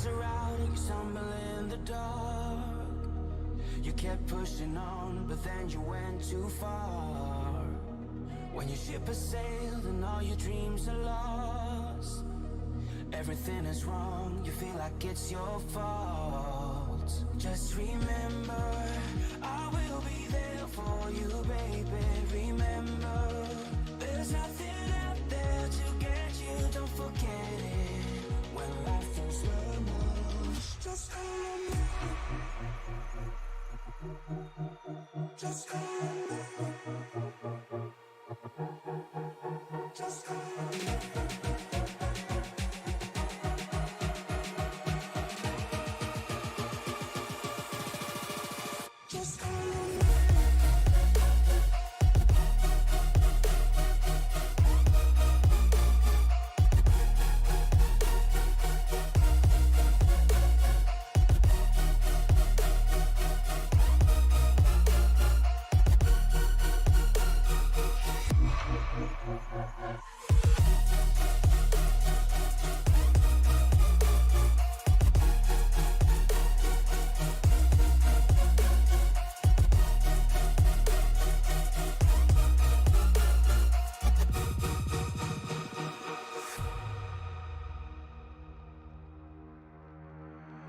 lights are out, you stumble in the dark. You kept pushing on, but then you went too far. When your ship has sailed and all your dreams are lost, everything is wrong, you feel like it's your fault. Just remember, I will be there for you, baby. Remember, there's nothing out there to get you, don't forget it. When life throws lemons, just call on me. Just call on me. Just call on me. Just call on me.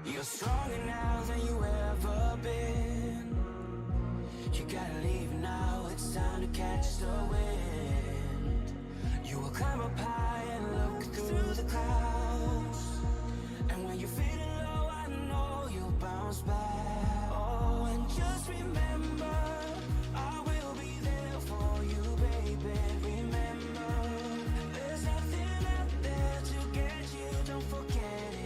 You're stronger now than you ever been. You gotta leave now, it's time to catch the wind. You will climb up high and look through the clouds, and when you're feeling low, I know you'll bounce back. Oh, and just remember, I will be there for you, baby. Remember, there's nothing out there to get you, don't forget it.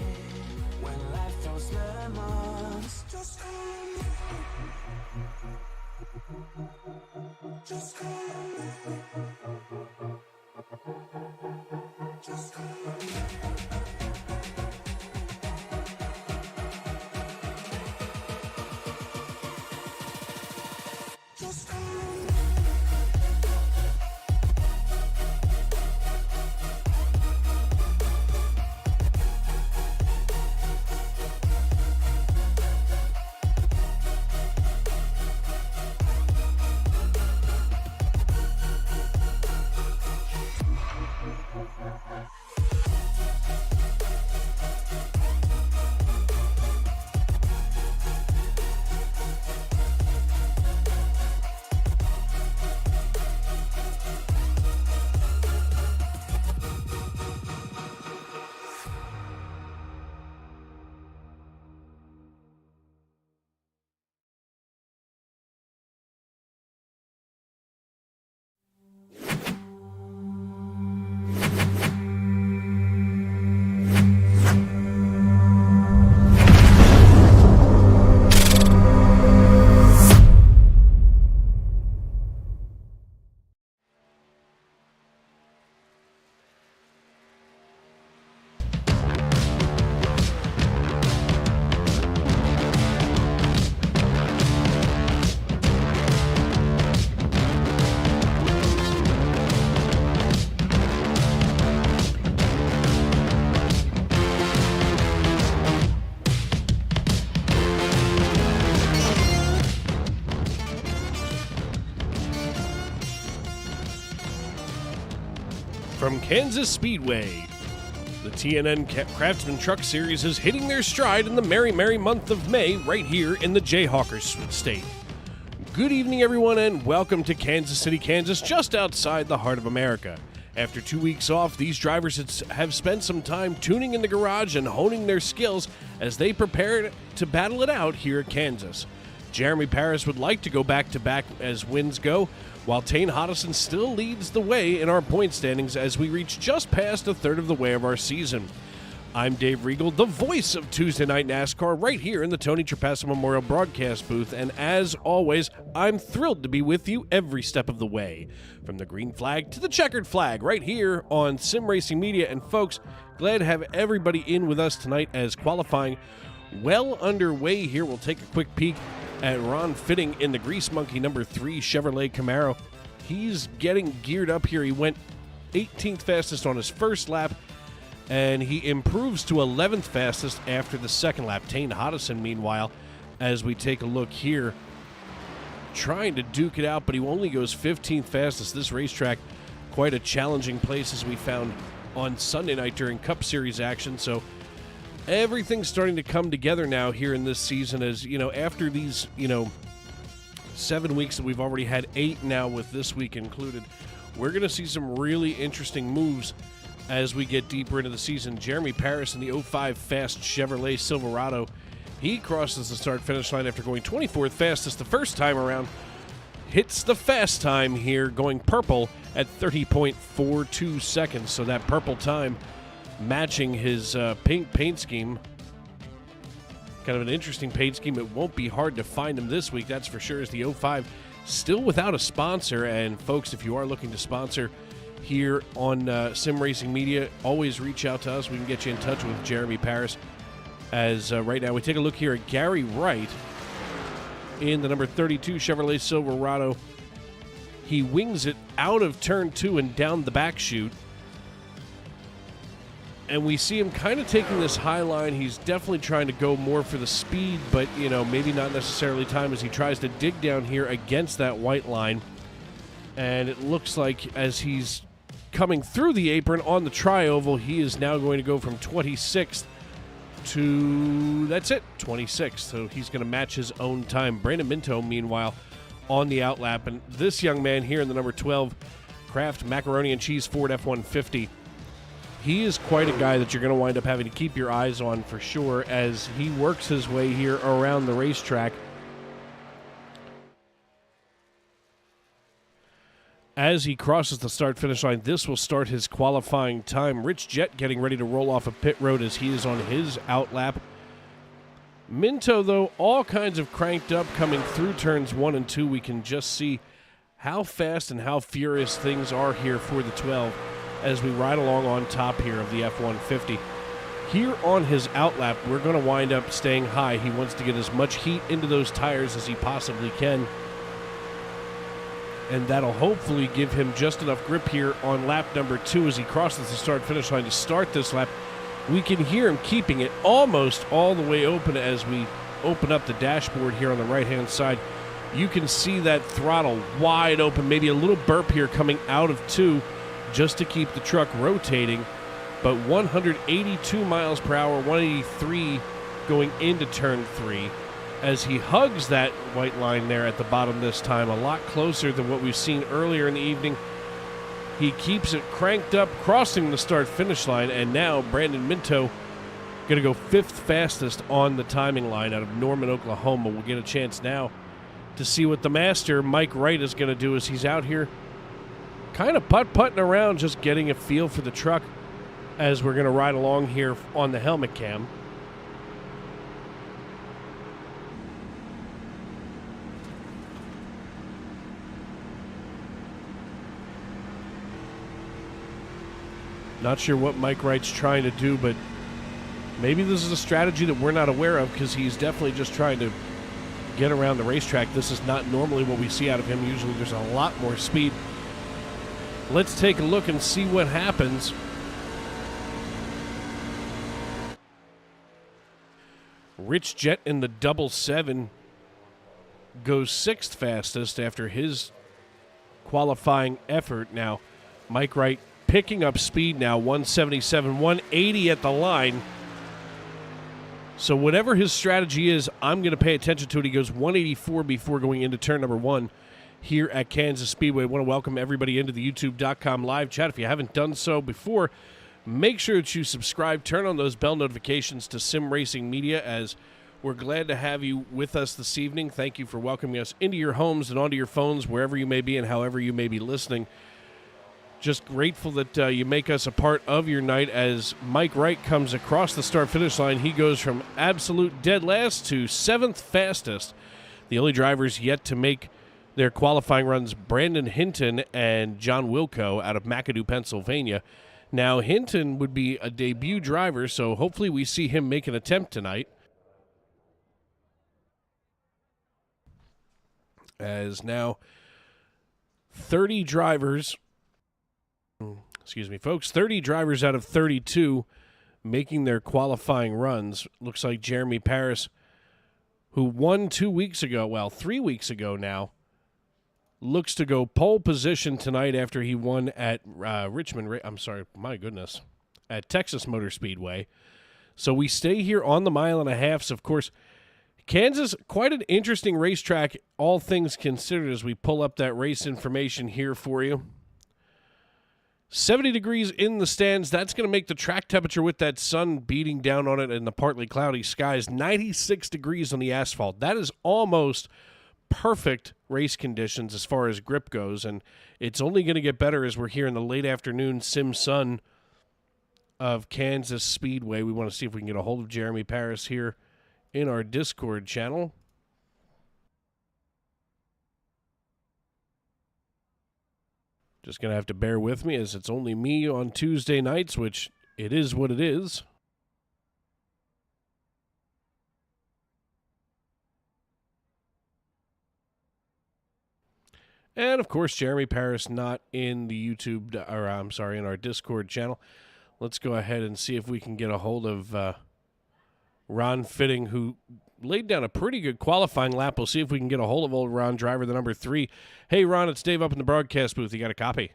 When life throws lemons, just call on me. Just call on me. Just call on me. Just call on me. From Kansas Speedway, the TNN Craftsman Truck Series is hitting their stride in the merry month of May right here in the Jayhawker state. Good evening, everyone, and welcome to Kansas City, Kansas, just outside the heart of America. After 2 weeks off, these drivers have spent some time tuning in the garage and honing their skills as they prepare to battle it out here at Kansas. Jeremy Paris would like to go back-to-back as wins go, while Tane Hodison still leads the way in our point standings as we reach just past a third of the way of our season. I'm Dave Regal, the voice of Tuesday Night NASCAR, right here in the Tony Trapasso Memorial Broadcast booth, and as always, I'm thrilled to be with you every step of the way. From the green flag to the checkered flag, right here on Sim Racing Media, and folks, glad to have everybody in with us tonight as qualifying well underway here. We'll take a quick peek at Ron Fitting in the Grease Monkey number 3 Chevrolet Camaro. He's getting geared up here. He went 18th fastest on his first lap, and he improves to 11th fastest after the second lap. Tane Hodison, meanwhile, as we take a look here, trying to duke it out, but he only goes 15th fastest. This racetrack, quite a challenging place, as we found on Sunday night during Cup Series action. So everything's starting to come together now here in this season, as, you know, after these, 7 weeks that we've already had, 8 now with this week included, we're going to see some really interesting moves as we get deeper into the season. Jeremy Paris in the 05 Fast Chevrolet Silverado, he crosses the start-finish line after going 24th fastest the first time around. Hits the fast time here, going purple at 30.42 seconds. So that purple time matching his pink paint scheme. Kind of an interesting paint scheme. It won't be hard to find him this week, that's for sure, as the 05 still without a sponsor. And folks, if you are looking to sponsor here on Sim Racing Media, always reach out to us. We can get you in touch with Jeremy Paris. As right now we take a look here at Gary Wright in the number 32 Chevrolet Silverado. He wings it out of turn 2 and down the back chute. And we see him kind of taking this high line. He's definitely trying to go more for the speed, but, maybe not necessarily time, as he tries to dig down here against that white line. And it looks like as he's coming through the apron on the tri-oval, he is now going to go from 26th to, that's it, 26th. So he's going to match his own time. Brandon Minto, meanwhile, on the outlap. And this young man here in the number 12 Kraft Macaroni and Cheese Ford F-150, he is quite a guy that you're going to wind up having to keep your eyes on for sure as he works his way here around the racetrack. As he crosses the start-finish line, this will start his qualifying time. Rich Jett getting ready to roll off of pit road as he is on his outlap. Minto, though, all kinds of cranked up coming through turns 1 and 2. We can just see how fast and how furious things are here for the 12 as we ride along on top here of the F-150. Here on his outlap, we're going to wind up staying high. He wants to get as much heat into those tires as he possibly can, and that'll hopefully give him just enough grip here on lap number 2 as he crosses the start-finish line to start this lap. We can hear him keeping it almost all the way open as we open up the dashboard here on the right-hand side. You can see that throttle wide open, maybe a little burp here coming out of 2 just to keep the truck rotating, but 182 miles per hour, 183 going into turn 3. As he hugs that white line there at the bottom this time, a lot closer than what we've seen earlier in the evening. He keeps it cranked up, crossing the start-finish line, and now Brandon Minto going to go 5th fastest on the timing line out of Norman, Oklahoma. We'll get a chance now to see what the master, Mike Wright, is going to do as he's out here kind of putt-putting around, just getting a feel for the truck as we're going to ride along here on the helmet cam. Not sure what Mike Wright's trying to do, but maybe this is a strategy that we're not aware of, because he's definitely just trying to get around the racetrack. This is not normally what we see out of him. Usually there's a lot more speed. Let's take a look and see what happens. Rich Jett in the 7 goes 6th fastest after his qualifying effort. Now, Mike Wright picking up speed now, 177, 180 at the line. So whatever his strategy is, I'm going to pay attention to it. He goes 184 before going into turn number 1 here at Kansas Speedway. I want to welcome everybody into the youtube.com live chat. If you haven't done so before, make sure that you subscribe, turn on those bell notifications to Sim Racing Media, as we're glad to have you with us this evening. Thank you for welcoming us into your homes and onto your phones, wherever you may be and however you may be listening. Just grateful that you make us a part of your night as Mike Wright comes across the start-finish line. He goes from absolute dead last to 7th fastest. The only drivers yet to make their qualifying runs, Brandon Hinton and John Wilco out of McAdoo, Pennsylvania. Now, Hinton would be a debut driver, so hopefully we see him make an attempt tonight. As now 30 drivers, 30 drivers out of 32 making their qualifying runs. Looks like Jeremy Paris, who won 3 weeks ago now, looks to go pole position tonight after he won at at Texas Motor Speedway. So we stay here on the 1.5 miles. Of course, Kansas, quite an interesting racetrack, all things considered, as we pull up that race information here for you. 70 degrees in the stands. That's going to make the track temperature with that sun beating down on it and the partly cloudy skies 96 degrees on the asphalt. That is almost perfect race conditions as far as grip goes, and it's only going to get better as we're here in the late afternoon sim sun of Kansas Speedway. We want to see if we can get a hold of Jeremy Paris here in our Discord channel. Just going to have to bear with me as it's only me on Tuesday nights, which it is what it is. And, of course, Jeremy Paris not in the in our Discord channel. Let's go ahead and see if we can get a hold of Ron Fitting, who laid down a pretty good qualifying lap. We'll see if we can get a hold of old Ron, driver the number 3. Hey, Ron, it's Dave up in the broadcast booth. You got a copy?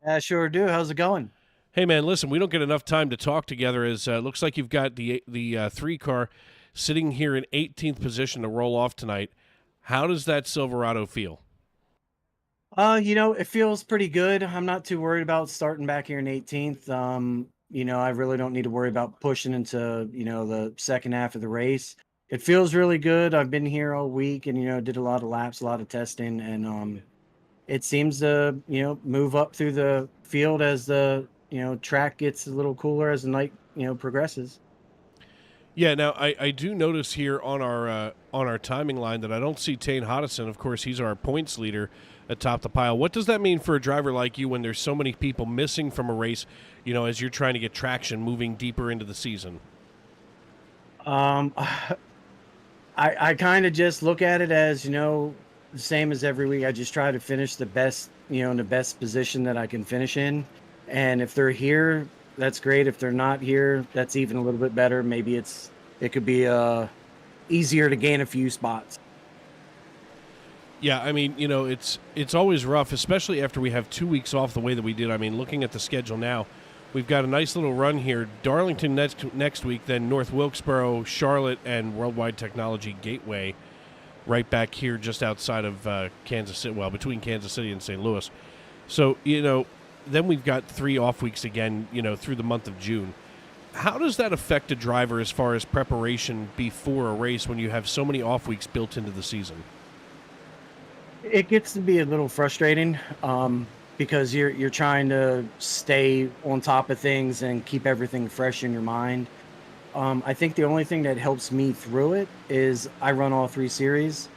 I sure do. How's it going? Hey, man, listen, we don't get enough time to talk together. As looks like you've got the 3 car sitting here in 18th position to roll off tonight. How does that Silverado feel? It feels pretty good. I'm not too worried about starting back here in 18th. I really don't need to worry about pushing into, the second half of the race. It feels really good. I've been here all week and, did a lot of laps, a lot of testing, and it seems to, move up through the field as the, track gets a little cooler as the night, progresses. Yeah, now I do notice here on our timing line that I don't see Tane Hodison. Of course, he's our points leader atop the pile. What does that mean for a driver like you when there's so many people missing from a race, as you're trying to get traction moving deeper into the season? I kind of just look at it as, the same as every week. I just try to finish the best, in the best position that I can finish in. And if they're here, that's great. If they're not here, that's even a little bit better. Maybe it could be easier to gain a few spots. Yeah, I mean, it's always rough, especially after we have 2 weeks off the way that we did. I mean, looking at the schedule now, we've got a nice little run here. Darlington next week, then North Wilkesboro, Charlotte, and Worldwide Technology Gateway right back here just outside of Kansas City, between Kansas City and St. Louis. So, then we've got 3 off weeks again, through the month of June. How does that affect a driver as far as preparation before a race when you have so many off weeks built into the season? It gets to be a little frustrating because you're trying to stay on top of things and keep everything fresh in your mind. I think the only thing that helps me through it is I run all 3 series.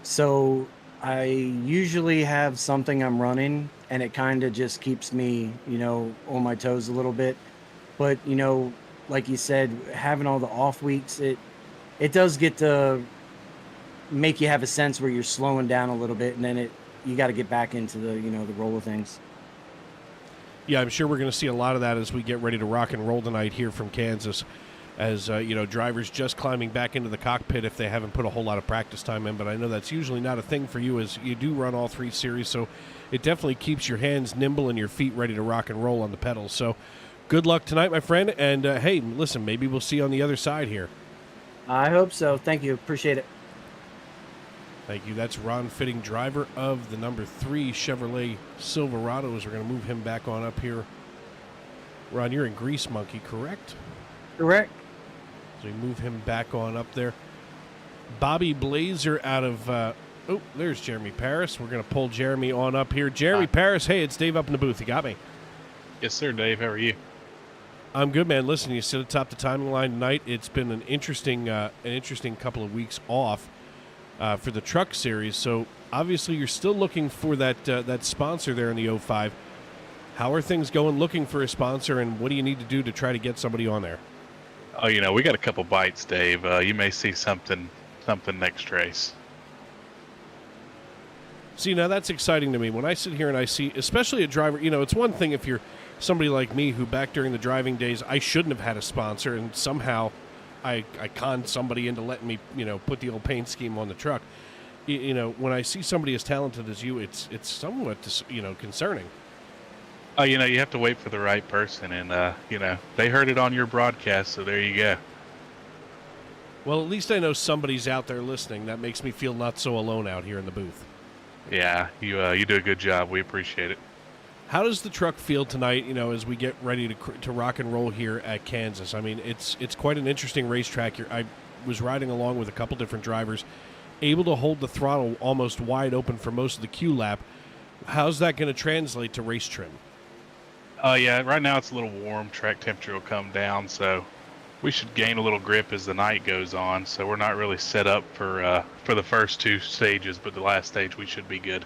So I usually have something I'm running, and it kind of just keeps me, on my toes a little bit. But, like you said, having all the off weeks, it does get to make you have a sense where you're slowing down a little bit, and then you got to get back into the, the roll of things. Yeah, I'm sure we're going to see a lot of that as we get ready to rock and roll tonight here from Kansas. As, drivers just climbing back into the cockpit if they haven't put a whole lot of practice time in. But I know that's usually not a thing for you, as you do run all 3 series. So it definitely keeps your hands nimble and your feet ready to rock and roll on the pedals. So good luck tonight, my friend. And, hey, listen, maybe we'll see you on the other side here. I hope so. Thank you. Appreciate it. Thank you. That's Ron Fitting, driver of the number 3 Chevrolet Silverado. As we're going to move him back on up here. Ron, you're in Grease Monkey, correct? Correct. So we move him back on up there. Bobby Blazer out of, there's Jeremy Paris. We're going to pull Jeremy on up here. Jeremy Paris, hey, it's Dave up in the booth. You got me? Yes, sir, Dave. How are you? I'm good, man. Listen, you sit atop the timing line tonight. It's been an interesting couple of weeks off for the truck series. So obviously you're still looking for that sponsor there in the 05. How are things going looking for a sponsor, and what do you need to do to try to get somebody on there? Oh, we got a couple bites, Dave. You may see something next race. See, now that's exciting to me. When I sit here and I see, especially a driver, it's one thing if you're somebody like me who back during the driving days, I shouldn't have had a sponsor, and somehow I conned somebody into letting me, put the old paint scheme on the truck. When I see somebody as talented as you, it's somewhat, concerning. Oh, you have to wait for the right person, and they heard it on your broadcast, so there you go. Well, at least I know somebody's out there listening. That makes me feel not so alone out here in the booth. Yeah, you do a good job. We appreciate it. How does the truck feel tonight, as we get ready to rock and roll here at Kansas? I mean, it's quite an interesting racetrack here. I was riding along with a couple different drivers, able to hold the throttle almost wide open for most of the Q lap. How's that going to translate to race trim? Yeah, right now it's a little warm. Track temperature will come down, so we should gain a little grip as the night goes on. So we're not really set up for the first two stages, but the last stage we should be good.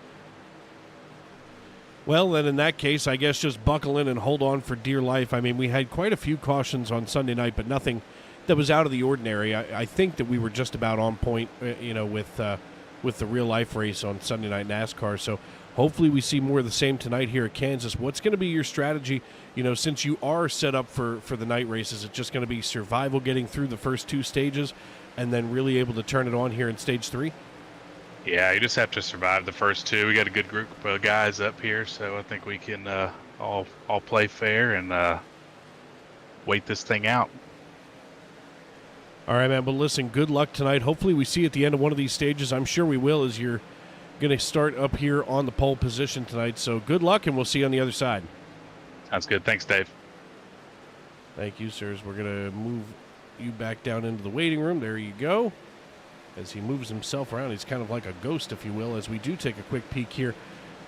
Well, then in that case, I guess just buckle in and hold on for dear life. I mean, we had quite a few cautions on Sunday night, but nothing that was out of the ordinary. I think that we were just about on point, with the real life race on Sunday night NASCAR. So hopefully we see more of the same tonight here at Kansas. What's going to be your strategy, since you are set up for the night race? Is it just going to be survival getting through the first two stages and then really able to turn it on here in stage 3? Yeah, you just have to survive the first two. We got a good group of guys up here, so I think we can all play fair and wait this thing out. All right, man. But listen, good luck tonight. Hopefully we see at the end of one of these stages. I'm sure we will, as you're going to start up here on the pole position tonight. So good luck, and we'll see you on the other side. Sounds good. Thanks, Dave. Thank you, sirs. We're going to move you back down into the waiting room. There you go. As he moves himself around, he's kind of like a ghost, if you will, as we do take a quick peek here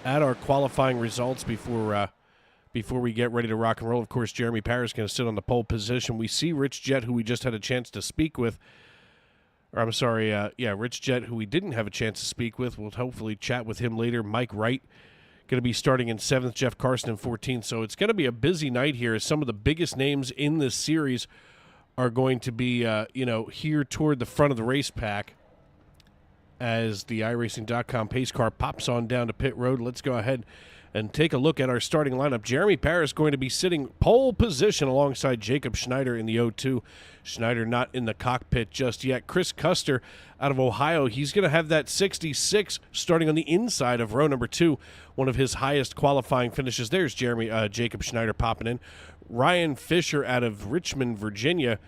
at our qualifying results before we get ready to rock and roll. Of course, Jeremy Parris is going to sit on the pole position. We see Rich Jett, who we just had a chance to speak with. Or I'm sorry, Rich Jett, who we didn't have a chance to speak with. We'll hopefully chat with him later. Mike Wright going to be starting in 7th, Jeff Carson in 14th. So it's going to be a busy night here as some of the biggest names in this series are going to be, here toward the front of the race pack. As the iRacing.com pace car pops on down to pit road, let's go ahead and take a look at our starting lineup. Jeremy Parris going to be sitting pole position alongside Jacob Schneider in the 0-2. Schneider not in the cockpit just yet. Chris Custer out of Ohio, he's going to have that 66 starting on the inside of row number 2, one of his highest qualifying finishes. There's Jacob Schneider popping in. Ryan Fisher out of Richmond, Virginia,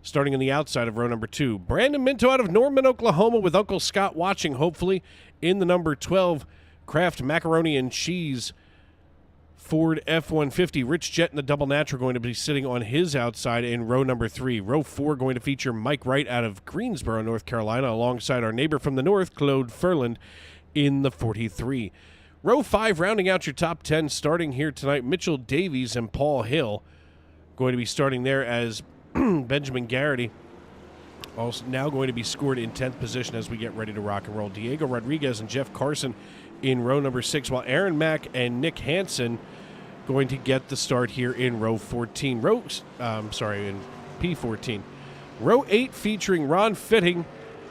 starting on the outside of row number 2. Brandon Minto out of Norman, Oklahoma, with Uncle Scott watching, hopefully, in the number 12 Kraft Macaroni and Cheese Ford F-150. Rich Jett in the double natural going to be sitting on his outside in row number 3. Row 4 going to feature Mike Wright out of Greensboro, North Carolina, alongside our neighbor from the north, Claude Ferland, in the 43. Row 5 rounding out your top 10 starting here tonight, Mitchell Davies and Paul Hill going to be starting there as Benjamin Garrity also now going to be scored in 10th position as we get ready to rock and roll. Diego Rodriguez and Jeff Carson in row number 6, while Aaron Mack and Nick Hansen going to get the start here in row 14. In P14. Row 8 featuring Ron Fitting,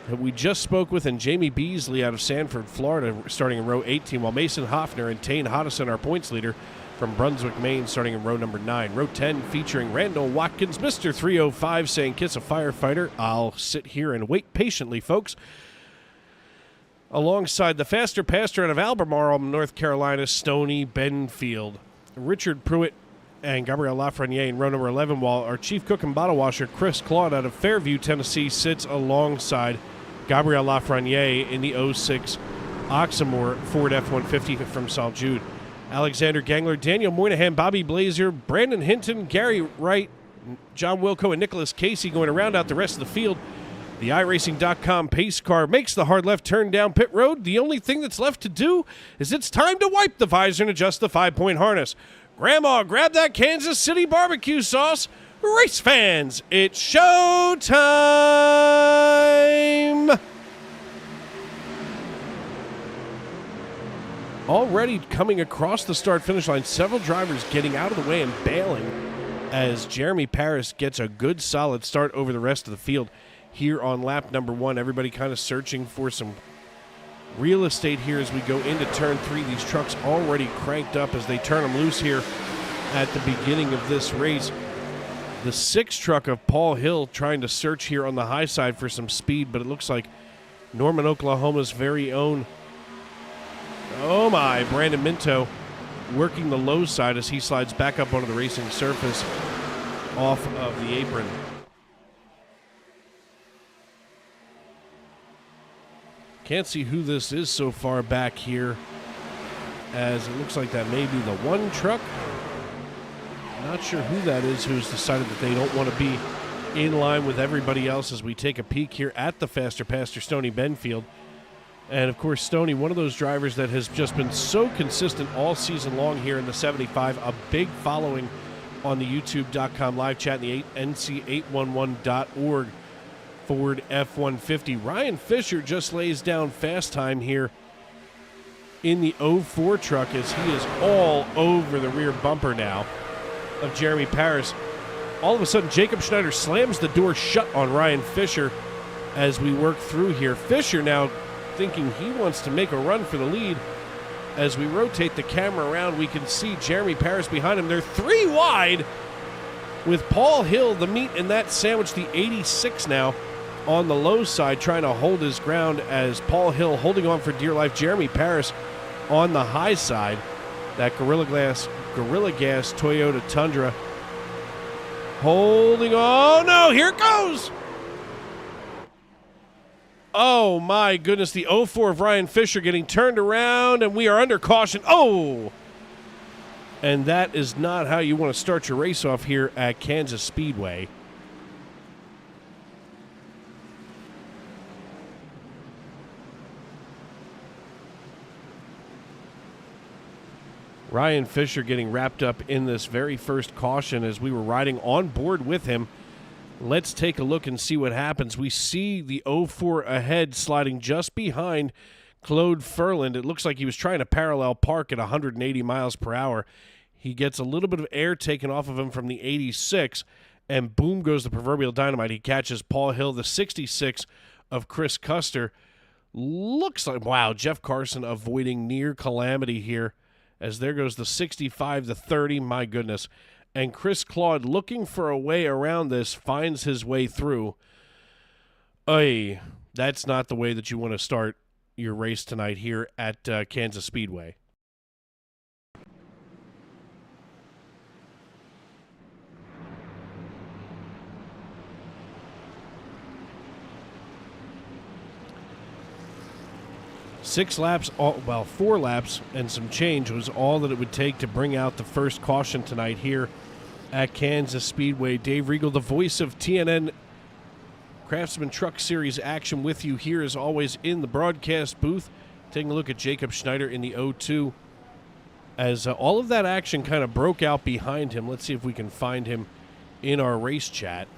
that we just spoke with, and Jamie Beasley out of Sanford, Florida, starting in row 18, while Mason Hoffner and Tane Hodison, our points leader, from Brunswick, Maine, starting in row number 9. Row 10 featuring Randall Watkins, Mr. 305, saying, "Kiss a firefighter. I'll sit here and wait patiently, folks." Alongside the faster pastor out of Albemarle, North Carolina, Stony Benfield. Richard Pruitt and Gabriel Lafreniere in row number 11, while our chief cook and bottle washer, Chris Claude out of Fairview, Tennessee, sits alongside Gabriel Lafreniere in the 06 Oxmoor Ford F-150 from St. Jude. Alexander Gangler, Daniel Moynihan, Bobby Blazer, Brandon Hinton, Gary Wright, John Wilco, and Nicholas Casey going to round out the rest of the field. The iRacing.com pace car makes the hard left turn down pit road. The only thing that's left to do is it's time to wipe the visor and adjust the 5-point harness. Grandma, grab that Kansas City barbecue sauce. Race fans, it's show time! Already coming across the start-finish line, several drivers getting out of the way and bailing as Jeremy Parris gets a good solid start over the rest of the field here on lap number 1. Everybody kind of searching for some real estate here as we go into turn 3. These trucks already cranked up as they turn them loose here at the beginning of this race. The 6 truck of Paul Hill trying to search here on the high side for some speed, but it looks like Norman, Oklahoma's very own, oh my, Brandon Minto working the low side as he slides back up onto the racing surface off of the apron. Can't see who this is so far back here, as it looks like that may be the 1 truck. Not sure who that is who's decided that they don't want to be in line with everybody else as we take a peek here at the Faster Pastor Stoney Benfield. And, of course, Stoney, one of those drivers that has just been so consistent all season long here in the 75, a big following on the youtube.com live chat and the nc811.org Ford F-150. Ryan Fisher just lays down fast time here in the 04 truck as he is all over the rear bumper now of Jeremy Paris. All of a sudden, Jacob Schneider slams the door shut on Ryan Fisher as we work through here. Fisher now thinking he wants to make a run for the lead. As we rotate the camera around, we can see Jeremy Paris behind him. They're 3 wide with Paul Hill, the meat in that sandwich, the 86 now on the low side, trying to hold his ground as Paul Hill holding on for dear life. Jeremy Paris on the high side. That Gorilla Gas Toyota Tundra holding on. No, here it goes. Oh, my goodness. The 04 of Ryan Fisher getting turned around, and we are under caution. Oh! And that is not how you want to start your race off here at Kansas Speedway. Ryan Fisher getting wrapped up in this very first caution as we were riding on board with him. Let's take a look and see what happens. We see the 04 ahead sliding just behind Claude Furland. It looks like he was trying to parallel park at 180 miles per hour. He gets a little bit of air taken off of him from the 86, and boom goes the proverbial dynamite. He catches Paul Hill, the 66 of Chris Custer. Looks like, wow, Jeff Carson avoiding near calamity here, as there goes the 65, the 30, my goodness. And Chris Claude, looking for a way around this, finds his way through. Ay, that's not the way that you want to start your race tonight here at Kansas Speedway. Four laps and some change was all that it would take to bring out the first caution tonight here at Kansas Speedway. Dave Regal, the voice of TNN Craftsman Truck Series action, with you here as always in the broadcast booth. Taking a look at Jacob Schneider in the 02 as all of that action kind of broke out behind him. Let's see if we can find him in our race chat.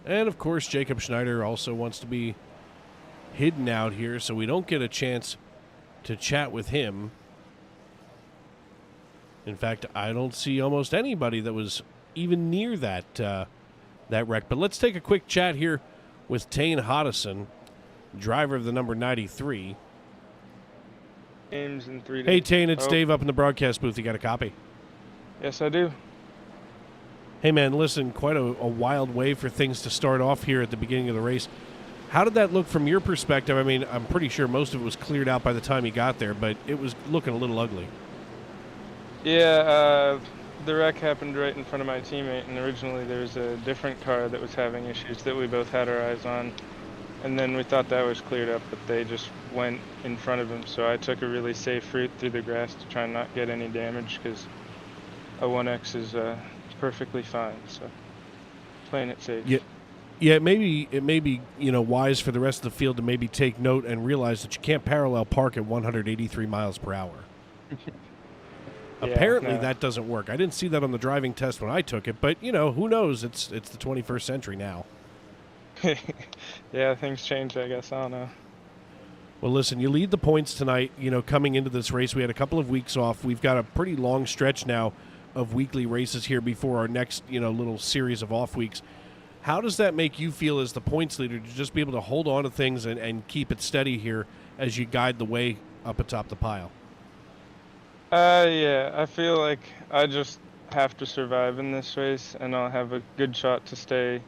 And, of course, Jacob Schneider also wants to be hidden out here, so we don't get a chance to chat with him. In fact, I don't see almost anybody that was even near that wreck. But let's take a quick chat here with Tane Hodison, driver of the number 93. Games in 3 days. Hey, Tane, it's Dave up in the broadcast booth. You got a copy? Yes, I do. Hey, man, listen, quite a wild way for things to start off here at the beginning of the race. How did that look from your perspective? I mean, I'm pretty sure most of it was cleared out by the time you got there, but it was looking a little ugly. Yeah, the wreck happened right in front of my teammate, and originally there was a different car that was having issues that we both had our eyes on. And then we thought that was cleared up, but they just went in front of him. So I took a really safe route through the grass to try and not get any damage, because a 1X is perfectly fine, so playing it safe. Yeah, it may be wise for the rest of the field to maybe take note and realize that you can't parallel park at 183 miles per hour. Apparently that doesn't work. I didn't see that on the driving test when I took it, but who knows? It's the 21st century now. Yeah, things change, I guess. I don't know. Well, listen, you lead the points tonight. Coming into this race, we had a couple of weeks off. We've got a pretty long stretch now of weekly races here before our next, little series of off weeks. How does that make you feel as the points leader to just be able to hold on to things and keep it steady here as you guide the way up atop the pile? Yeah, I feel like I just have to survive in this race, and I'll have a good shot to stay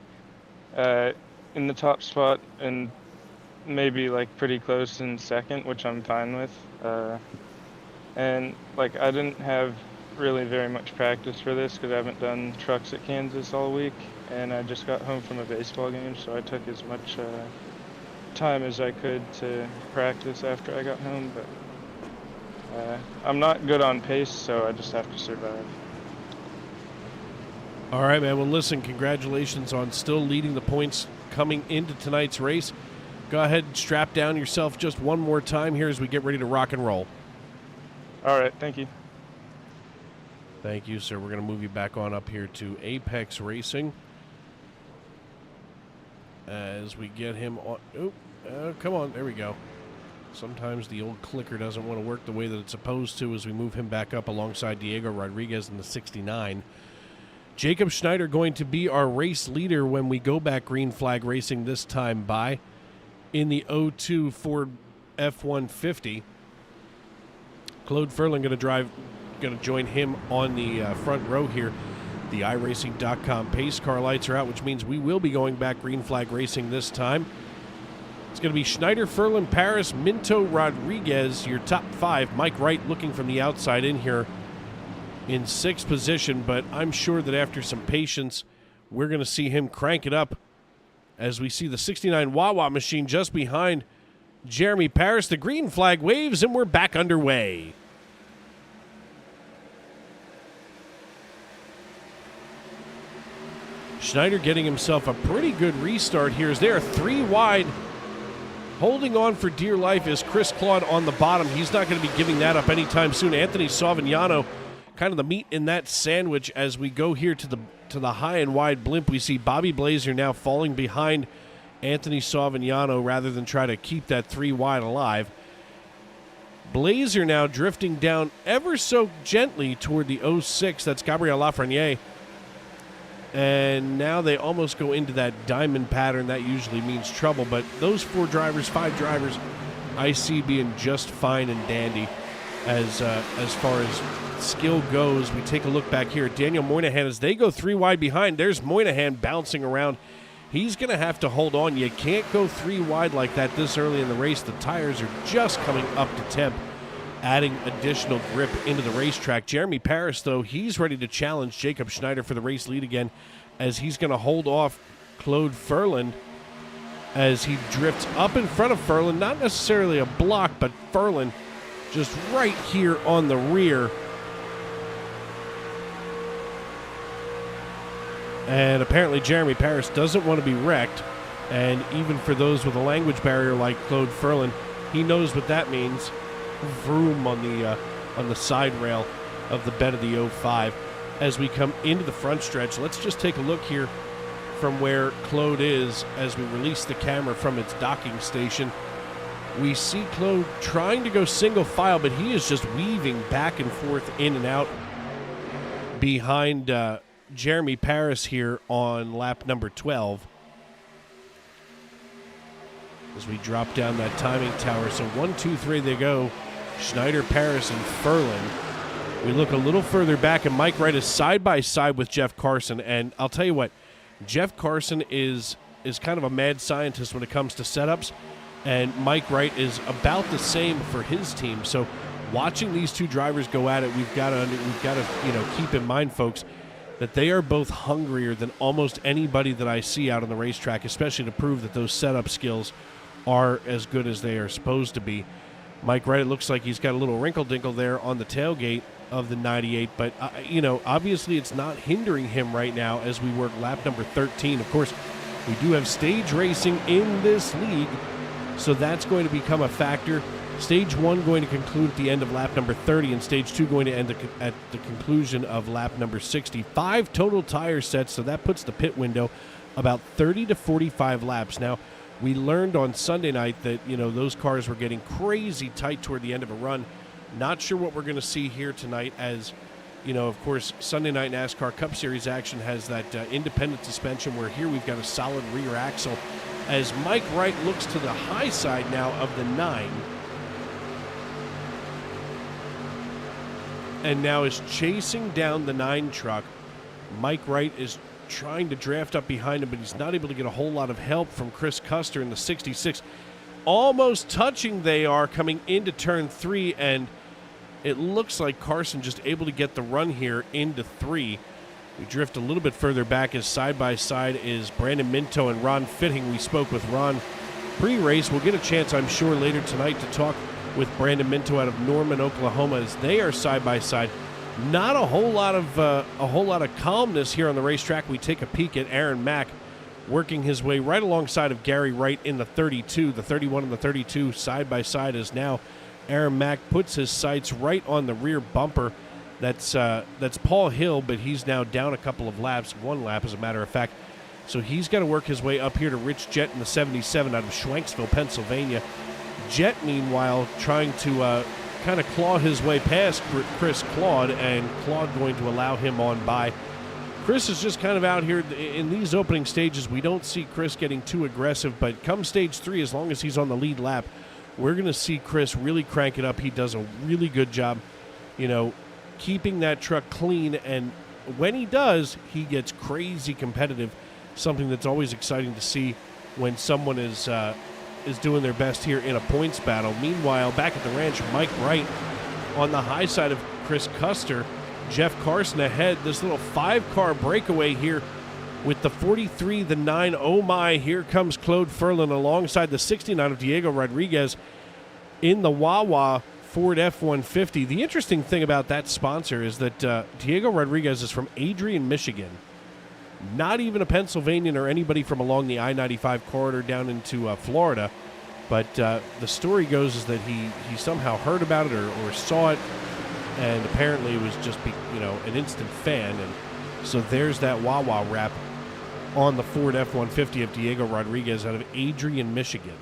in the top spot and maybe like pretty close in second, which I'm fine with. And like I didn't have really very much practice for this because I haven't done trucks at Kansas all week, and I just got home from a baseball game, so I took as much time as I could to practice after I got home. But I'm not good on pace, so I just have to survive. All right, man. Well, listen, congratulations on still leading the points coming into tonight's race. Go ahead and strap down yourself just one more time here as we get ready to rock and roll. All right, thank you. Thank you, sir. We're going to move you back on up here to Apex Racing as we get him on. Oh, come on. There we go. Sometimes the old clicker doesn't want to work the way that it's supposed to as we move him back up alongside Diego Rodriguez in the 69. Jacob Schneider going to be our race leader when we go back green flag racing this time by in the 02 Ford F-150. Claude Ferlin going to join him on the front row here. The iRacing.com pace car lights are out, which means we will be going back green flag racing this time. It's going to be Schneider, Ferlin, Paris, Minto, Rodriguez, your top five. Mike Wright looking from the outside in here in sixth position, but I'm sure that after some patience, we're going to see him crank it up as we see the 69 Wawa machine just behind Jeremy Paris. The green flag waves, and we're back underway. Schneider getting himself a pretty good restart here as they are three wide. Holding on for dear life is Chris Claude on the bottom. He's not going to be giving that up anytime soon. Anthony Savignano, kind of the meat in that sandwich as we go here to the high and wide blimp. We see Bobby Blazer now falling behind Anthony Savignano rather than try to keep that three wide alive. Blazer now drifting down ever so gently toward the 06. That's Gabriel Lafreniere. And now they almost go into that diamond pattern. That usually means trouble. But those five drivers, I see being just fine and dandy as far as skill goes. We take a look back here at Daniel Moynihan as they go three wide behind. There's Moynihan bouncing around. He's going to have to hold on. You can't go three wide like that this early in the race. The tires are just coming up to temp, adding additional grip into the racetrack. Jeremy Paris, though, he's ready to challenge Jacob Schneider for the race lead again as he's going to hold off Claude Ferland as he drifts up in front of Ferland. Not necessarily a block, but Ferland just right here on the rear. And apparently Jeremy Paris doesn't want to be wrecked. And even for those with a language barrier like Claude Ferland, he knows what that means. Vroom on the side rail of the bed of the 05. As we come into the front stretch, let's just take a look here from where Claude is as we release the camera from its docking station. We see Claude trying to go single file, but he is just weaving back and forth in and out behind Jeremy Paris here on lap number 12. As we drop down that timing tower. So 1, 2, 3 they go. Schneider, Paris, and Ferland. We look a little further back, and Mike Wright is side by side with Jeff Carson. And I'll tell you what, Jeff Carson is kind of a mad scientist when it comes to setups, and Mike Wright is about the same for his team. So watching these two drivers go at it, we've got to keep in mind, folks, that they are both hungrier than almost anybody that I see out on the racetrack, especially to prove that those setup skills are as good as they are supposed to be. Mike Wright, it looks like he's got a little wrinkle-dinkle there on the tailgate of the 98, but, obviously it's not hindering him right now as we work lap number 13. Of course, we do have stage racing in this league, so that's going to become a factor. Stage 1 going to conclude at the end of lap number 30, and Stage 2 going to end at the conclusion of lap number 65. Total tire sets, so that puts the pit window about 30 to 45 laps. Now, we learned on Sunday night that, those cars were getting crazy tight toward the end of a run. Not sure what we're going to see here tonight as, Of course, Sunday Night NASCAR Cup Series action has that independent suspension, where here we've got a solid rear axle as Mike Wright looks to the high side now of the 9. And now is chasing down the 9 truck. Mike Wright is trying to draft up behind him, but he's not able to get a whole lot of help from Chris Custer in the 66. Almost touching they are coming into turn 3, and it looks like Carson just able to get the run here into 3. We drift a little bit further back as side-by-side is Brandon Minto and Ron Fitting. We spoke with Ron pre-race. We'll get a chance, I'm sure, later tonight to talk with Brandon Minto out of Norman, Oklahoma, as they are side-by-side. Not a whole lot of calmness here on the racetrack. We take a peek at Aaron Mack working his way right alongside of Gary Wright in the 32. The 31 and the 32 side-by-side is now Aaron Mack puts his sights right on the rear bumper. That's Paul Hill, but he's now down a couple of laps, 1 lap as a matter of fact. So he's got to work his way up here to Rich Jett in the 77 out of Schwenksville, Pennsylvania. Jett, meanwhile, trying to kind of claw his way past Chris Claude, and Claude going to allow him on by. Chris is just kind of out here in these opening stages. We don't see Chris getting too aggressive, but come stage 3, as long as he's on the lead lap, we're going to see Chris really crank it up. He does a really good job, keeping that truck clean, and when he does, he gets crazy competitive, something that's always exciting to see when someone is doing their best here in a points battle. Meanwhile, back at the ranch, Mike Wright on the high side of Chris Custer, Jeff Carson ahead. This little 5-car breakaway here with the 43, the 9. Oh my, here comes Claude Ferlin alongside the 69 of Diego Rodriguez in the Wawa Ford F-150. The interesting thing about that sponsor is that Diego Rodriguez is from Adrian, Michigan. Not even a Pennsylvanian or anybody from along the I-95 corridor down into Florida. But the story goes is that he somehow heard about it or saw it, and apparently it was just an instant fan. And so there's that Wawa wrap on the Ford F-150 of Diego Rodriguez out of Adrian, Michigan.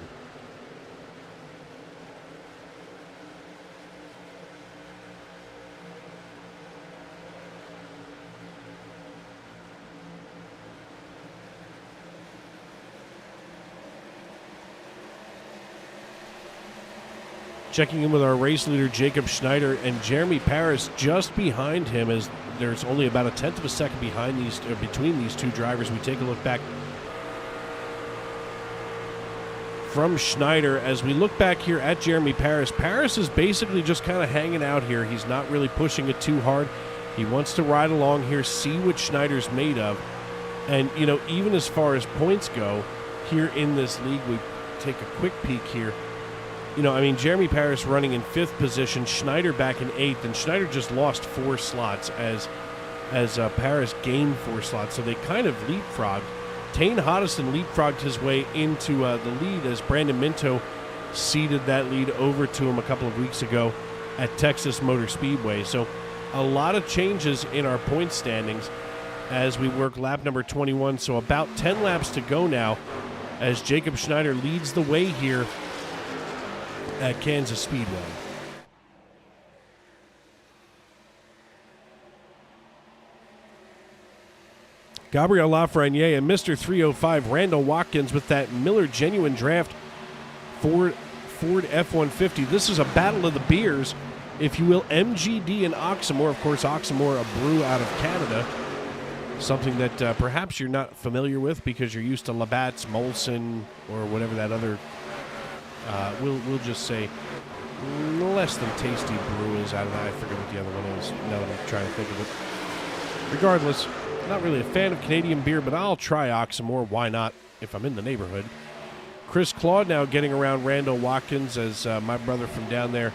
Checking in with our race leader, Jacob Schneider, and Jeremy Paris just behind him, as there's only about a tenth of a second between these two drivers. We take a look back from Schneider as we look back here at Jeremy Paris. Paris is basically just kind of hanging out here. He's not really pushing it too hard. He wants to ride along here, see what Schneider's made of. And, even as far as points go here in this league, we take a quick peek here. Jeremy Paris running in 5th position, Schneider back in 8th, and Schneider just lost 4 slots as Paris gained 4 slots. So they kind of leapfrogged. Tane Hoddesdon leapfrogged his way into the lead as Brandon Minto ceded that lead over to him a couple of weeks ago at Texas Motor Speedway. So a lot of changes in our point standings as we work lap number 21. So about 10 laps to go now as Jacob Schneider leads the way here at Kansas Speedway. Gabriel Lafreniere and Mr. 305 Randall Watkins with that Miller Genuine Draft Ford F-150. This is a battle of the beers, if you will. MGD and Oxmoor. Of course, Oxmoor, a brew out of Canada. Something that perhaps you're not familiar with because you're used to Labatt's, Molson, or whatever that other we'll just say less than tasty brew is out of that. I forget what the other one is now that I'm trying to think of it. Regardless, not really a fan of Canadian beer, but I'll try Oxmoor. Why not if I'm in the neighborhood? Chris Claude now getting around Randall Watkins as my brother from down there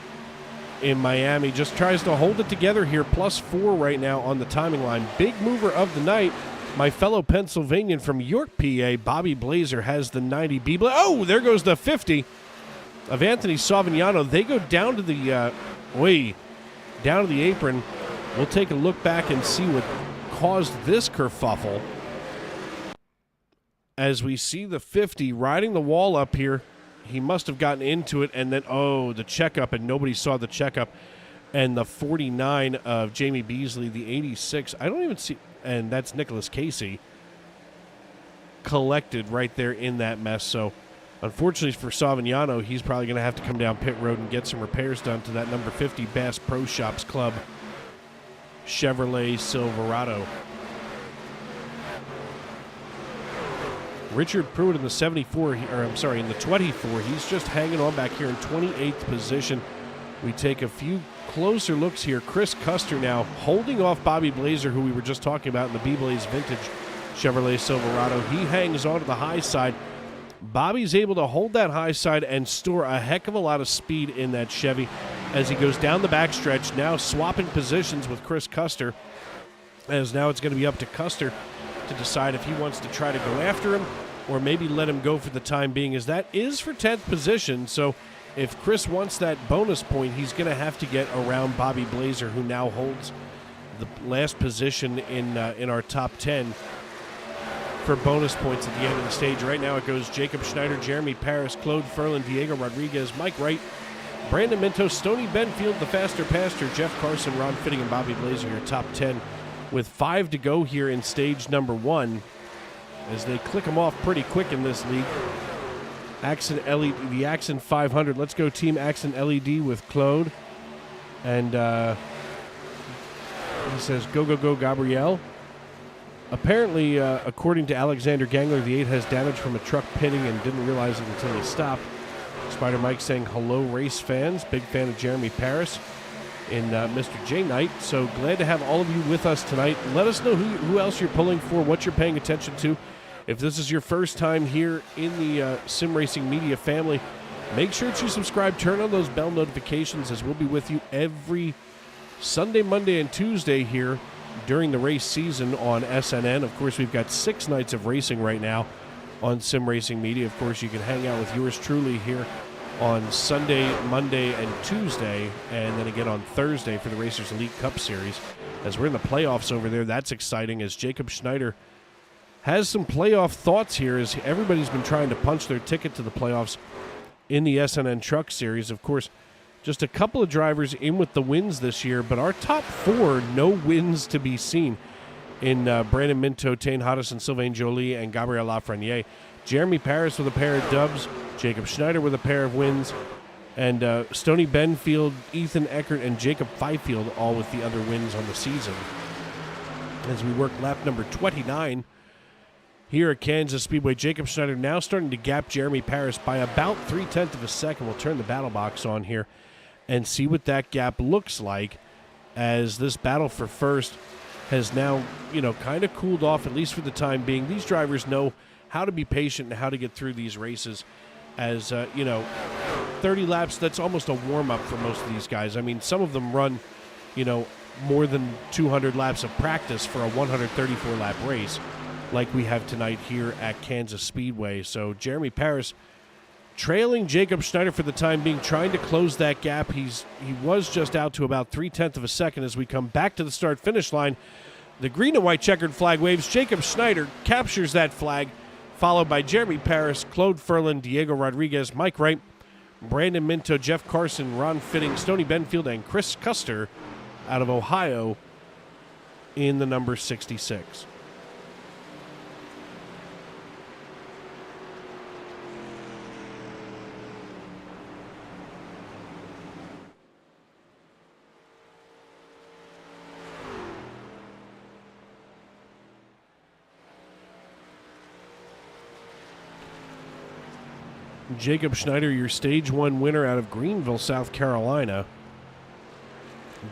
in Miami just tries to hold it together here. +4 right now on the timing line. Big mover of the night. My fellow Pennsylvanian from York, PA, Bobby Blazer has the 90B. Oh, there goes the 50 of Anthony Savignano. They go down to the down to the apron. We'll take a look back and see what caused this kerfuffle as we see the 50 riding the wall up here. He must have gotten into it, and then the checkup, and nobody saw the checkup. and the 49 of Jamie Beasley, the 86. I don't even see, and that's Nicholas Casey, collected right there in that mess. So, unfortunately for Savignano, he's probably going to have to come down pit road and get some repairs done to that number 50 Bass Pro Shops Club Chevrolet Silverado. Richard Pruitt in the 74, in the 24. He's just hanging on back here in 28th position. We take a few closer looks here. Chris Custer now holding off Bobby Blazer, who we were just talking about in the B-Blaze Vintage Chevrolet Silverado. He hangs on to the high side. Bobby's able to hold that high side and store a heck of a lot of speed in that Chevy as he goes down the backstretch, now swapping positions with Chris Custer, as now it's going to be up to Custer to decide if he wants to try to go after him or maybe let him go for the time being, as that is for 10th position. So if Chris wants that bonus point, he's going to have to get around Bobby Blazer, who now holds the last position in our top 10 for bonus points at the end of the stage. Right now it goes Jacob Schneider, Jeremy Paris, Claude Ferlin, Diego Rodriguez, Mike Wright, Brandon Minto, Stoney Benfield, the faster pastor, Jeff Carson, Ron Fitting, and Bobby Blazer, your top 10. With 5 to go here in stage number 1, as they click them off pretty quick in this league. Axon LED, the Axon 500. Let's go Team Axon LED with Claude. And he says, go, go, go, Gabrielle. Apparently, according to Alexander Gangler, the 8 has damage from a truck pitting and didn't realize it until he stopped. Spider Mike saying, hello, race fans. Big fan of Jeremy Paris in Mr. J Knight. So glad to have all of you with us tonight. Let us know who else you're pulling for, what you're paying attention to. If this is your first time here in the Sim Racing Media family, make sure that you subscribe, turn on those bell notifications, as we'll be with you every Sunday, Monday, and Tuesday here during the race season on SNN. Of course, we've got 6 nights of racing right now on Sim Racing Media. Of course, you can hang out with yours truly here on Sunday, Monday, and Tuesday, and then again on Thursday for the Racers Elite Cup Series. As we're in the playoffs over there, that's exciting, as Jacob Schneider has some playoff thoughts here, as everybody's been trying to punch their ticket to the playoffs in the SNN Truck Series. Of course, just a couple of drivers in with the wins this year, but our top 4, no wins to be seen in Brandon Minto, Tane Hoddison, Sylvain Joly, and Gabriel Lafreniere. Jeremy Paris with a pair of dubs, Jacob Schneider with a pair of wins, and Stoney Benfield, Ethan Eckert, and Jacob Fifield all with the other wins on the season. As we work lap number 29 here at Kansas Speedway, Jacob Schneider now starting to gap Jeremy Paris by about 0.3 of a second. We'll turn the battle box on here and see what that gap looks like, as this battle for first has now, kind of cooled off, at least for the time being. These drivers know how to be patient and how to get through these races, as, 30 laps, that's almost a warm-up for most of these guys. I mean, some of them run, more than 200 laps of practice for a 134-lap race like we have tonight here at Kansas Speedway. So Jeremy Paris trailing Jacob Schneider for the time being, trying to close that gap. He was just out to about 0.3 of a second as we come back to the start-finish line. The green and white checkered flag waves. Jacob Schneider captures that flag, followed by Jeremy Paris, Claude Ferlin, Diego Rodriguez, Mike Wright, Brandon Minto, Jeff Carson, Ron Fitting, Stoney Benfield, and Chris Custer out of Ohio in the number 66. Jacob Schneider, your Stage 1 winner out of Greenville, South Carolina.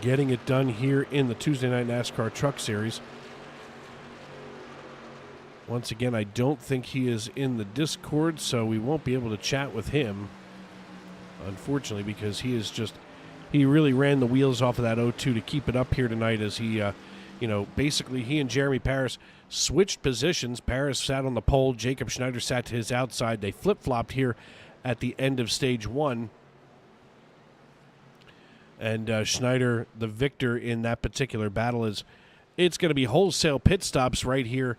Getting it done here in the Tuesday Night NASCAR Truck Series. Once again, I don't think he is in the Discord, so we won't be able to chat with him, unfortunately, because he really ran the wheels off of that 0-2 to keep it up here tonight, as he, basically he and Jeremy Paris switched positions. Paris sat on the pole. Jacob Schneider sat to his outside. They flip-flopped here at the end of Stage 1. And Schneider, the victor in that particular battle, it's going to be wholesale pit stops right here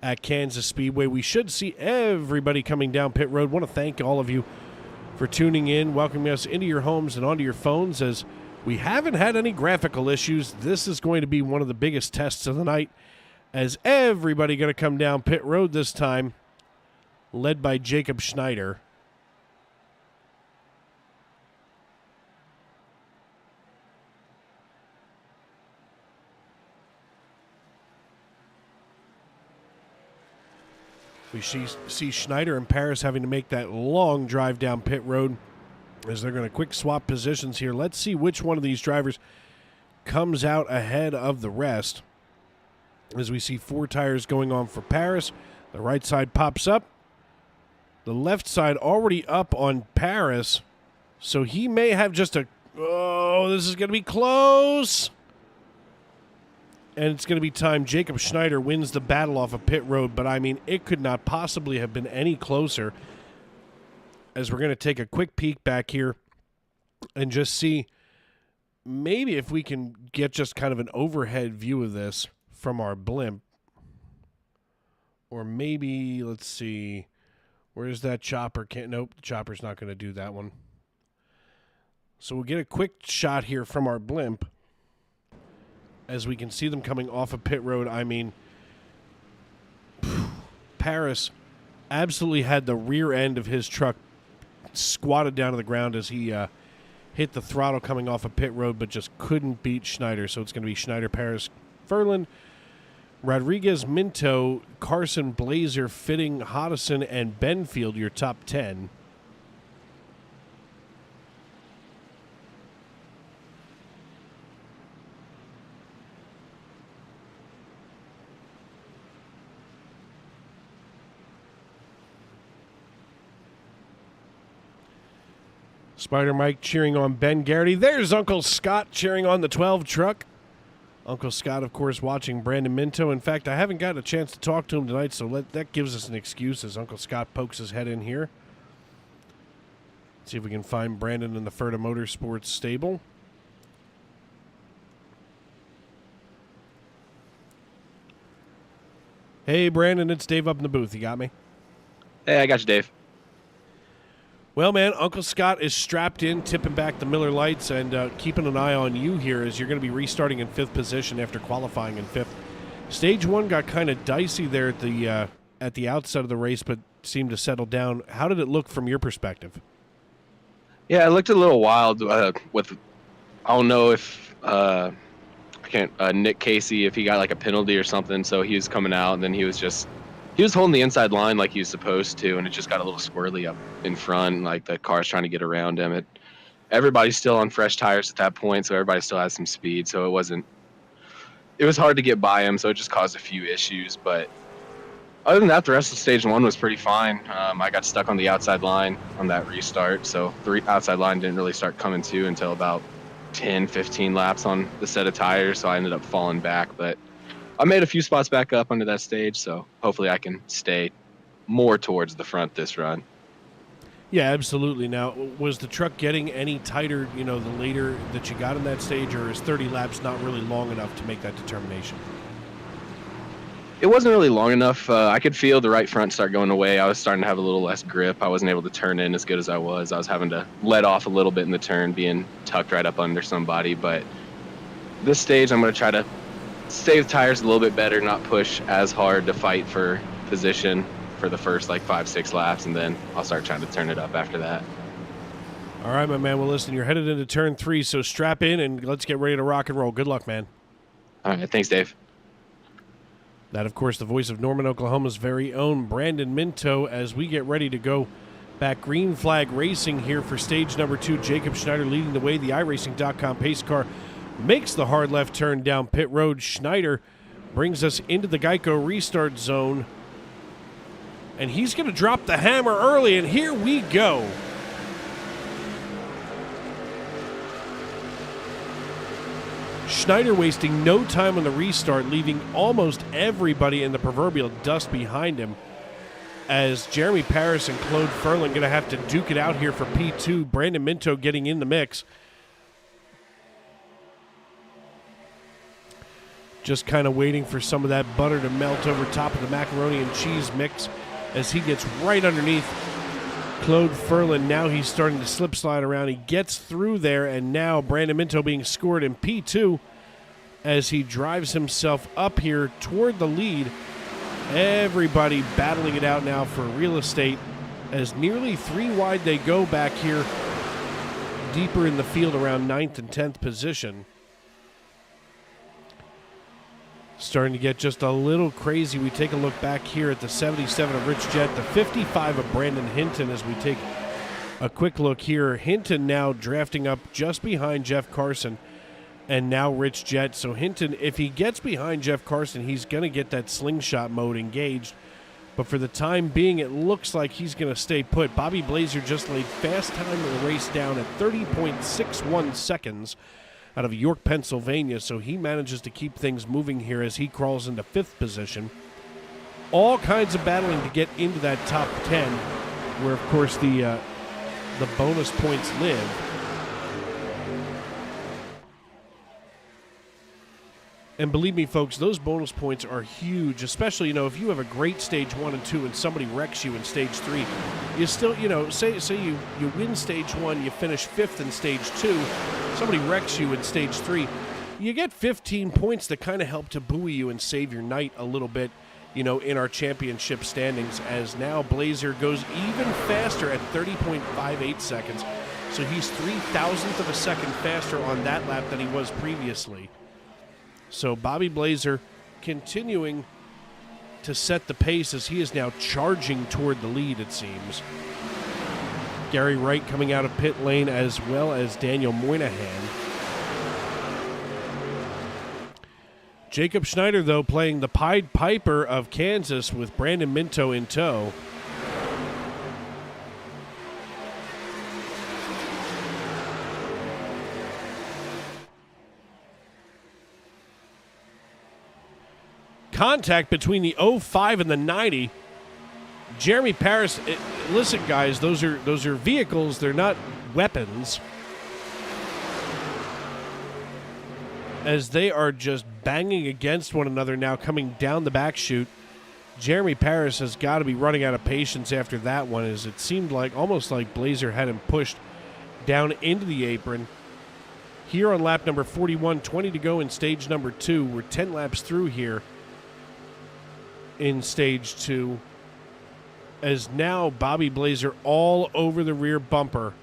at Kansas Speedway. We should see everybody coming down pit road. Want to thank all of you for tuning in, welcoming us into your homes and onto your phones, as We haven't had any graphical issues. This is going to be one of the biggest tests of the night, as everybody going to come down pit road this time, led by Jacob Schneider. We see Schneider and Paris having to make that long drive down pit road as they're going to quick swap positions here. Let's see which one of these drivers comes out ahead of the rest. As we see 4 tires going on for Paris. The right side pops up. The left side already up on Paris. So he may have just a... Oh, this is going to be close. And it's going to be time. Jacob Schneider wins the battle off of pit road. But, I mean, it could not possibly have been any closer. As we're going to take a quick peek back here and just see maybe if we can get just kind of an overhead view of this from our blimp. Or maybe, let's see, where's that chopper? Nope, the chopper's not going to do that one. So we'll get a quick shot here from our blimp as we can see them coming off of pit road. I mean, Paris absolutely had the rear end of his truck squatted down to the ground as he hit the throttle coming off of pit road, but just couldn't beat Schneider. So it's going to be Schneider, Paris, Furlan, Rodriguez, Minto, Carson, Blazer, Fitting, Hodison, and Benfield, your top 10. Spider Mike cheering on Ben Garrity. There's Uncle Scott cheering on the 12 truck. Uncle Scott, of course, watching Brandon Minto. In fact, I haven't gotten a chance to talk to him tonight, so that gives us an excuse as Uncle Scott pokes his head in here. See if we can find Brandon in the Ferda Motorsports stable. Hey, Brandon, it's Dave up in the booth. You got me? Hey, I got you, Dave. Well, man, Uncle Scott is strapped in, tipping back the Miller Lights, and keeping an eye on you here as you're going to be restarting in 5th position after qualifying in 5th. Stage 1 got kind of dicey there at the outset of the race, but seemed to settle down. How did it look from your perspective? Yeah, it looked a little wild with, I don't know if, Nick Casey, if he got like a penalty or something, so he was coming out, and then he was holding the inside line like he was supposed to, and it just got a little squirrely up in front, like the car's trying to get around him. Everybody's still on fresh tires at that point, so everybody still has some speed, so it was hard to get by him, so it just caused a few issues. But other than that, the rest of stage 1 was pretty fine. I got stuck on the outside line on that restart, so the outside line didn't really start coming to until about 10, 15 laps on the set of tires, so I ended up falling back, but I made a few spots back up under that stage, so hopefully I can stay more towards the front this run. Yeah, absolutely. Now, was the truck getting any tighter, the later that you got in that stage, or is 30 laps not really long enough to make that determination? It wasn't really long enough. I could feel the right front start going away. I was starting to have a little less grip. I wasn't able to turn in as good as I was. I was having to let off a little bit in the turn, being tucked right up under somebody. But this stage, I'm going to try to save tires a little bit better, not push as hard to fight for position for the first 5-6 laps, and then I'll start trying to turn it up after that. All right, my man. Well, listen, you're headed into turn 3, so strap in and let's get ready to rock and roll. Good luck, man. All right, thanks, Dave. That, of course, the voice of Norman, Oklahoma's very own Brandon Minto, as we get ready to go back green flag racing here for stage number 2. Jacob Schneider leading the way. The iRacing.com pace car makes the hard left turn down pit road. Schneider brings us into the Geico restart zone, and he's going to drop the hammer early, and here we go. Schneider wasting no time on the restart, leaving almost everybody in the proverbial dust behind him, as Jeremy Paris and Claude Furlan going to have to duke it out here for P2. Brandon Minto getting in the mix. Just kind of waiting for some of that butter to melt over top of the macaroni and cheese mix as he gets right underneath Claude Ferlin, now he's starting to slip slide around. He gets through there, and now Brandon Minto being scored in P2 as he drives himself up here toward the lead. Everybody battling it out now for real estate as nearly 3 wide they go back here deeper in the field around 9th and 10th position. Starting to get just a little crazy. We take a look back here at the 77 of Rich Jett, the 55 of Brandon Hinton as we take a quick look here. Hinton now drafting up just behind Jeff Carson and now Rich Jett. So Hinton, if he gets behind Jeff Carson, he's going to get that slingshot mode engaged. But for the time being, it looks like he's going to stay put. Bobby Blazer just laid fast time of the race down at 30.61 seconds out of York, Pennsylvania. So he manages to keep things moving here as he crawls into 5th position. All kinds of battling to get into that top 10, where, of course, the bonus points live. And believe me, folks, those bonus points are huge, especially, if you have a great stage 1 and 2 and somebody wrecks you in stage 3, you still, say you win stage 1, you finish 5th in stage 2, somebody wrecks you in stage 3, you get 15 points that kind of help to buoy you and save your night a little bit, in our championship standings, as now Blazer goes even faster at 30.58 seconds. So he's 0.003 of a second faster on that lap than he was previously. So Bobby Blazer continuing to set the pace as he is now charging toward the lead, it seems. Gary Wright coming out of pit lane, as well as Daniel Moynihan. Jacob Schneider, though, playing the Pied Piper of Kansas with Brandon Minto in tow. Contact between the 05 and the 90. Jeremy Paris, listen, guys, those are vehicles. They're not weapons. As they are just banging against one another now, coming down the back chute. Jeremy Paris has got to be running out of patience after that one, as it seemed like almost like Blazer had him pushed down into the apron. Here on lap number 41, 20 to go in stage number 2. We're 10 laps through here in stage 2, as now Bobby Blazer all over the rear bumper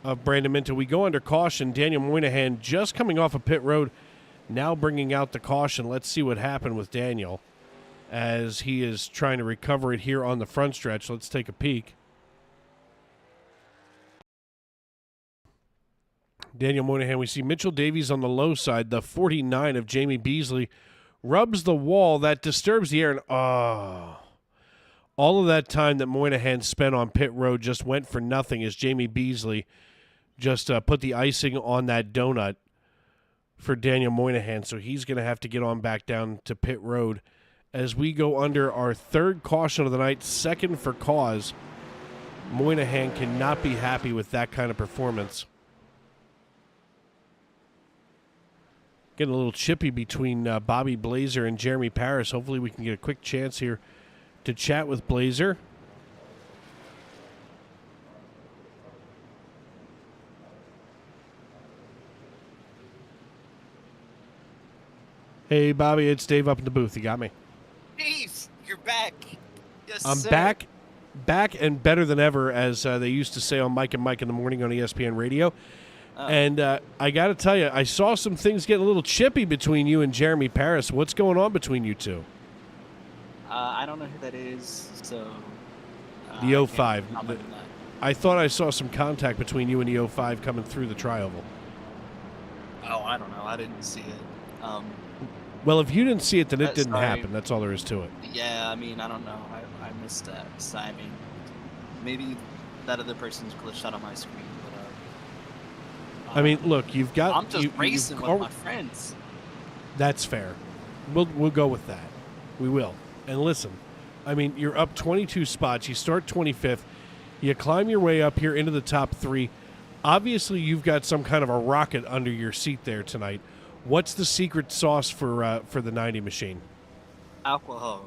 of Brandon Minto. We go under caution. Daniel Moynihan just coming off of pit road, now bringing out the caution. Let's see what happened with Daniel as he is trying to recover it here on the front stretch. Let's take a peek. Daniel Moynihan, we see Mitchell Davies on the low side, the 49 of Jamie Beasley, rubs the wall. That disturbs the air, and all of that time that Moynihan spent on pit road just went for nothing, as Jamie Beasley just put the icing on that donut for Daniel Moynihan. So he's going to have to get on back down to pit road as we go under our 3rd caution of the night, 2nd for cause. Moynihan cannot be happy with that kind of performance. Getting a little chippy between Bobby Blazer and Jeremy Paris. Hopefully we can get a quick chance here to chat with Blazer. Hey, Bobby, it's Dave up in the booth. You got me? Dave, you're back. Yes, I'm sir. back and better than ever, as they used to say on Mike and Mike in the morning on ESPN Radio. And I got to tell you, I saw some things getting a little chippy between you and Jeremy Paris. What's going on between you two? I don't know who that is, so... The 05. I I thought I saw some contact between you and the 05 coming through the tri-oval. Oh, I don't know. I didn't see it. Well, if you didn't see it, then it didn't sorry. happen. That's all there is to it. Yeah, I mean, I don't know. I missed that. So, I mean, maybe that other person's glitched out on my screen, but... I mean, look, you've got... I'm just racing with my friends. That's fair. We'll go with that. We will. And listen, I mean, you're up 22 spots. You start 25th. You climb your way up here into the top 3. Obviously, you've got some kind of a rocket under your seat there tonight. What's the secret sauce for the 90 machine? Alcohol.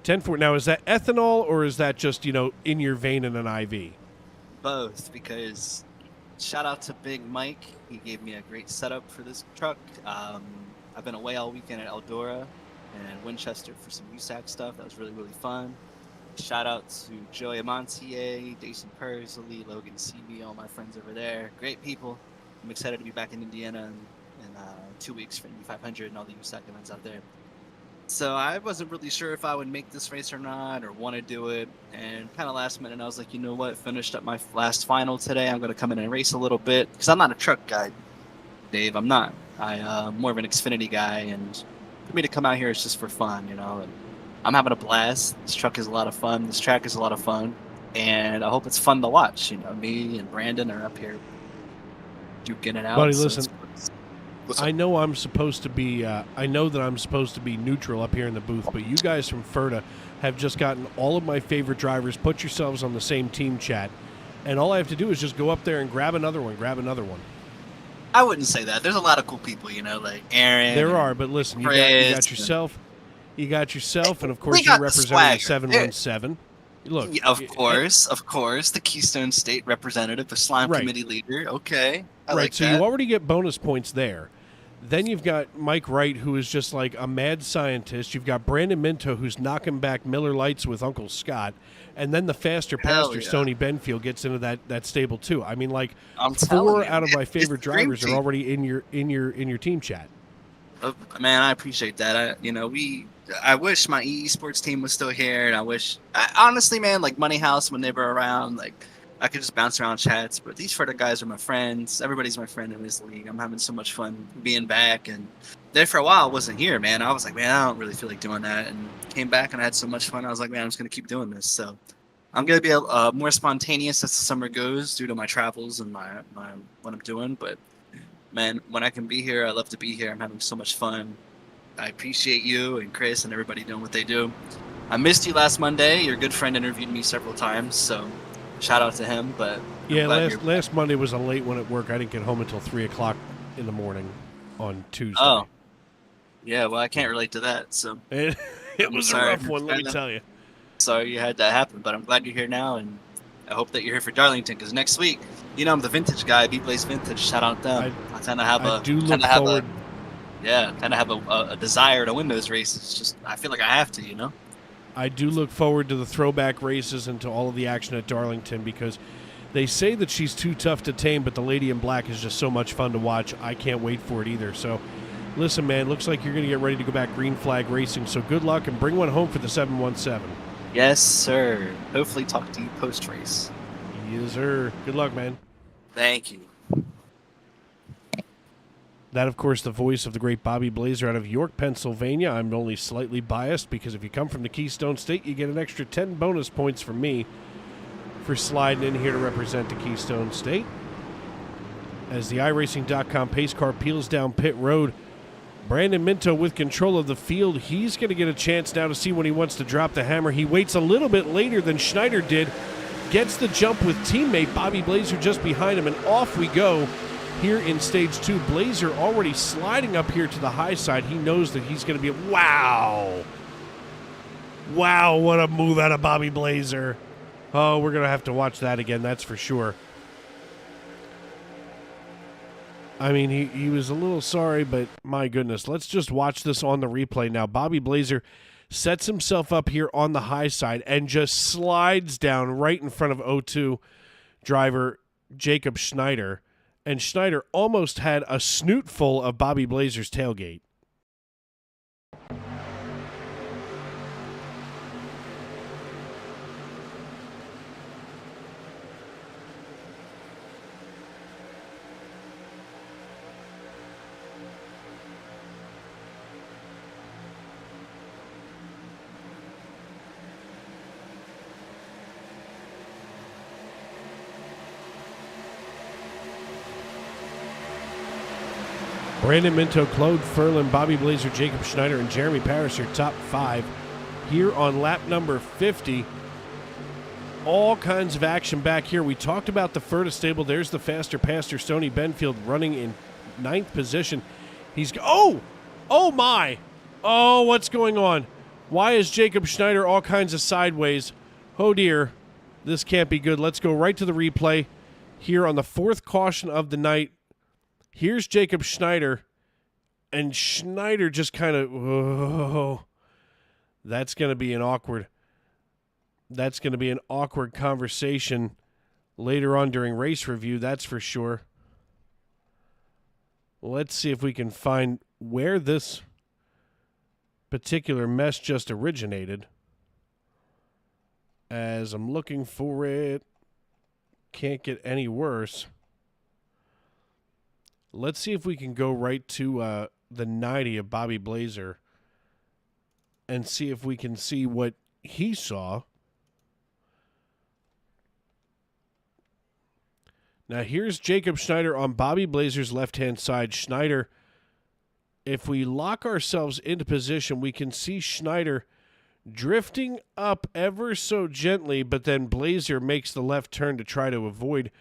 10-4. Now, is that ethanol or is that just, in your vein in an IV? Both, because shout out to Big Mike. He gave me a great setup for this truck. I've been away all weekend at Eldora and Winchester for some USAC stuff. That was really, really fun. Shout out to Joey Montier, Jason Persley, Logan CB, all my friends over there. Great people. I'm excited to be back in Indiana in 2 weeks for Indy 500 and all the USAC events out there. So I wasn't really sure if I would make this race or not, or want to do it. And kind of last minute, I was like, you know what? Finished up my last final today. I'm going to come in and race a little bit. Because I'm not a truck guy, Dave. I'm not. I'm more of an Xfinity guy. And for me to come out here, it's just for fun, And I'm having a blast. This truck is a lot of fun. This track is a lot of fun. And I hope it's fun to watch. Me and Brandon are up here duking it out. Buddy, so listen. I know I'm supposed to be. I know that I'm supposed to be neutral up here in the booth, but you guys from FERTA have just gotten all of my favorite drivers. Put yourselves on the same team chat, and all I have to do is just go up there and grab another one. I wouldn't say that. There's a lot of cool people, like Aaron. There are, but listen, you got yourself. You got yourself, and of course you you're representing the 717. Look, yeah, of course, the Keystone State representative, the slime committee leader. Okay, I like so that. you already get bonus points there. Then you've got Mike Wright, who is just like a mad scientist. You've got Brandon Minto, who's knocking back Miller Lights with Uncle Scott. And then the faster pastor, Stoney Benfield, gets into that stable too. I mean, like, I'm 4 out of my favorite drivers are already in your team chat. Oh, man, I appreciate that. I wish my EE Sports team was still here, and honestly, man, like Money House when they were around, like I could just bounce around chats. But these FERTA guys are my friends. Everybody's my friend in this league. I'm having so much fun being back, and there for a while I wasn't here, man. I was like, man, I don't really feel like doing that, and came back and I had so much fun. I was like, man, I'm just gonna keep doing this. So I'm gonna be more spontaneous as the summer goes due to my travels and my what I'm doing. But man, when I can be here, I love to be here. I'm having so much fun. I appreciate you and Chris and everybody doing what they do. I missed you last Monday. Your good friend interviewed me several times, so shout out to him. But yeah, last Monday was a late one at work. I didn't get home until 3:00 in the morning on Tuesday. Oh, yeah. Well, I can't relate to that. So it was a rough one, let me tell you. Sorry you had that happen, but I'm glad you're here now, and I hope that you're here for Darlington, because next week, I'm the vintage guy, B-Blaze Vintage. Shout out them. I kind of have a desire to win those races. It's just I feel like I have to, I do look forward to the throwback races and to all of the action at Darlington, because they say that she's too tough to tame, but the Lady in Black is just so much fun to watch. I can't wait for it either. So, listen, man, looks like you're going to get ready to go back green flag racing. So good luck and bring one home for the 717. Yes, sir. Hopefully talk to you post-race. Yes, sir. Good luck, man. Thank you. That, of course, the voice of the great Bobby Blazer out of York, Pennsylvania. I'm only slightly biased because if you come from the Keystone State, you get an extra 10 bonus points from me for sliding in here to represent the Keystone State. As the iRacing.com pace car peels down pit road, Brandon Minto with control of the field. He's going to get a chance now to see when he wants to drop the hammer. He waits a little bit later than Schneider did. Gets the jump with teammate Bobby Blazer just behind him, and off we go here in Stage 2. Blazer already sliding up here to the high side. He knows that he's going to be wow, what a move out of Bobby Blazer. Oh, we're going to have to watch that again, that's for sure. I mean, he was a little sorry, but my goodness. Let's just watch this on the replay now. Bobby Blazer sets himself up here on the high side and just slides down right in front of O2 driver Jacob Schneider. And Schneider almost had a snoot full of Bobby Blazer's tailgate. Brandon Minto, Claude Ferlin, Bobby Blazer, Jacob Schneider, and Jeremy Parrish are top 5 here on lap number 50. All kinds of action back here. We talked about the FERTA stable. There's the faster pastor, Stoney Benfield, running in 9th position. He's oh my! Oh, what's going on? Why is Jacob Schneider all kinds of sideways? Oh dear, this can't be good. Let's go right to the replay here on the 4th caution of the night. Here's Jacob Schneider, and Schneider just kind of, oh, that's going to be an awkward conversation later on during race review, that's for sure. Let's see if we can find where this particular mess just originated. As I'm looking for it, can't get any worse. Let's see if we can go right to the 90 of Bobby Blazer and see if we can see what he saw. Now here's Jacob Schneider on Bobby Blazer's left-hand side. Schneider, if we lock ourselves into position, we can see Schneider drifting up ever so gently, but then Blazer makes the left turn to try to avoid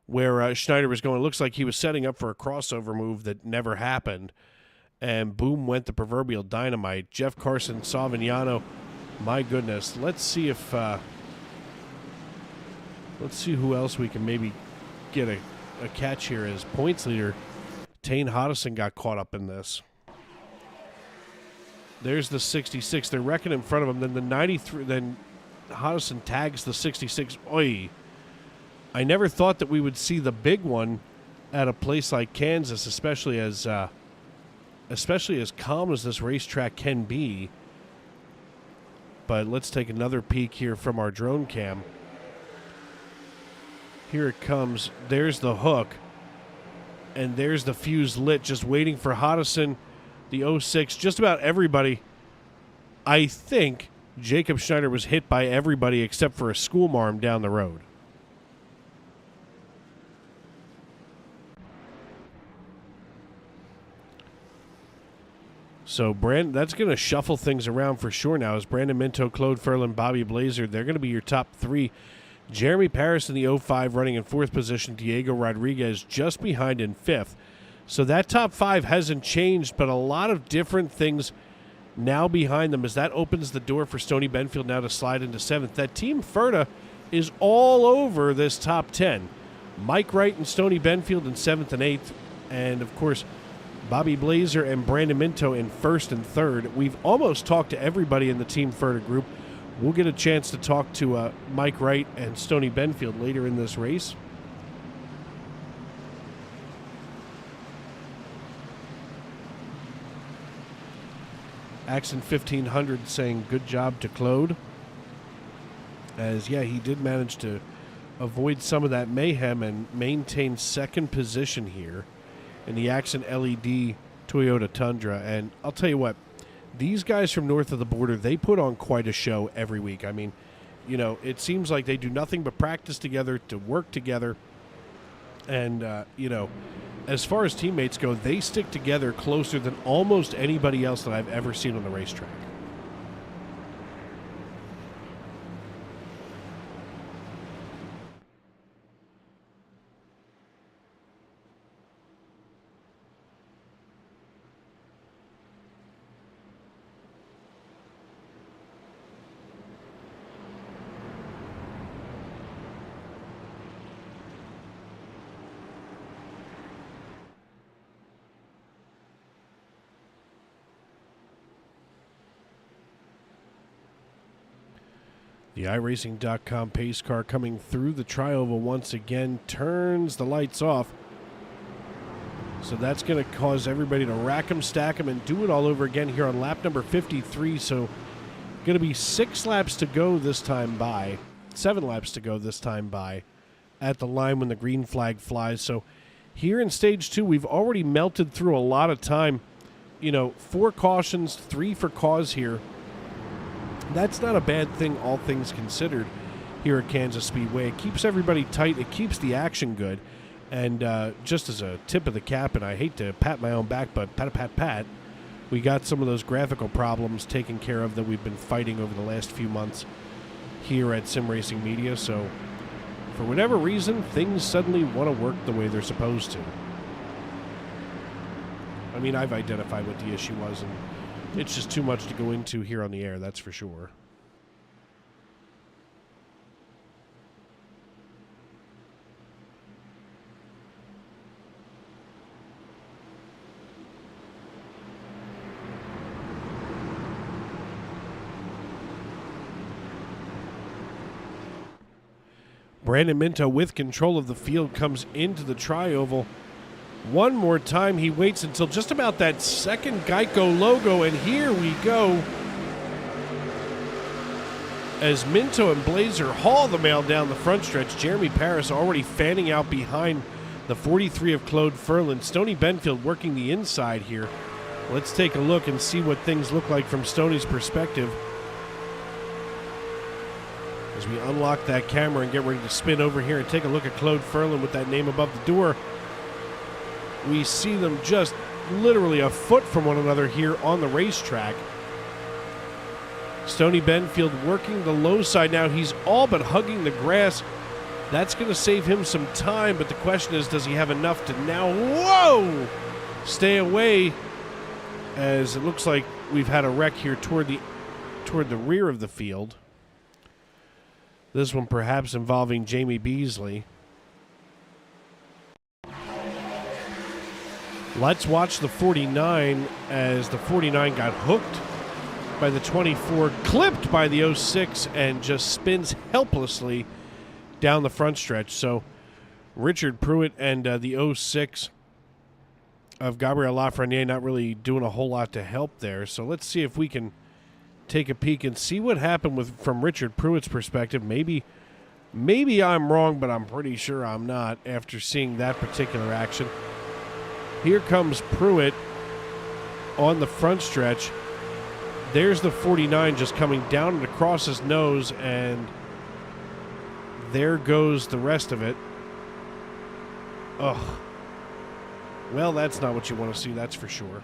where Schneider was going. It looks like he was setting up for a crossover move that never happened. And boom went the proverbial dynamite. Jeff Carson, Savignano, my goodness. Let's see if, let's see who else we can maybe get a catch here as points leader. Tane Hodison got caught up in this. There's the 66. They're wrecking in front of him. Then the 93. Then Hodison tags the 66. Oy. I never thought that we would see the big one at a place like Kansas, especially as calm as this racetrack can be. But let's take another peek here from our drone cam. Here it comes. There's the hook. And there's the fuse lit, just waiting for Hodison, the 06. Just about everybody. I think Jacob Schneider was hit by everybody except for a school marm down the road. So that's going to shuffle things around for sure now. As Brandon Minto, Claude Ferlin, Bobby Blazer, they're going to be your top 3. Jeremy Paris in the 05 running in 4th position. Diego Rodriguez just behind in 5th. So that top 5 hasn't changed, but a lot of different things now behind them as that opens the door for Stoney Benfield now to slide into 7th. That Team Ferda is all over this top 10. Mike Wright and Stoney Benfield in 7th and 8th. And, of course, Bobby Blazer and Brandon Minto in 1st and 3rd. We've almost talked to everybody in the Team Ferda group. We'll get a chance to talk to Mike Wright and Stoney Benfield later in this race. Axon 1500 saying good job to Claude. As, yeah, he did manage to avoid some of that mayhem and maintain 2nd position here in the Axon LED Toyota Tundra. And I'll tell you what, these guys from north of the border, they put on quite a show every week. I mean, you know, it seems like they do nothing but practice together, to work together. And, you know, as far as teammates go, they stick together closer than almost anybody else that I've ever seen on the racetrack. The iRacing.com pace car coming through the tri-oval once again, turns the lights off. So that's going to cause everybody to rack them, stack them, and do it all over again here on lap number 53. So going to be 6 laps to go this time by, 7 laps to go this time by at the line when the green flag flies. So here in stage 2, we've already melted through a lot of time. You know, 4 cautions, 3 for cause here. That's not a bad thing, all things considered, here at Kansas Speedway. It keeps everybody tight. It keeps the action good. And just as a tip of the cap, and I hate to pat my own back, but pat, we got some of those graphical problems taken care of that we've been fighting over the last few months here at Sim Racing Media. So for whatever reason, things suddenly want to work the way they're supposed to. I mean, I've identified what the issue was, and It's just too much to go into here on the air, that's for sure. Brandon Minto with control of the field comes into the tri-oval. One more time, he waits until just about that second Geico logo, and here we go. As Minto and Blazer haul the mail down the front stretch, Jeremy Paris already fanning out behind the 43 of Claude Ferland. Stoney Benfield working the inside here. Let's take a look and see what things look like from Stoney's perspective. As we unlock that camera and get ready to spin over here and take a look at Claude Ferland with that name above the door. We see them just literally a foot from one another here on the racetrack. Stoney Benfield working the low side now. He's all but hugging the grass. That's going to save him some time, but the question is, does he have enough to now, whoa, stay away, as it looks like we've had a wreck here toward the rear of the field. This one perhaps involving Jamie Beasley. Let's watch the 49 as the 49 got hooked by the 24, clipped by the 06, and just spins helplessly down the front stretch. So Richard Pruitt and the 06 of Gabriel Lafreniere not really doing a whole lot to help there. So let's see if we can take a peek and see what happened from Richard Pruitt's perspective. Maybe I'm wrong, but I'm pretty sure I'm not after seeing that particular action. Here comes Pruitt on the front stretch. There's the 49 just coming down and across his nose, and there goes the rest of it. Ugh. Well, that's not what you want to see, that's for sure.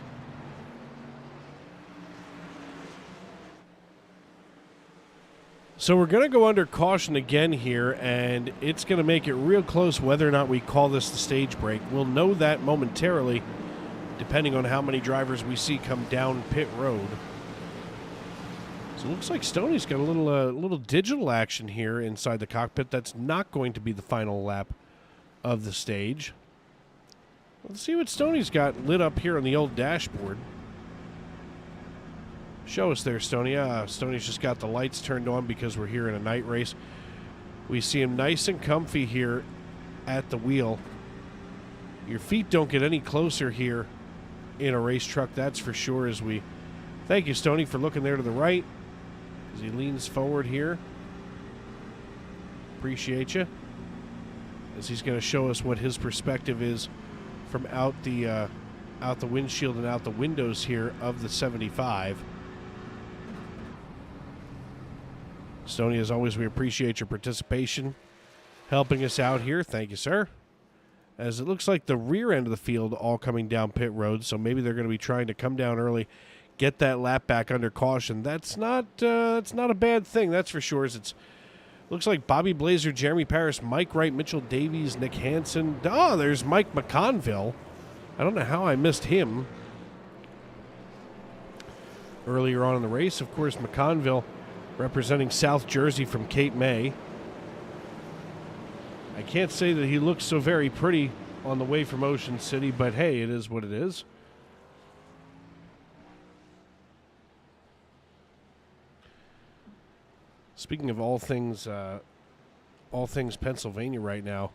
So we're going to go under caution again here, and it's going to make it real close whether or not we call this the stage break. We'll know that momentarily, depending on how many drivers we see come down pit road. So it looks like Stoney's got a little digital action here inside the cockpit. That's not going to be the final lap of the stage. Let's see what Stoney's got lit up here on the old dashboard. Show us there, Stoney. Stoney's just got the lights turned on because we're here in a night race. We see him nice and comfy here at the wheel. Your feet don't get any closer here in a race truck, that's for sure. As we thank you, Stoney, for looking there to the right as he leans forward here. Appreciate you. As he's going to show us what his perspective is from out the windshield and out the windows here of the 75. Stoney, as always, we appreciate your participation, helping us out here. Thank you, sir. As it looks like the rear end of the field all coming down pit road, so maybe they're going to be trying to come down early, get that lap back under caution. It's not a bad thing, that's for sure. It looks like Bobby Blazer, Jeremy Paris, Mike Wright, Mitchell Davies, Nick Hansen. Oh, there's Mike McConville. I don't know how I missed him earlier on in the race. Of course, McConville representing South Jersey from Cape May. I can't say that he looks so very pretty on the way from Ocean City, but hey, it is what it is. Speaking of all things Pennsylvania right now,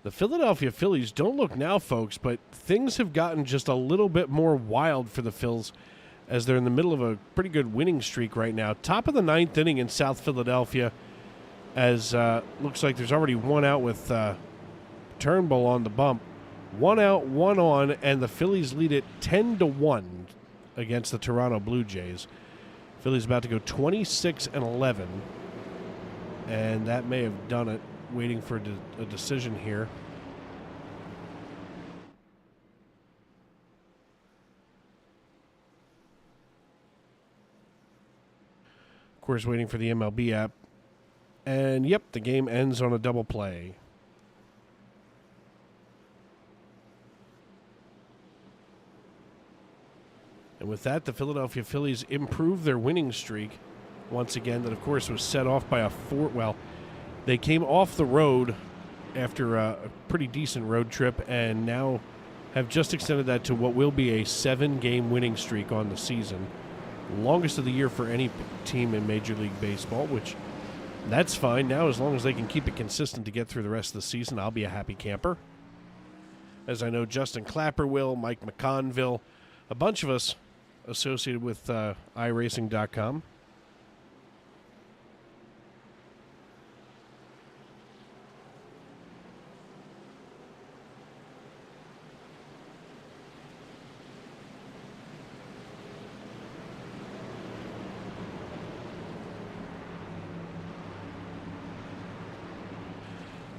the Philadelphia Phillies don't look now, folks, but things have gotten just a little bit more wild for the Phils as they're in the middle of a pretty good winning streak right now. Top of the ninth inning in South Philadelphia, as looks like there's already one out with Turnbull on the bump. One out, one on, and the Phillies lead it 10-1 against the Toronto Blue Jays. Phillies about to go 26-11, and that may have done it. Waiting for a decision here. Of course, waiting for the MLB app. And yep, the game ends on a double play. And with that, the Philadelphia Phillies improve their winning streak once again. That, of course, was set off by they came off the road after a pretty decent road trip and now have just extended that to what will be a 7-game winning streak on the season. Longest of the year for any team in Major League Baseball, which that's fine. Now, as long as they can keep it consistent to get through the rest of the season, I'll be a happy camper. As I know Justin Clapper will, Mike McConville, a bunch of us associated with iRacing.com.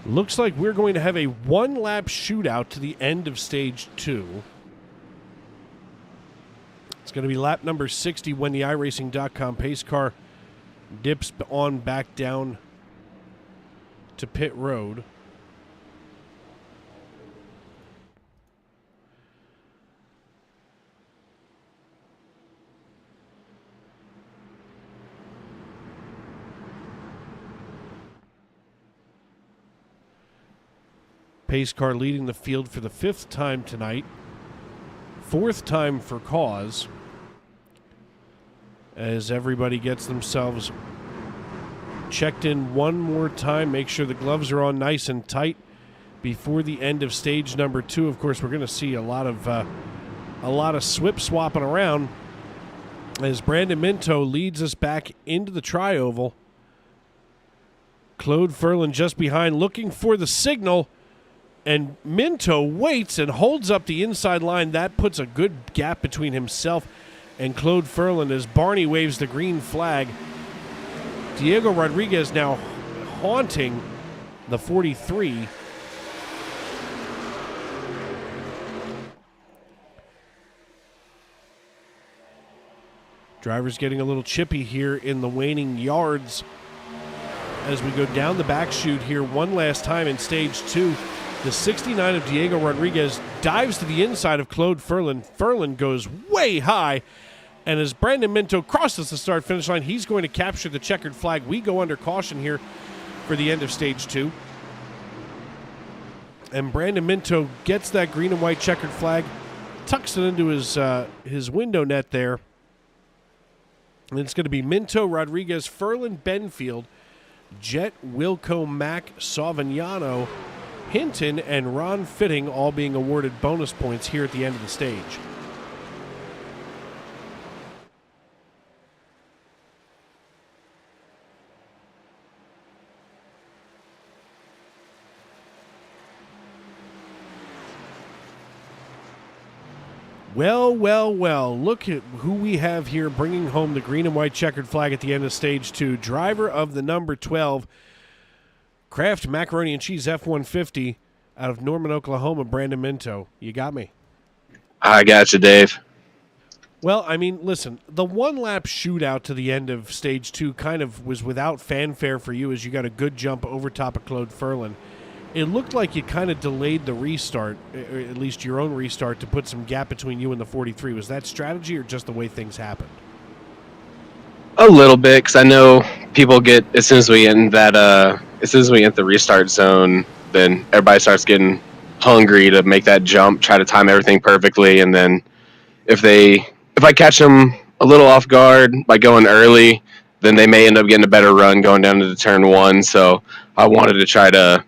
Looks like we're going to have a one-lap shootout to the end of Stage 2. It's going to be lap number 60 when the iRacing.com pace car dips on back down to pit road. Pace car leading the field for the 5th time tonight. 4th time for cause. As everybody gets themselves checked in one more time. Make sure the gloves are on nice and tight before the end of stage number 2. Of course, we're going to see a lot of swip swapping around as Brandon Minto leads us back into the tri-oval. Claude Ferlin just behind, looking for the signal. And Minto waits and holds up the inside line. That puts a good gap between himself and Claude Ferlin as Barney waves the green flag. Diego Rodriguez now haunting the 43. Drivers getting a little chippy here in the waning yards as we go down the back chute here one last time in stage 2. The 69 of Diego Rodriguez dives to the inside of Claude Ferlin. Ferlin goes way high, and as Brandon Minto crosses the start-finish line, he's going to capture the checkered flag. We go under caution here for the end of stage 2. And Brandon Minto gets that green and white checkered flag, tucks it into his window net there. And it's going to be Minto, Rodriguez, Ferlin, Benfield, Jet, Wilco, Mack, Savignano, Hinton, and Ron Fitting all being awarded bonus points here at the end of the stage. Well, well, well, look at who we have here bringing home the green and white checkered flag at the end of stage 2. Driver of the number 12, Kraft Macaroni and Cheese F-150 out of Norman, Oklahoma, Brandon Minto. You got me. I got you, Dave. Well, I mean, listen, the one-lap shootout to the end of stage 2 kind of was without fanfare for you as you got a good jump over top of Claude Ferlin. It looked like you kind of delayed the restart, or at least your own restart, to put some gap between you and the 43. Was that strategy or just the way things happened? A little bit, because I know people get, as soon as we enter the restart zone, then everybody starts getting hungry to make that jump, try to time everything perfectly, and then if I catch them a little off guard by going early, then they may end up getting a better run going down to the turn 1. So I wanted to try to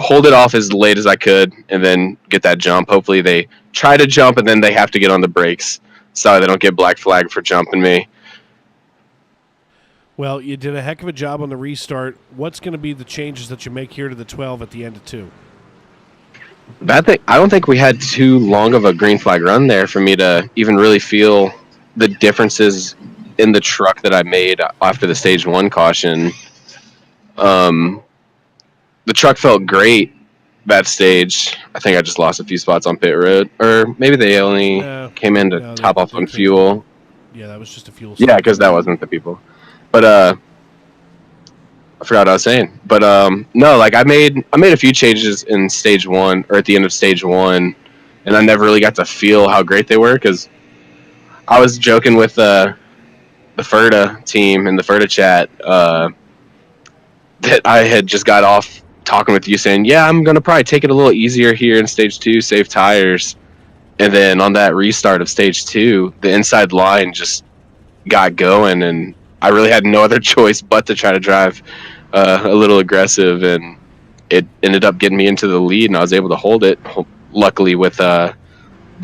hold it off as late as I could and then get that jump. Hopefully they try to jump and then they have to get on the brakes so they don't get black flag for jumping me. Well, you did a heck of a job on the restart. What's going to be the changes that you make here to the 12 at the end of 2? I don't think we had too long of a green flag run there for me to even really feel the differences in the truck that I made after the stage 1 caution. The truck felt great that stage. I think I just lost a few spots on pit road, or maybe they only came in to top off on fuel. Yeah, that was just a fuel. Yeah, because that wasn't the people. But I forgot what I was saying. But no, like I made a few changes in stage 1 or at the end of stage 1, and I never really got to feel how great they were because I was joking with the Ferda team in the Ferda chat that I had just got off talking with you saying, yeah, I'm going to probably take it a little easier here in stage 2, save tires. And then on that restart of stage 2, the inside line just got going, and I really had no other choice but to try to drive a little aggressive, and it ended up getting me into the lead, and I was able to hold it. Luckily, with the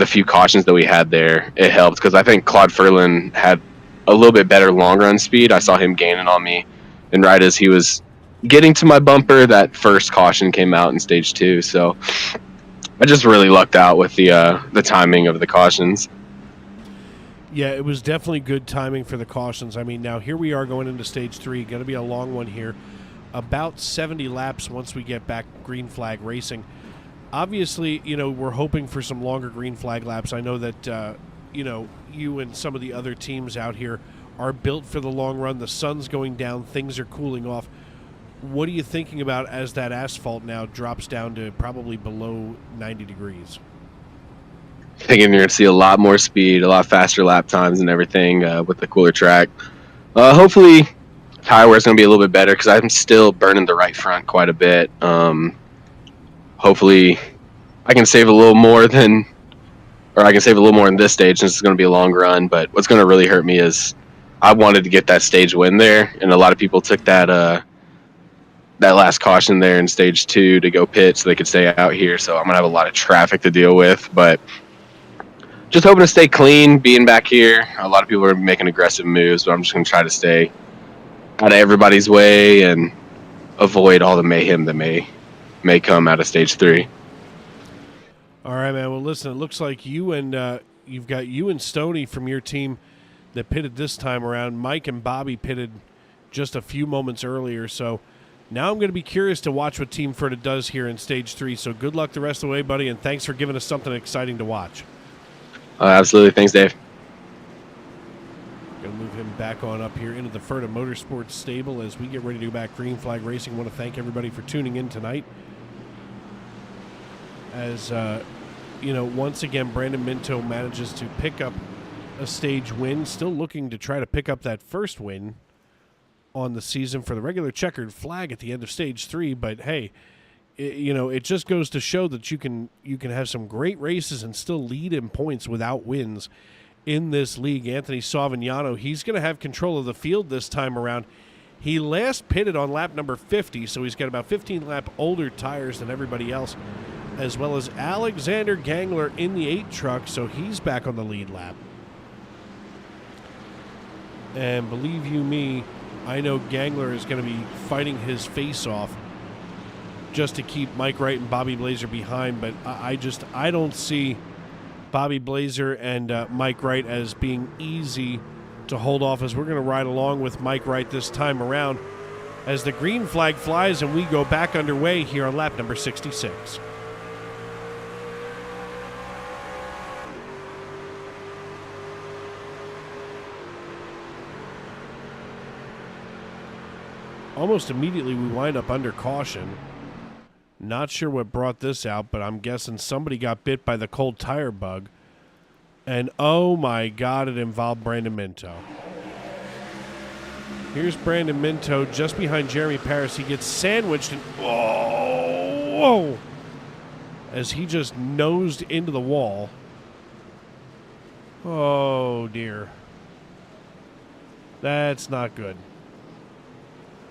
few cautions that we had there, it helped, because I think Claude Ferlin had a little bit better long run speed. I saw him gaining on me, and right as he was getting to my bumper, that first caution came out in stage 2. So I just really lucked out with the timing of the cautions. Yeah, it was definitely good timing for the cautions. I mean, now here we are going into stage 3. Going to be a long one here. About 70 laps once we get back green flag racing. Obviously, we're hoping for some longer green flag laps. I know that, you and some of the other teams out here are built for the long run. The sun's going down. Things are cooling off. What are you thinking about as that asphalt now drops down to probably below 90 degrees? Thinking you're going to see a lot more speed, a lot faster lap times and everything with the cooler track. Hopefully, tire wear is going to be a little bit better, because I'm still burning the right front quite a bit. Hopefully, I can save a little more in this stage, since it's going to be a long run. But what's going to really hurt me is I wanted to get that stage win there, and a lot of people took that last caution there in stage 2 to go pit so they could stay out here. So I'm going to have a lot of traffic to deal with, but just hoping to stay clean being back here. A lot of people are making aggressive moves, but I'm just going to try to stay out of everybody's way and avoid all the mayhem that may come out of stage 3. All right, man. Well, listen, it looks like you've got you and Stoney from your team that pitted this time around. Mike and Bobby pitted just a few moments earlier, so now I'm going to be curious to watch what Team Ferda does here in stage 3. So good luck the rest of the way, buddy, and thanks for giving us something exciting to watch. Absolutely. Thanks, Dave. Going to move him back on up here into the Ferda Motorsports stable as we get ready to go back green flag racing. I want to thank everybody for tuning in tonight. As, once again, Brandon Minto manages to pick up a stage win, still looking to try to pick up that first win on the season for the regular checkered flag at the end of stage 3. But hey, it just goes to show that you can have some great races and still lead in points without wins in this league. Anthony Savignano, he's going to have control of the field this time around. He last pitted on lap number 50, so he's got about 15 lap older tires than everybody else, as well as Alexander Gangler in the 8 truck, so he's back on the lead lap. And believe you me, I know Gangler is going to be fighting his face off just to keep Mike Wright and Bobby Blazer behind, but I don't see Bobby Blazer and Mike Wright as being easy to hold off, as we're going to ride along with Mike Wright this time around as the green flag flies and we go back underway here on lap number 66. Almost immediately we wind up under caution. Not sure what brought this out, but I'm guessing somebody got bit by the cold tire bug. And oh my God, it involved Brandon Minto. Here's Brandon Minto just behind Jeremy Paris. He gets sandwiched and whoa, as he just nosed into the wall. Oh dear. That's not good.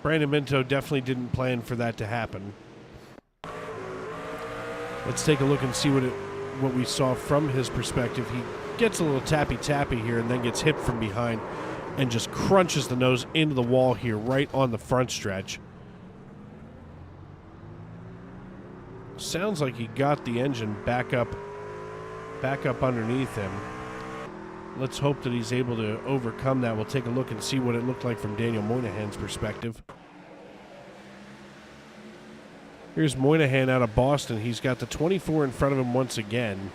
Brandon Minto definitely didn't plan for that to happen. Let's take a look and see what we saw from his perspective. He gets a little tappy here and then gets hit from behind and just crunches the nose into the wall here right on the front stretch. Sounds like he got the engine back up underneath him. Let's hope that he's able to overcome that. We'll take a look and see what it looked like from Daniel Moynihan's perspective. Here's Moynihan out of Boston. He's got the 24 in front of him once again.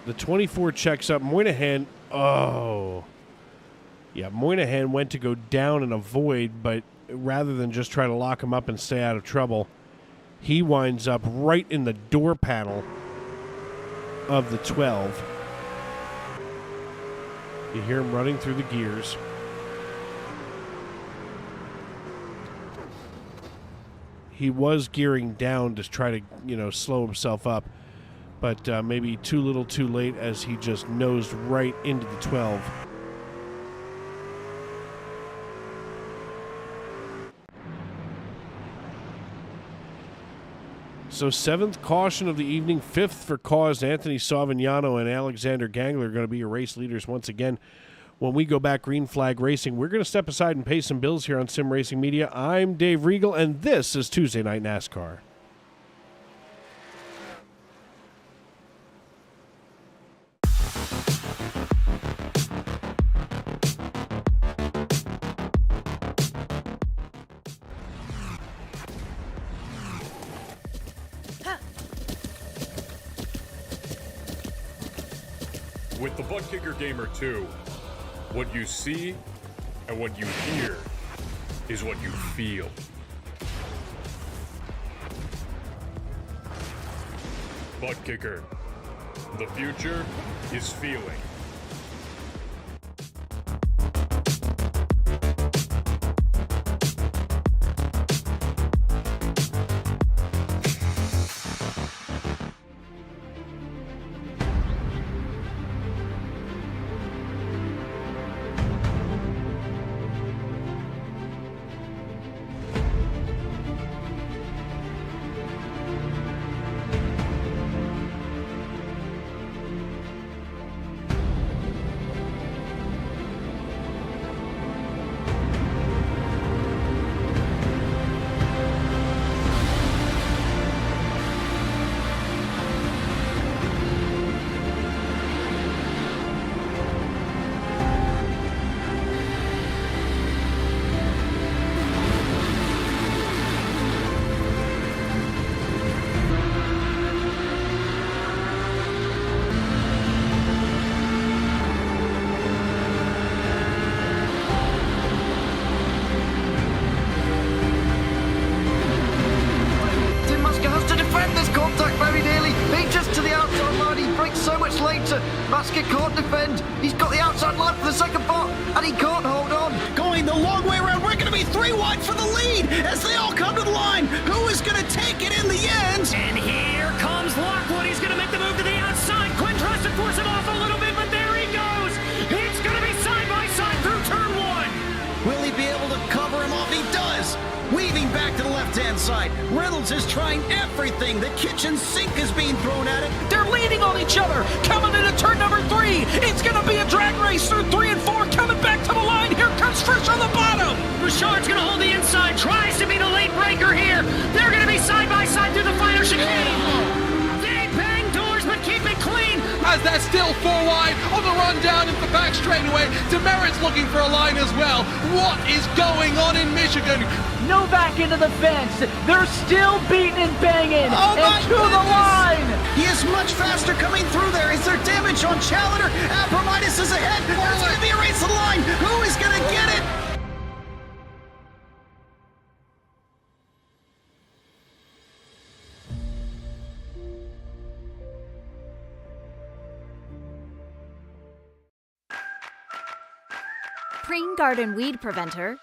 The 24 checks up. Moynihan, Moynihan went to go down and avoid, but rather than just try to lock him up and stay out of trouble, he winds up right in the door panel of the 12. You hear him running through the gears. He was gearing down to try to, slow himself up, but maybe too little too late as he just nosed right into the 12. So 7th caution of the evening, 5th for cause. Anthony Savignano and Alexander Gangler are going to be your race leaders once again. When we go back green flag racing, we're going to step aside and pay some bills here on Sim Racing Media. I'm Dave Regal, and this is Tuesday Night NASCAR. With the Butt Kicker Gamer 2, what you see and what you hear is what you feel. Butt Kicker. The future is feeling. Basket can't defend. He's got the outside line for the second part, and he can't hold on. Going the long way around. We're going to be 3 wide for the lead as they all come to the line. Who is going to take it in the end? And here comes Lockwood. He's going to make the move to the outside. Quinn tries to force him off a little bit, but there he goes. It's going to be side by side through turn 1. Will he be able to cover him off? He does. Weaving back to the left-hand side. Reynolds is trying everything. The kitchen sink is being thrown at it. They're leaning on each other. Coming into turn number 3. It's going to be a drag race through 3 and 4. Coming back to the line. Here comes Frisch on the bottom. Bouchard's going to hold the inside. Tries to be the late breaker here. They're going to be side by side through the final chicane. They bang doors, but keep it clean. As they're still 4 wide on the run down into the back straightaway. Demerit's looking for a line as well. What is going on in Michigan? Novak into the fence. They're still beating and banging. Oh and to the line. He is much faster coming through there. Is there damage on Challenger? Abramitis is ahead. There's going to be a race to the line. Who is going to get it? Preen Garden Weed Preventer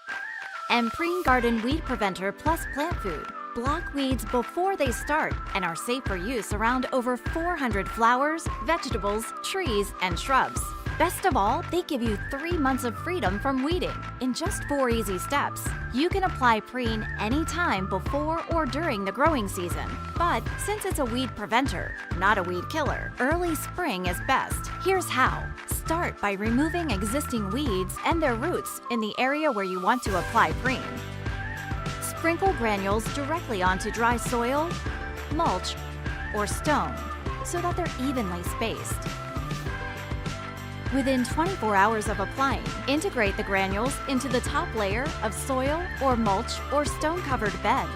and Preen Garden Weed Preventer Plus Plant Food block weeds before they start and are safe for use around over 400 flowers, vegetables, trees, and shrubs. Best of all, they give you 3 months of freedom from weeding in just 4 easy steps. You can apply Preen anytime before or during the growing season. But since it's a weed preventer, not a weed killer, early spring is best. Here's how. Start by removing existing weeds and their roots in the area where you want to apply Preen. Sprinkle granules directly onto dry soil, mulch, or stone so that they're evenly spaced. Within 24 hours of applying, integrate the granules into the top layer of soil or mulch or stone-covered bed.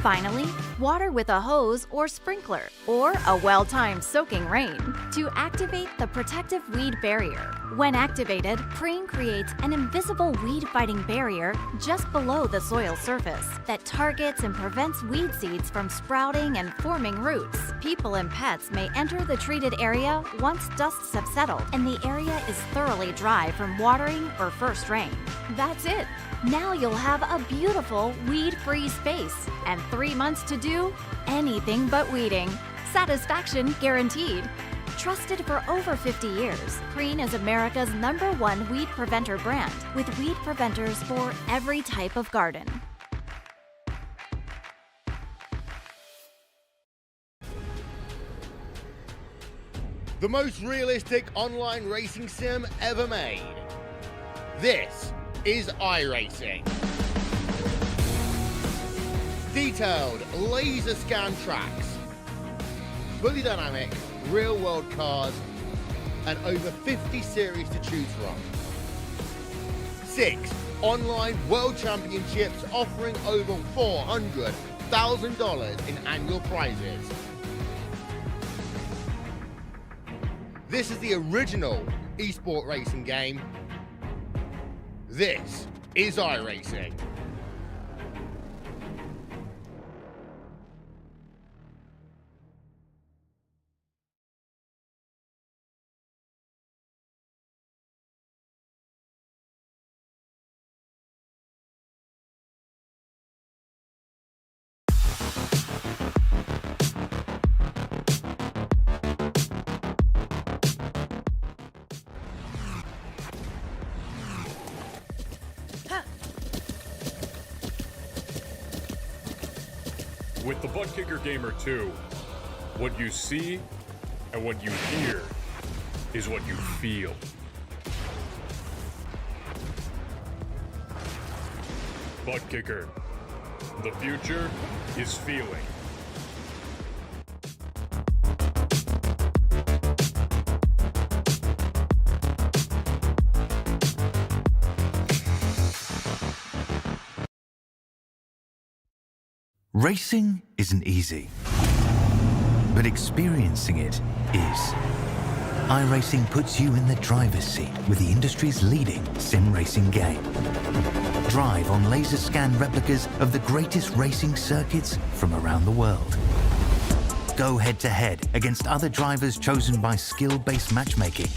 Finally, water with a hose or sprinkler, or a well-timed soaking rain to activate the protective weed barrier. When activated, Preen creates an invisible weed-fighting barrier just below the soil surface that targets and prevents weed seeds from sprouting and forming roots. People and pets may enter the treated area once dusts have settled and the area is thoroughly dry from watering or first rain. That's it. Now you'll have a beautiful weed-free space and 3 months to do anything but weeding. Satisfaction guaranteed. Trusted for over 50 years, Preen is America's #1 weed preventer brand with weed preventers for every type of garden. The most realistic online racing sim ever made. This is iRacing. Detailed laser scan tracks, fully dynamic real-world cars, and over 50 series to choose from. 6 online world championships offering over $400,000 in annual prizes. This is the original esport racing game. This is iRacing. With the Butt Kicker Gamer 2, what you see and what you hear is what you feel. Butt Kicker. The future is feeling. Racing isn't easy, but experiencing it is. iRacing puts you in the driver's seat with the industry's leading sim racing game. Drive on laser scan replicas of the greatest racing circuits from around the world. Go head-to-head against other drivers chosen by skill-based matchmaking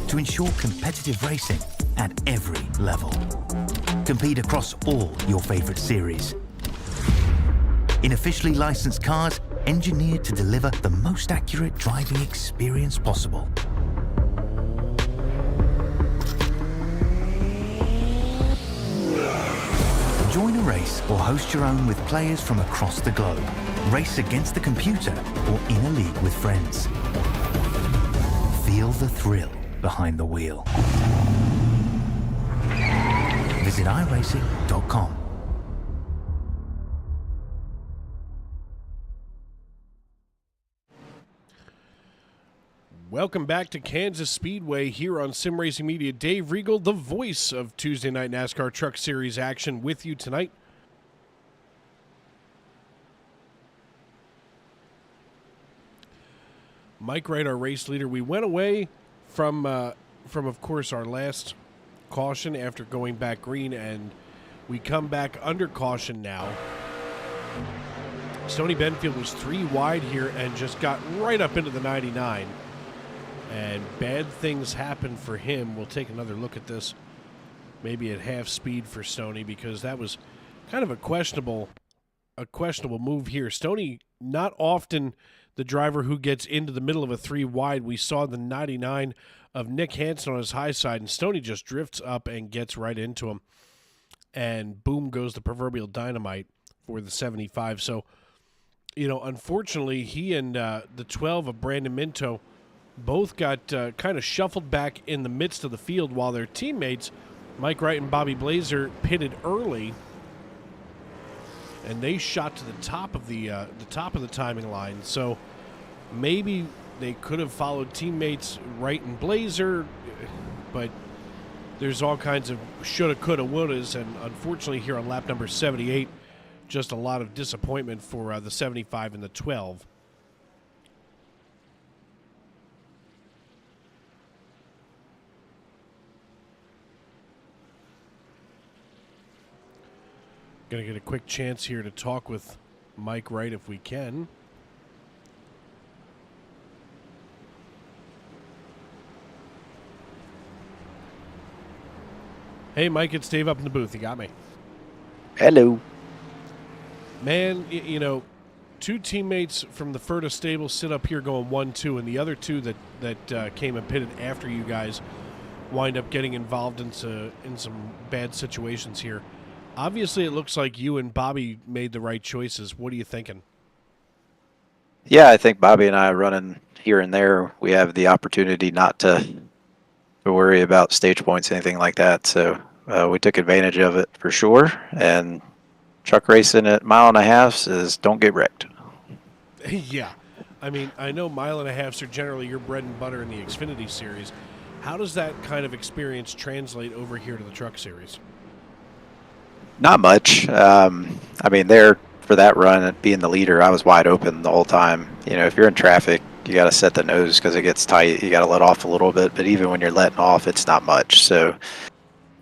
to ensure competitive racing at every level. Compete across all your favorite series. In officially licensed cars, engineered to deliver the most accurate driving experience possible. Join a race or host your own with players from across the globe. Race against the computer or in a league with friends. Feel the thrill behind the wheel. Visit iRacing.com. Welcome back to Kansas Speedway here on Sim Racing Media. Dave Regal, the voice of Tuesday Night NASCAR Truck Series action, with you tonight. Mike Wright, our race leader. We went away from of course, our last caution after going back green, and we come back under caution now. Stoney Benfield was 3 wide here and just got right up into the 99. And bad things happened for him. We'll take another look at this, maybe at half speed for Stoney, because that was kind of a questionable move here. Stoney, not often the driver who gets into the middle of a 3 wide. We saw the 99 of Nick Hansen on his high side, and Stoney just drifts up and gets right into him. And boom goes the proverbial dynamite for the 75. So, unfortunately, he and the 12 of Brandon Minto both got kind of shuffled back in the midst of the field, while their teammates, Mike Wright and Bobby Blazer, pitted early, and they shot to the top of the timing line. So maybe they could have followed teammates Wright and Blazer, but there's all kinds of shoulda, coulda, wouldas, and unfortunately here on lap number 78 just a lot of disappointment for the 75 and the 12. Going to get a quick chance here to talk with Mike Wright if we can. Hey, Mike, it's Dave up in the booth. You got me. Hello. Man, you know, two teammates from the Furta stable sit up here going 1-2, and the other two that came and pitted after you guys wind up getting involved in some bad situations here. Obviously, it looks like you and Bobby made the right choices. What are you thinking? Yeah, I think Bobby and I running here and there, we have the opportunity not to worry about stage points, anything like that. So we took advantage of it for sure. And truck racing at 1.5 miles is don't get wrecked. Yeah. I mean, I know 1.5 miles are generally your bread and butter in the Xfinity series. How does that kind of experience translate over here to the truck series? Not much. I mean, there for that run, being the leader, I was wide open the whole time. You know, if you're in traffic, you got to set the nose because it gets tight. You got to let off a little bit, but even when you're letting off, it's not much. So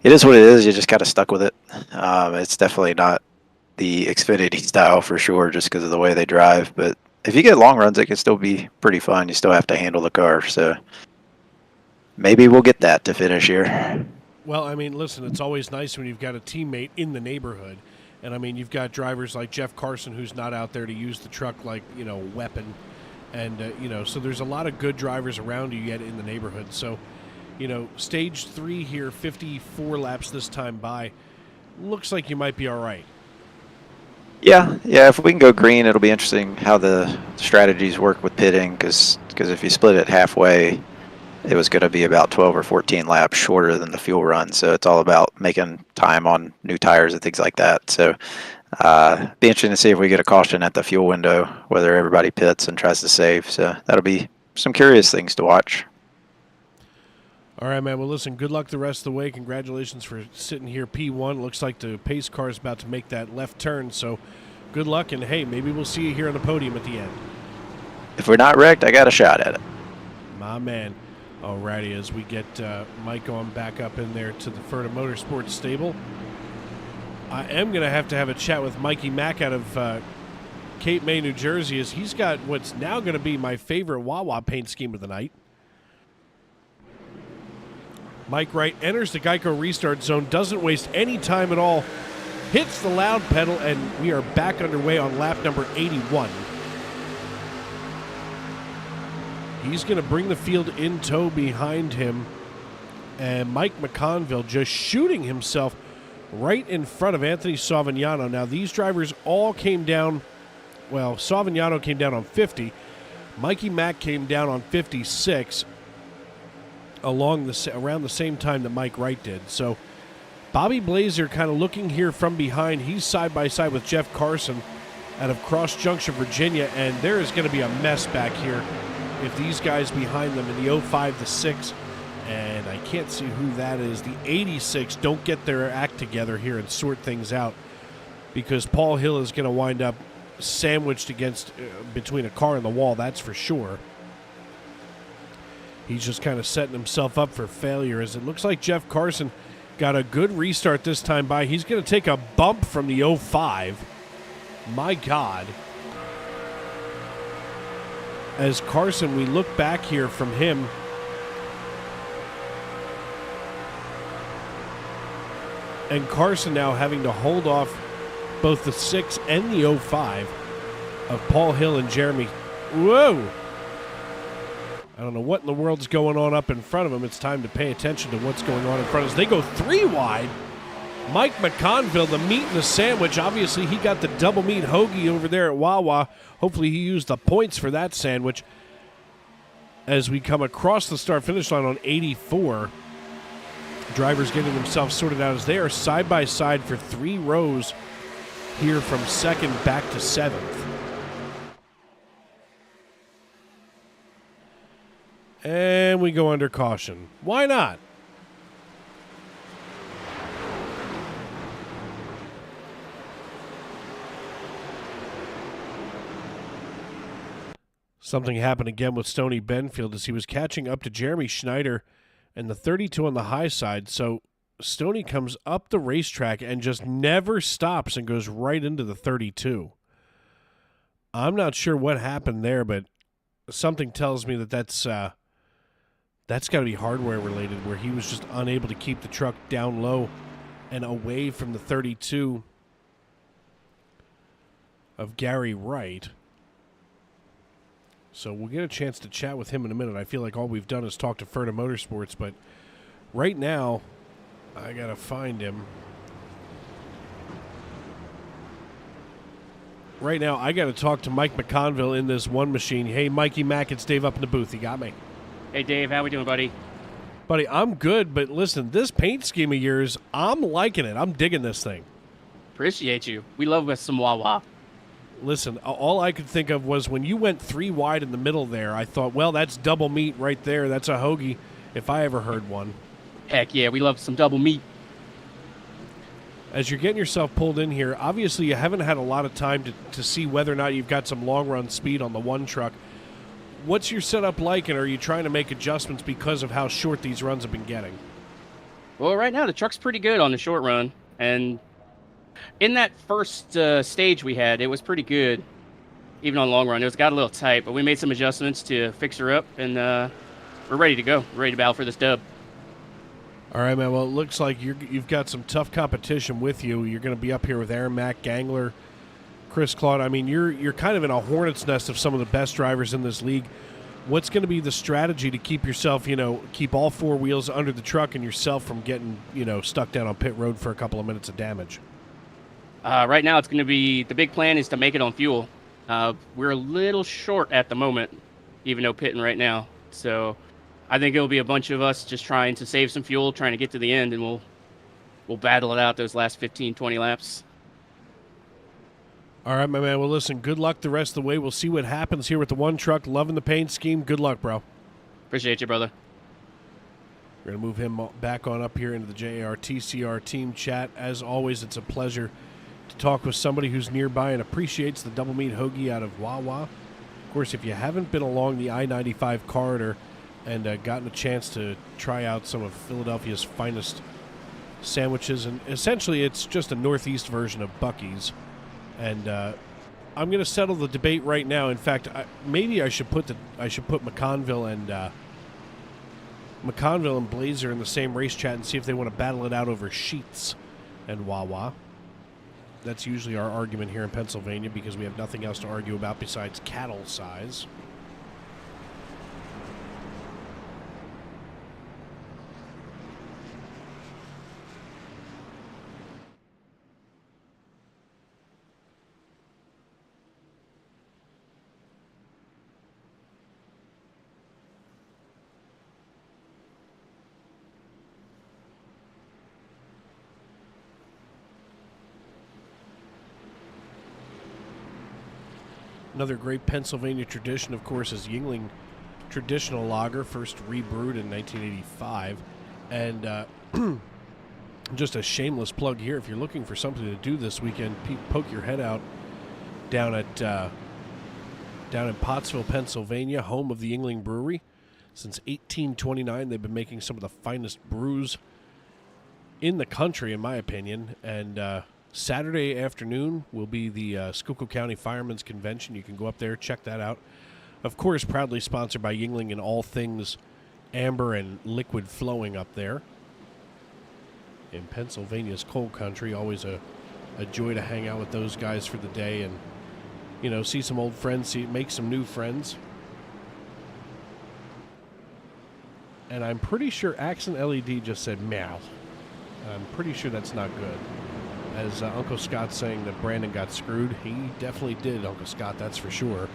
it is what it is. You just got to stuck with it. It's definitely not the Xfinity style for sure, just because of the way they drive. But if you get long runs, it can still be pretty fun. You still have to handle the car. So maybe we'll get that to finish here. Well, I mean, listen, it's always nice when you've got a teammate in the neighborhood. And, I mean, you've got drivers like Jeff Carson who's not out there to use the truck like, you know, weapon. And, you know, so there's a lot of good drivers around you yet in the neighborhood. So, you know, stage 3 here, 54 laps this time by. Looks like you might be all right. Yeah, if we can go green, it'll be interesting how the strategies work with pitting because if you split it halfway, it was going to be about 12 or 14 laps shorter than the fuel run. So it's all about making time on new tires and things like that. So be interesting to see if we get a caution at the fuel window, whether everybody pits and tries to save. So that'll be some curious things to watch. All right, man. Well, listen, good luck the rest of the way. Congratulations for sitting here P1. Looks like the pace car is about to make that left turn. So good luck, and, hey, maybe we'll see you here on the podium at the end. If we're not wrecked, I got a shot at it. My man. Alrighty, as we get Mike on back up in there to the Furta Motorsports stable. I am going to have a chat with Mikey Mack out of Cape May, New Jersey, as he's got what's now going to be my favorite Wawa paint scheme of the night. Mike Wright enters the Geico restart zone, doesn't waste any time at all, hits the loud pedal, and we are back underway on lap number 81. He's going to bring the field in tow behind him. And Mike McConville just shooting himself right in front of Anthony Savignano. Now, these drivers all came down. Well, Savignano came down on 50. Mikey Mack came down on 56 around the same time that Mike Wright did. So Bobby Blazer kind of looking here from behind. He's side by side with Jeff Carson out of Cross Junction, Virginia. And there is going to be a mess back here if these guys behind them in the 05, the 6, and I can't see who that is, the 86, don't get their act together here and sort things out, because Paul Hill is going to wind up sandwiched between a car and the wall, that's for sure. He's just kind of setting himself up for failure, as it looks like Jeff Carson got a good restart this time by. He's going to take a bump from the 05. My God. As Carson, we look back here from him. And Carson now having to hold off both the 6 and the 05 of Paul Hill and Jeremy. Whoa! I don't know what in the world's going on up in front of him. It's time to pay attention to what's going on in front of us. They go 3 wide. Mike McConville, the meat and the sandwich. Obviously, he got the double meat hoagie over there at Wawa. Hopefully, he used the points for that sandwich. As we come across the start-finish line on 84, drivers getting themselves sorted out as they are side by side for 3 rows here from 2nd back to 7th. And we go under caution. Why not? Something happened again with Stoney Benfield as he was catching up to Jeremy Schneider and the 32 on the high side. So Stoney comes up the racetrack and just never stops and goes right into the 32. I'm not sure what happened there, but something tells me that that's got to be hardware related, where he was just unable to keep the truck down low and away from the 32 of Gary Wright. So we'll get a chance to chat with him in a minute. I feel like all we've done is talk to Ferda Motorsports, but right now, I got to find him. Right now, I got to talk to Mike McConville in this one machine. Hey, Mikey Mac, it's Dave up in the booth. You got me? Hey, Dave. How we doing, buddy? Buddy, I'm good, but listen, this paint scheme of yours, I'm liking it. I'm digging this thing. Appreciate you. We love us some Wawa. Listen, all I could think of was when you went 3 wide in the middle there, I thought, well, that's double meat right there. That's a hoagie, if I ever heard one. Heck yeah, we love some double meat. As you're getting yourself pulled in here, obviously you haven't had a lot of time to see whether or not you've got some long-run speed on the one truck. What's your setup like, and are you trying to make adjustments because of how short these runs have been getting? Well, right now the truck's pretty good on the short run, and in that first stage we had, it was pretty good, even on long run. It got a little tight, but we made some adjustments to fix her up, and we're ready to go. We're ready to battle for this dub. All right, man. Well, it looks like you've got some tough competition with you. You're going to be up here with Aaron Mack, Gangler, Chris Claude. I mean, you're kind of in a hornet's nest of some of the best drivers in this league. What's going to be the strategy to keep yourself, keep all 4 wheels under the truck and yourself from getting, stuck down on pit road for a couple of minutes of damage? Right now, it's going to be, the big plan is to make it on fuel. We're a little short at the moment, even though pitting right now. So I think it'll be a bunch of us just trying to save some fuel, trying to get to the end, and we'll battle it out those last 15, 20 laps. All right, my man. Well, listen, good luck the rest of the way. We'll see what happens here with the one truck. Loving the paint scheme. Good luck, bro. Appreciate you, brother. We're going to move him back on up here into the JAR TCR team chat. As always, it's a pleasure to talk with somebody who's nearby and appreciates the double meat hoagie out of Wawa. Of course, if you haven't been along the I-95 corridor and gotten a chance to try out some of Philadelphia's finest sandwiches, and essentially it's just a northeast version of Buc-ee's. And I'm going to settle the debate right now. In fact, maybe I should put McConville and Blazer in the same race chat and see if they want to battle it out over Sheets and Wawa. That's usually our argument here in Pennsylvania because we have nothing else to argue about besides cattle size. Another great Pennsylvania tradition, of course, is Yuengling Traditional Lager, first rebrewed in 1985. And just a shameless plug here, if you're looking for something to do this weekend, poke your head out down in Pottsville, Pennsylvania, home of the Yuengling Brewery. Since 1829, they've been making some of the finest brews in the country, in my opinion. And Saturday afternoon will be the Schuylkill County Firemen's Convention. You can go up there, check that out. Of course, proudly sponsored by Yuengling and all things amber and liquid flowing up there. In Pennsylvania's cold country, always a joy to hang out with those guys for the day and, see some old friends, make some new friends. And I'm pretty sure Accent LED just said meow. I'm pretty sure that's not good. As Uncle Scott's saying that Brandon got screwed. He definitely did, Uncle Scott, that's for sure.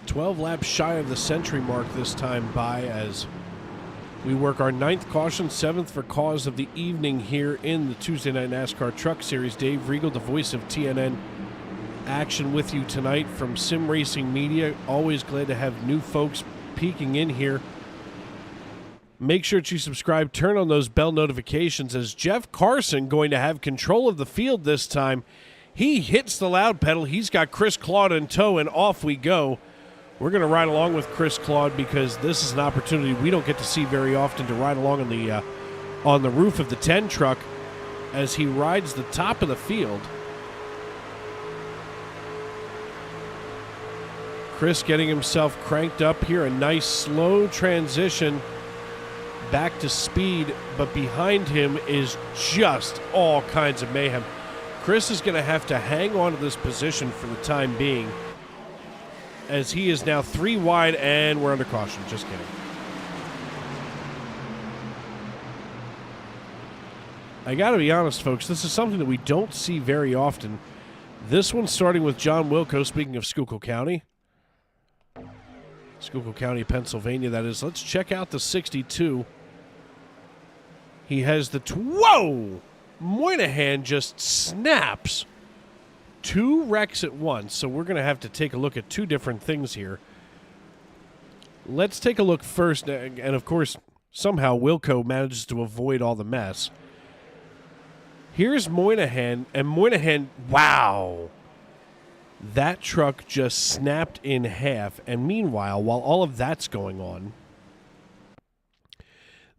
...12 laps shy of the century mark this time by as We work our 9th caution, 7th for cause of the evening here in the Tuesday Night NASCAR Truck Series. Dave Regal, the voice of TNN action, with you tonight from Sim Racing Media. Always glad to have new folks peeking in here. Make sure that you subscribe, turn on those bell notifications, as Jeff Carson going to have control of the field this time. He hits the loud pedal. He's got Chris Claude in tow, and off we go. We're going to ride along with Chris Claude because this is an opportunity we don't get to see very often, to ride along on the roof of the 10 truck as he rides the top of the field. Chris getting himself cranked up here. A nice slow transition back to speed, but behind him is just all kinds of mayhem. Chris is going to have to hang on to this position for the time being, as he is now 3 wide, and we're under caution. Just kidding. I got to be honest, folks, this is something that we don't see very often. This one starting with John Wilco, speaking of Schuylkill County. Schuylkill County, Pennsylvania, that is. Let's check out the 62. He has the... Whoa! Moynihan just snaps 2 wrecks at once, so we're going to have to take a look at 2 different things here. Let's take a look first, and of course, somehow Wilco manages to avoid all the mess. Here's Moynihan, and Moynihan, wow! That truck just snapped in half, and meanwhile, while all of that's going on,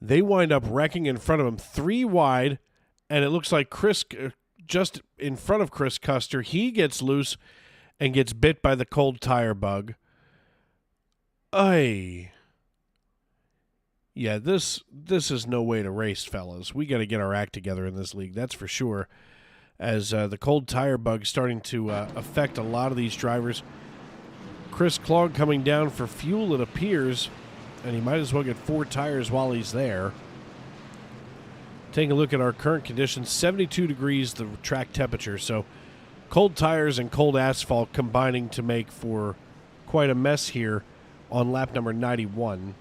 they wind up wrecking in front of him 3 wide, and it looks like Chris, just in front of Chris Custer, he gets loose and gets bit by the cold tire bug. Ay. Yeah, this is no way to race, fellas. We got to get our act together in this league, that's for sure. As the cold tire bug starting to affect a lot of these drivers. Chris Claude coming down for fuel, it appears, and he might as well get 4 tires while he's there. Taking a look at our current conditions, 72 degrees the track temperature, so cold tires and cold asphalt combining to make for quite a mess here on lap number 91.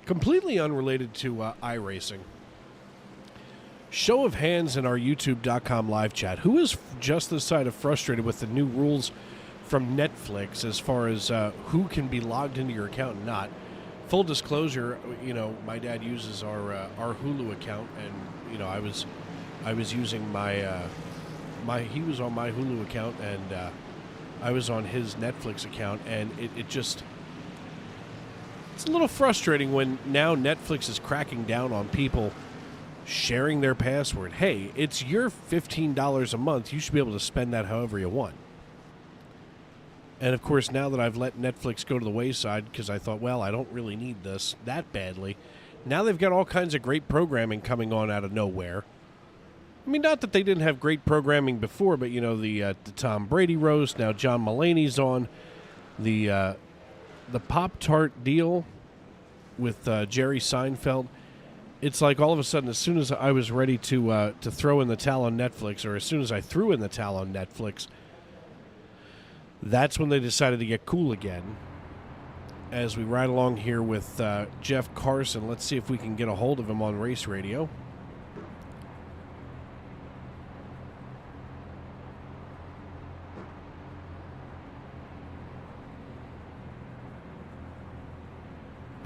Completely unrelated to iRacing. Show of hands in our YouTube.com live chat. Who is just this side of frustrated with the new rules from Netflix as far as who can be logged into your account and not? Full disclosure, my dad uses our Hulu account, and I was using my he was on my Hulu account, and I was on his Netflix account, and it just... It's a little frustrating when now Netflix is cracking down on people sharing their password. Hey, it's your $15 a month. You should be able to spend that however you want. And, of course, now that I've let Netflix go to the wayside because I thought, well, I don't really need this that badly, now they've got all kinds of great programming coming on out of nowhere. I mean, not that they didn't have great programming before, but, the Tom Brady roast, now John Mulaney's on, the Pop-Tart deal with Jerry Seinfeld. It's like all of a sudden, as soon as I was ready to throw in the towel on Netflix, or as soon as I threw in the towel on Netflix, that's when they decided to get cool again. As we ride along here with Jeff Carson, let's see if we can get a hold of him on race radio.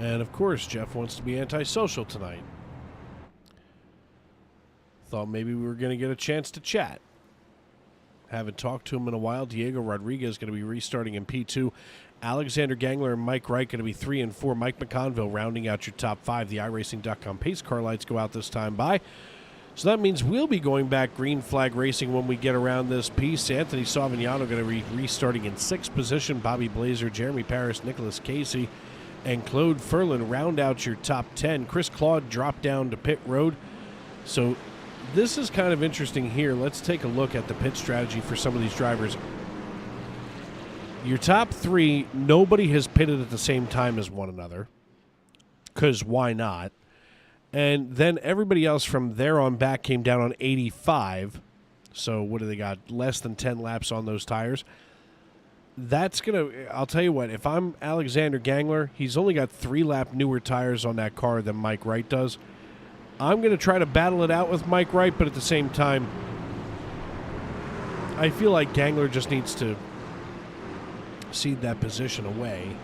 And, of course, Jeff wants to be antisocial tonight. Thought maybe we were going to get a chance to chat. Haven't talked to him in a while. Diego Rodriguez going to be restarting in P2. Alexander Gangler and Mike Wright going to be 3 and 4. Mike McConville rounding out your top 5. The iRacing.com pace car lights go out this time by So that means we'll be going back green flag racing when we get around this piece. Anthony Savignano going to be restarting in 6th position. Bobby Blazer, Jeremy Paris, Nicholas Casey, and Claude Ferlin round out your top 10. Chris Claude dropped down to pit road. So this is kind of interesting here. Let's take a look at the pit strategy for some of these drivers. Your top 3, nobody has pitted at the same time as one another, because why not? And then everybody else from there on back came down on 85. So what do they got? Less than 10 laps on those tires. That's going to, I'll tell you what, if I'm Alexander Gangler, he's only got 3-lap newer tires on that car than Mike Wright does. I'm going to try to battle it out with Mike Wright, but at the same time, I feel like Gangler just needs to cede that position away,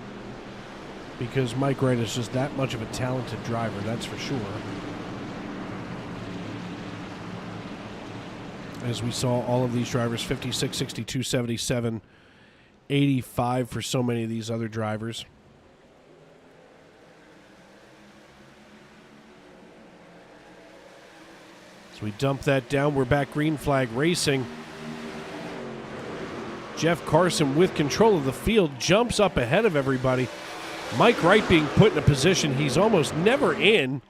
because Mike Wright is just that much of a talented driver, that's for sure. As we saw all of these drivers, 56, 62, 77, 85 for so many of these other drivers. So we dump that down. We're back green flag racing. Jeff Carson with control of the field jumps up ahead of everybody. Mike Wright being put in a position he's almost never in.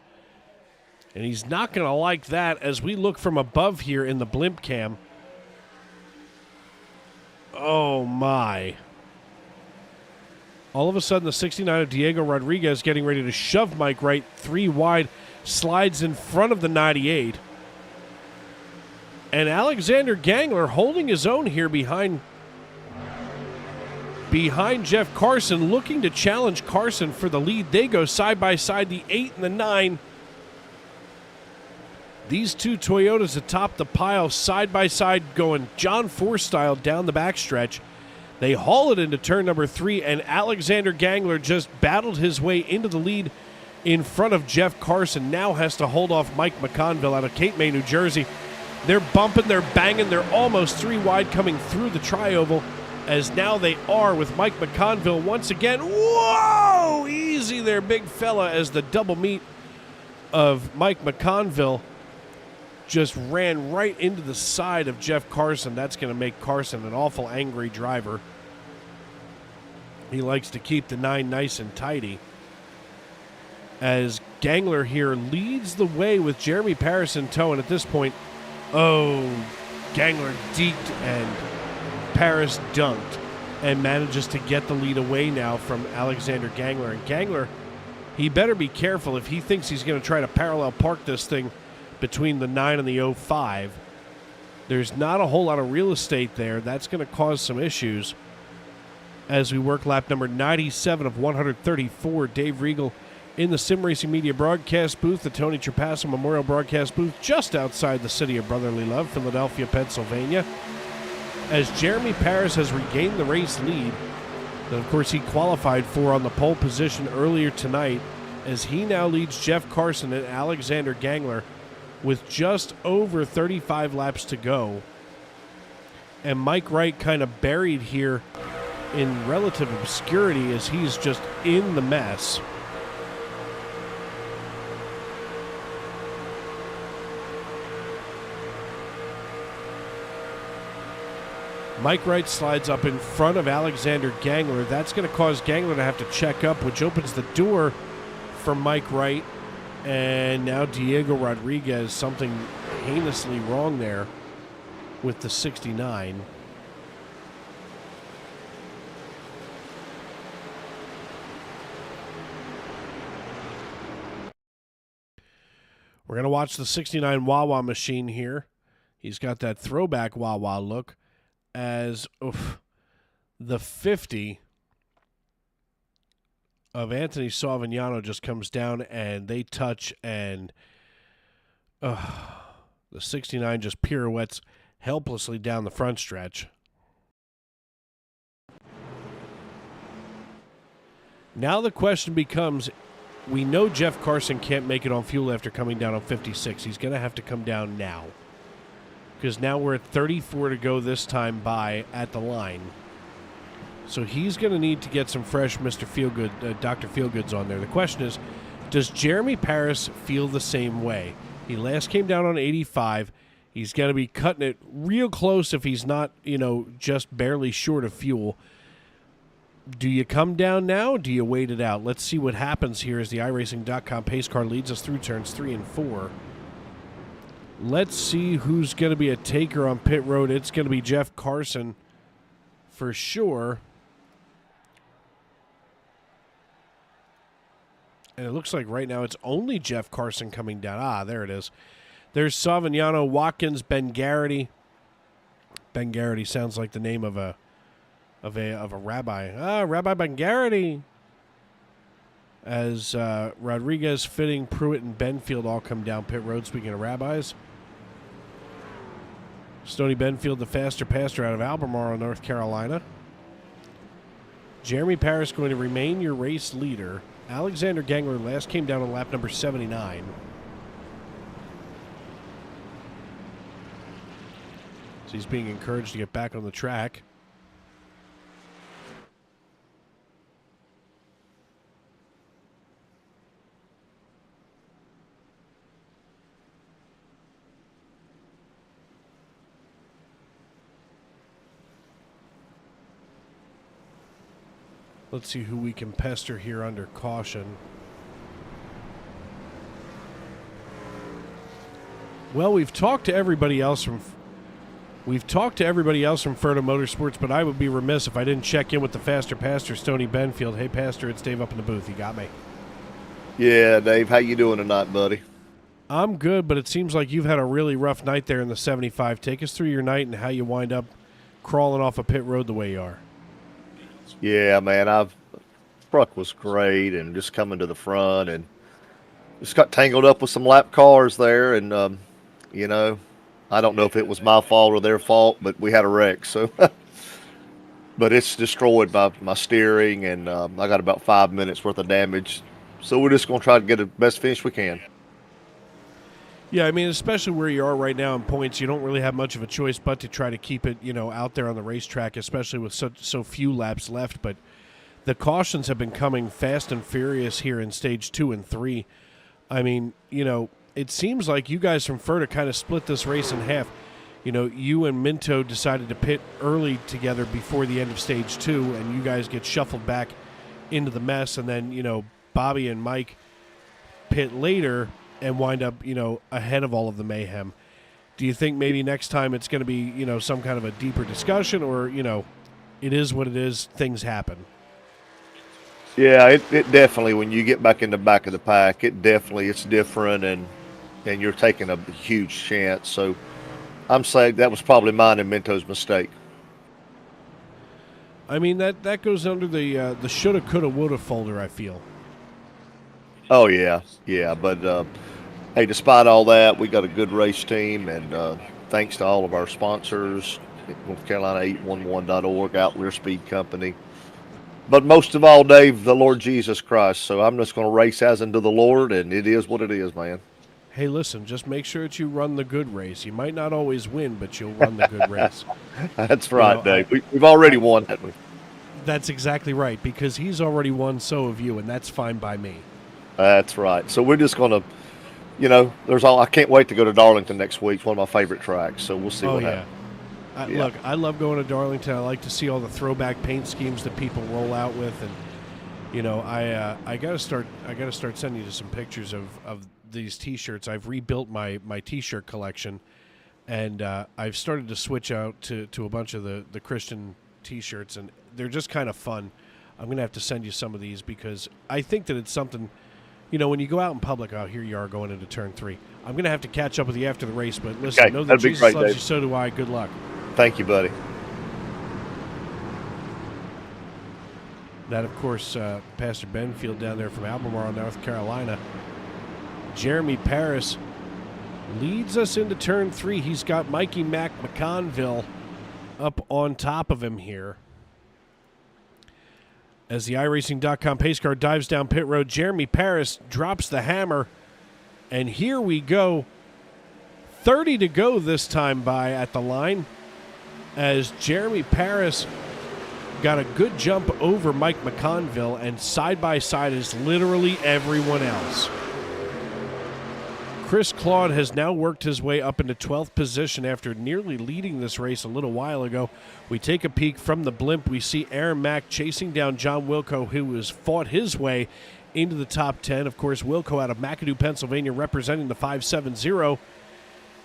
And he's not going to like that as we look from above here in the blimp cam. Oh, my. All of a sudden, the 69 of Diego Rodriguez getting ready to shove Mike Wright 3 wide, slides in front of the 98. And Alexander Gangler holding his own here behind Jeff Carson, looking to challenge Carson for the lead. They go side by side, the 8 and the 9. These two Toyotas atop the pile, side by side, going John Force style down the backstretch. They haul it into turn number 3, and Alexander Gangler just battled his way into the lead in front of Jeff Carson. Now has to hold off Mike McConville out of Cape May, New Jersey. They're bumping, they're banging, they're almost 3 wide coming through the tri-oval, as now they are with Mike McConville once again. Whoa! Easy there, big fella, as the double meet of Mike McConville just ran right into the side of Jeff Carson. That's going to make Carson an awful angry driver. He likes to keep the 9 nice and tidy. As Gangler here leads the way with Jeremy Paris in tow, and at this point, Gangler deked and Paris dunked and manages to get the lead away now from Alexander Gangler. And Gangler, he better be careful if he thinks he's going to try to parallel park this thing between the 9 and the 05. There's not a whole lot of real estate there. That's going to cause some issues as we work lap number 97 of 134. Dave Regal in the Sim Racing Media broadcast booth, the Tony Trapasso Memorial broadcast booth, just outside the city of brotherly love, Philadelphia, Pennsylvania, as Jeremy Paris has regained the race lead that, of course, he qualified for on the pole position earlier tonight, as he now leads Jeff Carson and Alexander Gangler with just over 35 laps to go. And Mike Wright kind of buried here in relative obscurity as he's just in the mess. Mike Wright slides up in front of Alexander Gangler. That's going to cause Gangler to have to check up, which opens the door for Mike Wright. And now Diego Rodriguez, something heinously wrong there with the 69. We're going to watch the 69 Wawa machine here. He's got that throwback Wawa look, as the 50 of Anthony Savignano just comes down and they touch, and the 69 just pirouettes helplessly down the front stretch. Now the question becomes, we know Jeff Carson can't make it on fuel after coming down on 56. He's going to have to come down now, because now we're at 34 to go this time by at the line. So he's going to need to get some fresh Mr. Feelgood, Dr. Feelgoods on there. The question is, does Jeremy Paris feel the same way? He last came down on 85. He's going to be cutting it real close if he's not, just barely short of fuel. Do you come down now? Do you wait it out? Let's see what happens here as the iRacing.com pace car leads us through turns 3 and 4. Let's see who's going to be a taker on pit road. It's going to be Jeff Carson for sure. And it looks like right now it's only Jeff Carson coming down. Ah, there it is. There's Savignano, Watkins, Ben Garrity. Ben Garrity sounds like the name of a rabbi. Rabbi Ben Garrity. As Rodriguez, Fitting, Pruitt, and Benfield all come down pit road. Speaking of rabbis, Stoney Benfield, the faster pastor out of Albemarle, North Carolina. Jeremy Paris going to remain your race leader. Alexander Gangler last came down on lap number 79. So he's being encouraged to get back on the track. Let's see who we can pester here under caution. Well, we've talked to everybody else from Ferta Motorsports, but I would be remiss if I didn't check in with the faster pastor, Stoney Benfield. Hey, Pastor, it's Dave up in the booth. You got me? Yeah, Dave. How you doing tonight, buddy? I'm good, but it seems like you've had a really rough night there in the 75. Take us through your night and how you wind up crawling off a pit road the way you are. Yeah, man. Truck was great, and just coming to the front, and just got tangled up with some lap cars there, and I don't know if it was my fault or their fault, but we had a wreck. So, but it's destroyed my steering, and I got about 5 minutes worth of damage. So we're just gonna try to get the best finish we can. Yeah, I mean, especially where you are right now in points, you don't really have much of a choice but to try to keep it, out there on the racetrack, especially with so few laps left. But the cautions have been coming fast and furious here in stage 2 and 3. I mean, it seems like you guys from Ferta kind of split this race in half. You and Minto decided to pit early together before the end of stage 2, and you guys get shuffled back into the mess, and then, Bobby and Mike pit later and wind up, ahead of all of the mayhem. Do you think maybe next time it's going to be, some kind of a deeper discussion, or, it is what it is, things happen? Yeah, it definitely, when you get back in the back of the pack, it's different, and you're taking a huge chance. So I'm saying that was probably mine and Minto's mistake. I mean, that goes under the shoulda, coulda, woulda folder, I feel. Oh, yeah. But, hey, despite all that, we got a good race team, and thanks to all of our sponsors, North Carolina 811.org, Outlier Speed Company. But most of all, Dave, the Lord Jesus Christ. So I'm just going to race as unto the Lord, and it is what it is, man. Hey, listen, just make sure that you run the good race. You might not always win, but you'll run the good race. That's right, Dave. We've already won, haven't we? That's exactly right, because he's already won, so have you, and that's fine by me. That's right. So we're just going to, I can't wait to go to Darlington next week. It's one of my favorite tracks, so we'll see what happens. Look, I love going to Darlington. I like to see all the throwback paint schemes that people roll out with, and I got to start sending you some pictures of these T-shirts. I've rebuilt my T-shirt collection, and I've started to switch out to a bunch of the Christian T-shirts, and they're just kind of fun. I'm gonna have to send you some of these because I think that it's something. When you go out in public, here you are going into turn 3. I'm going to have to catch up with you after the race, but listen, know that Jesus loves you, so do I. Good luck. Thank you, buddy. That, of course, Pastor Benfield down there from Albemarle, North Carolina. Jeremy Paris leads us into turn 3. He's got Mikey Mac McConville up on top of him here. As the iRacing.com pace car dives down pit road, Jeremy Paris drops the hammer. And here we go. 30 to go this time by at the line. As Jeremy Paris got a good jump over Mike McConville, and side by side is literally everyone else. Chris Claude has now worked his way up into 12th position after nearly leading this race a little while ago. We take a peek from the blimp. We see Aaron Mack chasing down John Wilco, who has fought his way into the top 10. Of course, Wilco out of McAdoo, Pennsylvania, representing the 570.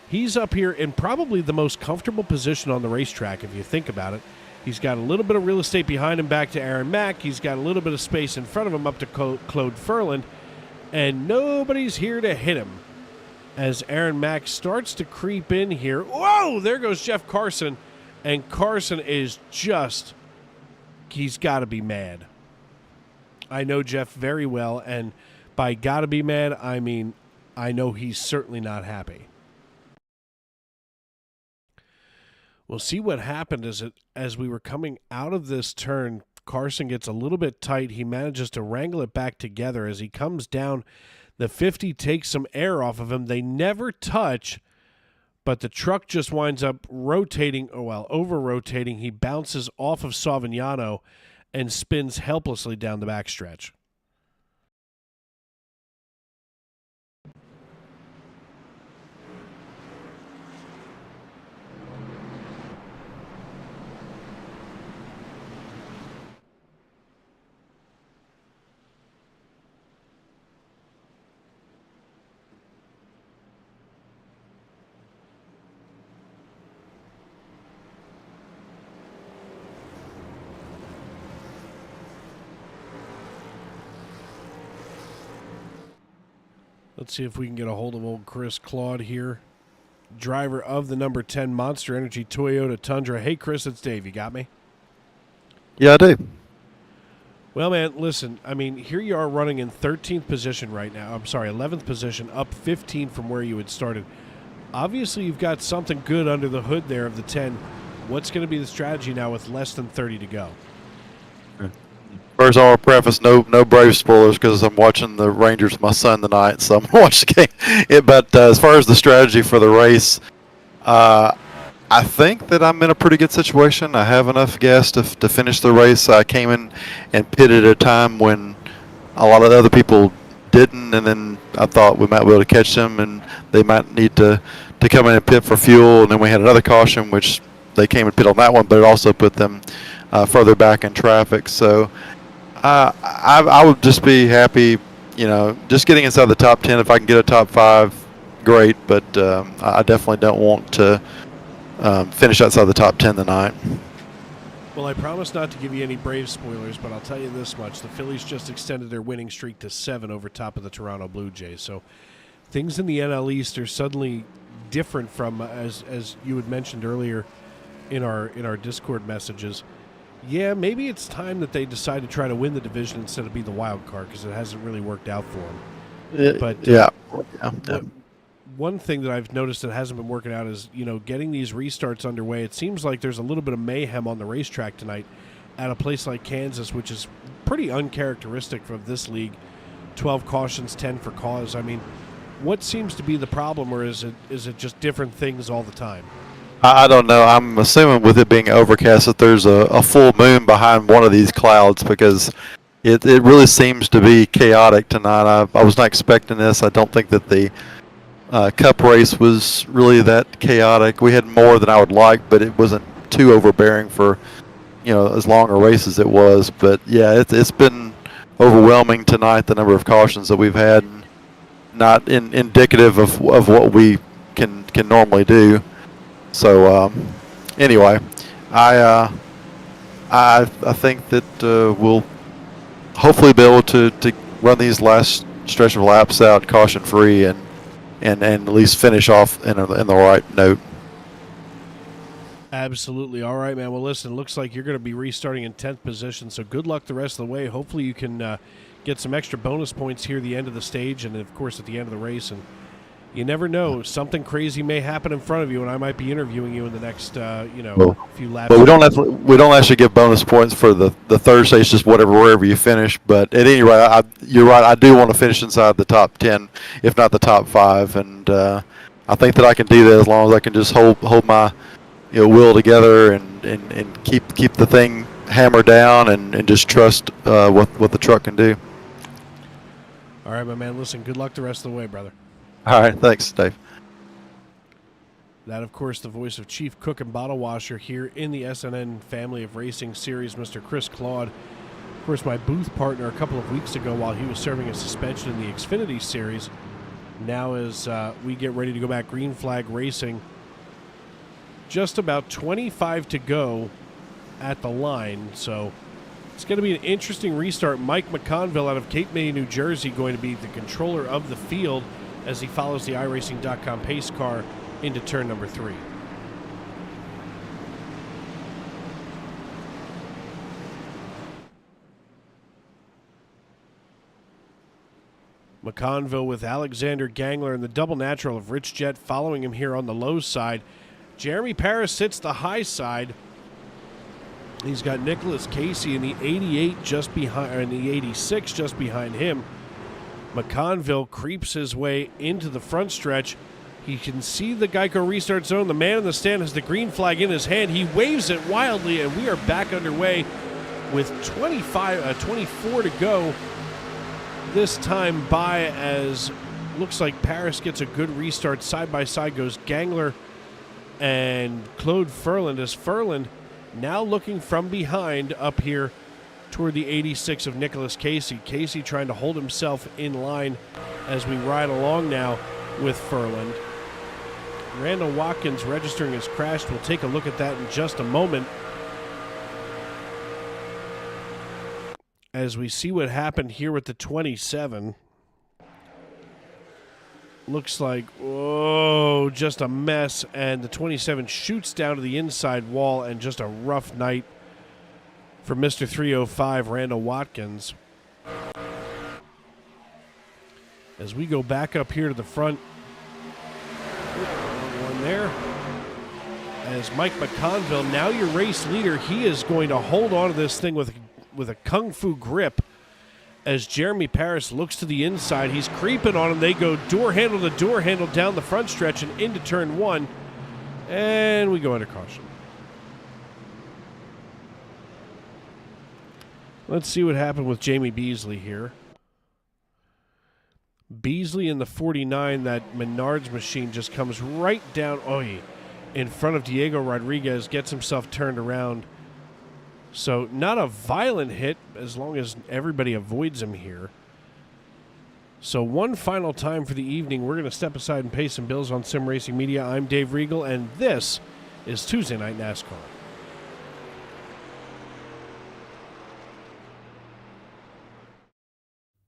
He's up here in probably the most comfortable position on the racetrack, if you think about it. He's got a little bit of real estate behind him back to Aaron Mack. He's got a little bit of space in front of him up to Claude Furland. And nobody's here to hit him as Aaron Mack starts to creep in here. Whoa, there goes Jeff Carson. And Carson is just, he's got to be mad. I know Jeff very well, and by got to be mad, I mean, I know he's certainly not happy. We'll see what happened as we were coming out of this turn. Carson gets a little bit tight. He manages to wrangle it back together as he comes down. The 50 takes some air off of him. They never touch, but the truck just winds up rotating, over-rotating. He bounces off of Savignano and spins helplessly down the backstretch. Let's see if we can get a hold of old Chris Claude here, driver of the number 10 Monster Energy Toyota Tundra. Hey, Chris, it's Dave. You got me? Yeah, I do. Well, man, listen, I mean, here you are running in 13th position right now. I'm sorry, 11th position, up 15 from where you had started. Obviously, you've got something good under the hood there of the 10. What's going to be the strategy now with less than 30 to go? First, I want to preface no Brave spoilers because I'm watching the Rangers with my son tonight, so I'm going to watch the game. But as far as the strategy for the race, I think that I'm in a pretty good situation. I have enough gas to finish the race. I came in and pitted at a time when a lot of other people didn't, and then I thought we might be able to catch them, and they might need to come in and pit for fuel. And then we had another caution, which they came and pit on that one, but it also put them further back in traffic. So I would just be happy, just getting inside the top 10. If I can get a top 5, great, but I definitely don't want to finish outside the top 10 tonight. Well, I promise not to give you any Brave spoilers, but I'll tell you this much. The Phillies just extended their winning streak to 7 over top of the Toronto Blue Jays. So things in the NL East are suddenly different from, as you had mentioned earlier in our Discord messages. Yeah, maybe it's time that they decide to try to win the division instead of be the wild card, because it hasn't really worked out for them. But yeah. One thing that I've noticed that hasn't been working out is, getting these restarts underway. It seems like there's a little bit of mayhem on the racetrack tonight at a place like Kansas, which is pretty uncharacteristic of this league. 12 cautions, 10 for cause. I mean, what seems to be the problem, or is it just different things all the time? I don't know. I'm assuming with it being overcast that there's a full moon behind one of these clouds, because it really seems to be chaotic tonight. I was not expecting this. I don't think that the Cup race was really that chaotic. We had more than I would like, but it wasn't too overbearing for as long a race as it was. But yeah, it's been overwhelming tonight, the number of cautions that we've had, not indicative of what we can normally do. So anyway, I think that we'll hopefully be able to run these last stretch of laps out caution free and at least finish off in the right note. Absolutely. All right, man. Well, listen, looks like you're going to be restarting in 10th position, so good luck the rest of the way. Hopefully you can get some extra bonus points here at the end of the stage and, of course, at the end of the race. And you never know. Something crazy may happen in front of you, and I might be interviewing you in the next, few laps. But we don't actually give bonus points for the third stage, just wherever you finish. But at any rate, you're right. I do want to finish inside the top 10, if not the top 5, and I think that I can do that as long as I can just hold my will together and keep the thing hammered down and just trust what the truck can do. All right, my man. Listen, good luck the rest of the way, brother. All right, thanks, Dave. That, of course, the voice of Chief Cook and Bottle Washer here in the SNN Family of Racing Series, Mr. Chris Claude. Of course, my booth partner a couple of weeks ago while he was serving a suspension in the Xfinity Series. Now as we get ready to go back green flag racing, just about 25 to go at the line. So it's going to be an interesting restart. Mike McConville out of Cape May, New Jersey, going to be the controller of the field as he follows the iRacing.com pace car into turn number 3. McConville with Alexander Gangler and the double natural of Rich Jett following him here on the low side. Jeremy Paris sits the high side. He's got Nicholas Casey in the 88 just behind, or in the 86 just behind him. McConville creeps his way into the front stretch. He can see the Geico restart zone. The man in the stand has the green flag in his hand. He waves it wildly, and we are back underway with 24 to go. This time by, as looks like Paris gets a good restart. Side by side goes Gangler and Claude Ferland, as Ferland now looking from behind up here toward the 86 of Nicholas Casey. Casey trying to hold himself in line as we ride along now with Ferland. Randall Watkins registering as crashed. We'll take a look at that in just a moment as we see what happened here with the 27. Looks like, whoa, just a mess. And the 27 shoots down to the inside wall, and just a rough night for Mr. 305, Randall Watkins. As we go back up here to the front, one there. As Mike McConville, now your race leader, he is going to hold on to this thing with a kung fu grip. As Jeremy Paris looks to the inside, he's creeping on him. They go door handle to door handle down the front stretch and into turn 1. And we go under caution. Let's see what happened with Jamie Beasley here. Beasley in the 49, that Menards machine just comes right down in front of Diego Rodriguez, gets himself turned around. So not a violent hit as long as everybody avoids him here. So one final time for the evening. We're going to step aside and pay some bills on Sim Racing Media. I'm Dave Regal, and this is Tuesday Night NASCAR.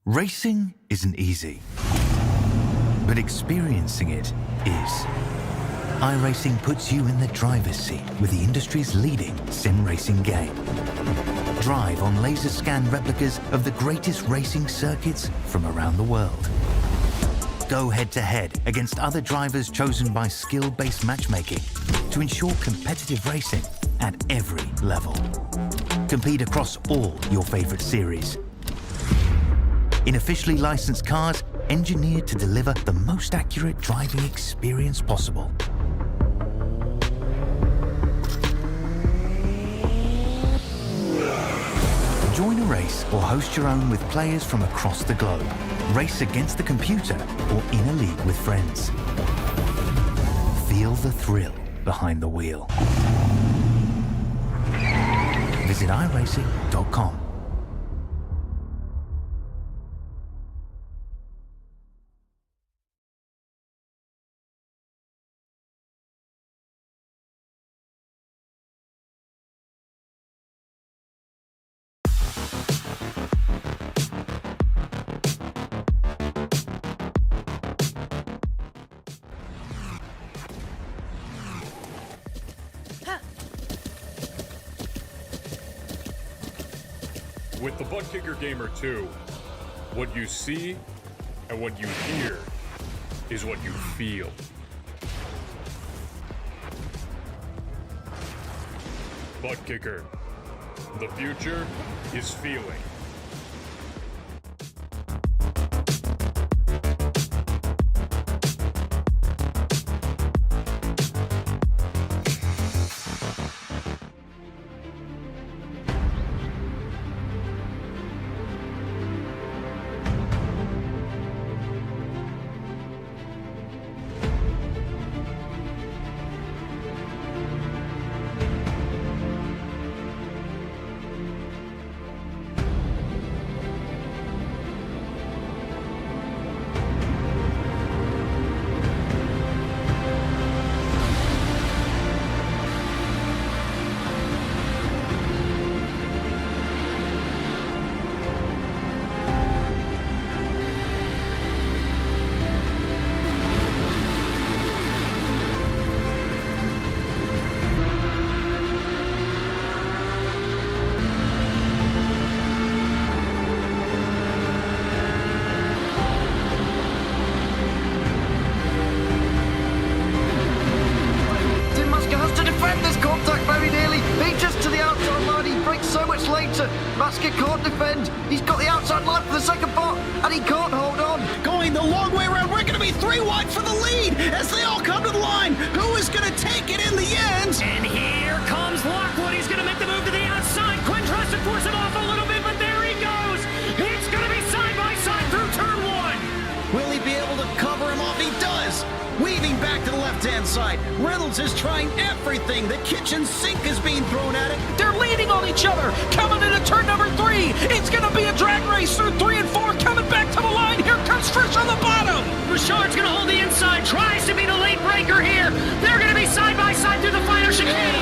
Racing isn't easy, but experiencing it is. iRacing puts you in the driver's seat with the industry's leading sim racing game. Drive on laser scan replicas of the greatest racing circuits from around the world. Go head to head against other drivers chosen by skill-based matchmaking to ensure competitive racing at every level. Compete across all your favorite series. In officially licensed cars, engineered to deliver the most accurate driving experience possible. Join a race or host your own with players from across the globe. Race against the computer or in a league with friends. Feel the thrill behind the wheel. Visit iRacing.com. With the Butt Kicker Gamer 2, what you see and what you hear is what you feel. Butt Kicker. The future is feeling. 3 wide for the lead as they all come to the line. Who is going to take it in the end? And here comes Lockwood. He's going to make the move to the outside. Quinn tries to force it off a little bit, but there he goes. It's going to be side by side through turn 1. Will he be able to cover him off? He does. Weaving back to the left-hand side. Reynolds is trying everything. The kitchen sink is being thrown at it. They're leaning on each other. Coming into turn number 3. It's going to be a drag race through 3 and 4. Coming back to the line. Here comes Frisch on the bottom. Richard's going to hold the inside. Tries to be the late breaker here. They're going to be side by side through the final chicane.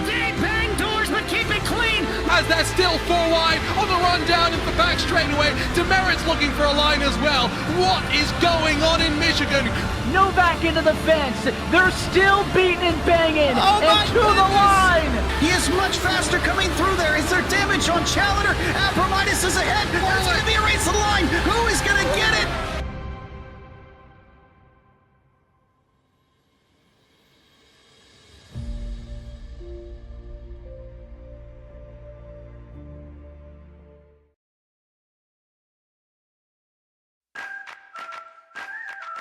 They bang doors, but keep it clean. As they're still 4 wide on the run down into the back straightaway. Demerit's looking for a line as well. What is going on in Michigan? Novak into the fence. They're still beating and banging. Oh my and to the line. He is much faster coming through there. Is there damage on Challenger? Abramitis is ahead. There's going to be a race to the line. Who is going to get it?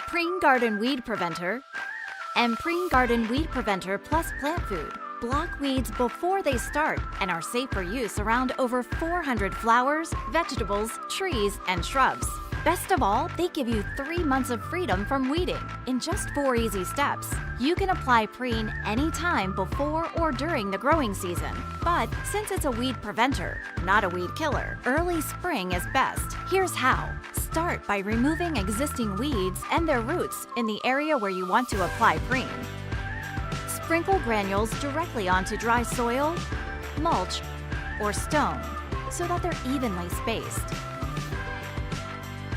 Preen Garden Weed Preventer and Preen Garden Weed Preventer Plus Plant Food block weeds before they start and are safe for use around over 400 flowers, vegetables, trees, and shrubs. Best of all, they give you 3 months of freedom from weeding in just 4 easy steps. You can apply Preen anytime before or during the growing season. But since it's a weed preventer, not a weed killer, early spring is best. Here's how. Start by removing existing weeds and their roots in the area where you want to apply Preen. Sprinkle granules directly onto dry soil, mulch, or stone so that they're evenly spaced.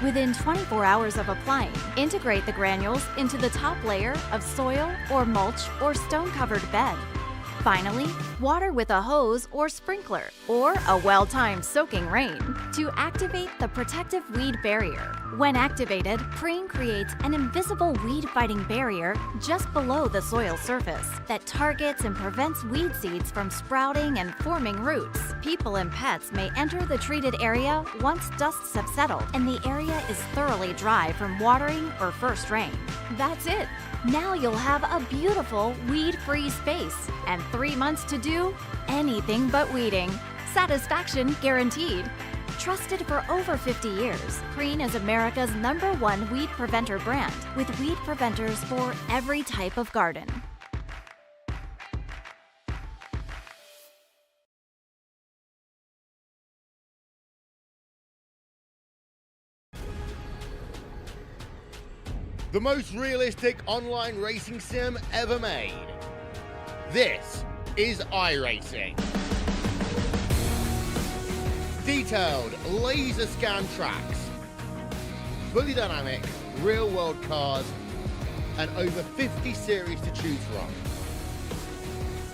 Within 24 hours of applying, integrate the granules into the top layer of soil or mulch or stone-covered bed. Finally, water with a hose or sprinkler or a well-timed soaking rain to activate the protective weed barrier. When activated, Preen creates an invisible weed-fighting barrier just below the soil surface that targets and prevents weed seeds from sprouting and forming roots. People and pets may enter the treated area once dusts have settled and the area is thoroughly dry from watering or first rain. That's it. Now you'll have a beautiful weed-free space and 3 months to do anything but weeding. Satisfaction guaranteed. Trusted for over 50 years, Preen is America's #1 weed preventer brand with weed preventers for every type of garden. The most realistic online racing sim ever made. This is iRacing. Detailed laser scan tracks, fully dynamic real world cars, and over 50 series to choose from.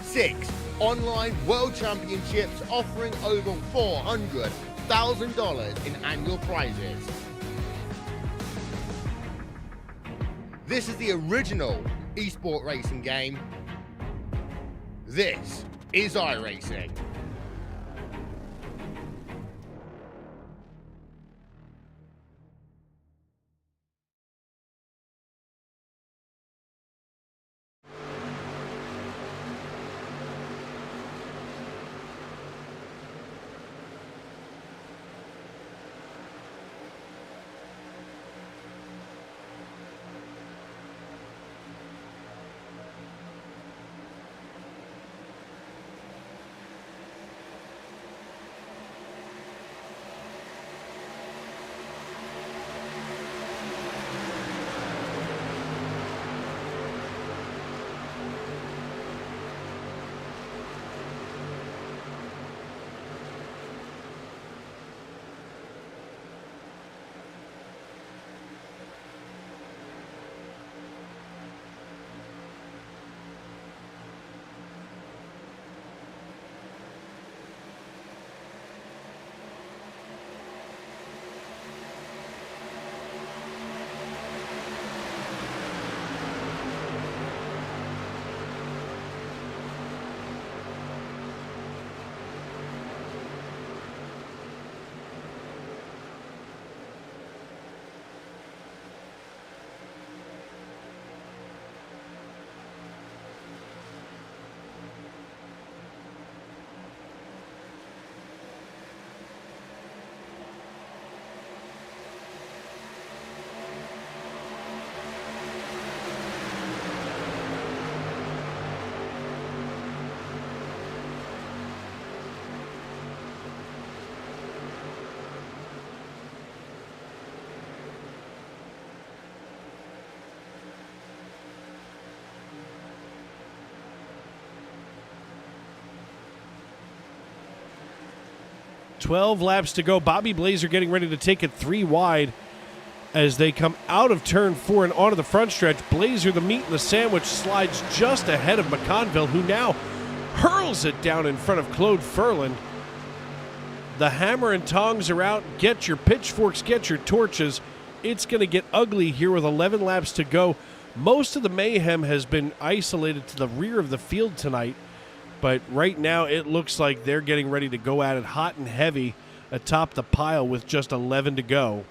6 online world championships offering over $400,000 in annual prizes. This is the original esport racing game. This is iRacing. 12 laps to go. Bobby Blazer getting ready to take it 3 wide as they come out of turn 4 and onto the front stretch. Blazer, the meat in the sandwich, slides just ahead of McConville, who now hurls it down in front of Claude Ferland. The hammer and tongs are out. Get your pitchforks, get your torches. It's going to get ugly here with 11 laps to go. Most of the mayhem has been isolated to the rear of the field tonight, but right now it looks like they're getting ready to go at it hot and heavy atop the pile with just 11 to go.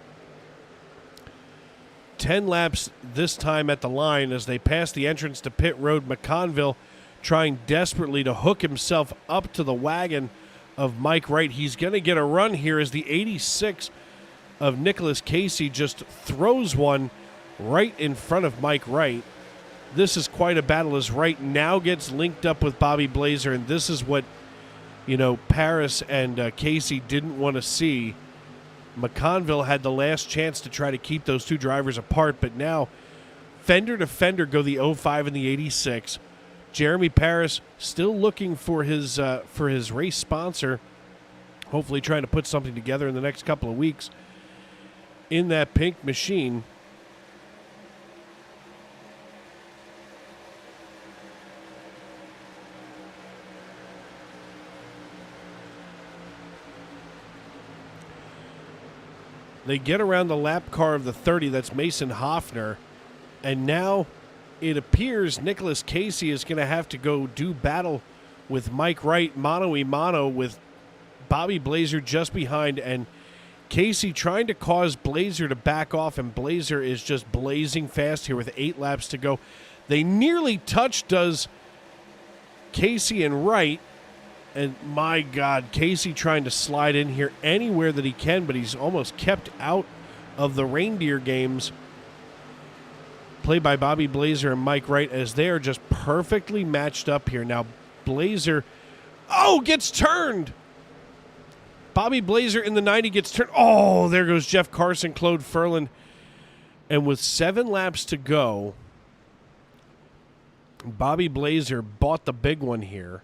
10 laps this time at the line as they pass the entrance to pit road. McConville trying desperately to hook himself up to the wagon of Mike Wright. He's going to get a run here as the 86 of Nicholas Casey just throws one right in front of Mike Wright. This is quite a battle as Wright now gets linked up with Bobby Blazer, and this is what, Paris and Casey didn't want to see. McConville had the last chance to try to keep those two drivers apart, but now fender to fender go the 05 and the 86. Jeremy Paris still looking for his race sponsor, hopefully trying to put something together in the next couple of weeks in that pink machine. They get around the lap car of the 30, that's Mason Hoffner, and now it appears Nicholas Casey is going to have to go do battle with Mike Wright, mano-a-mano with Bobby Blazer just behind, and Casey trying to cause Blazer to back off, and Blazer is just blazing fast here with 8 laps to go. They nearly touch, does Casey and Wright, and my God, Casey trying to slide in here anywhere that he can, but he's almost kept out of the reindeer games played by Bobby Blazer and Mike Wright as they are just perfectly matched up here. Now, Blazer, gets turned. Bobby Blazer in the 90 gets turned. Oh, there goes Jeff Carson, Claude Ferland. And with 7 laps to go, Bobby Blazer bought the big one here.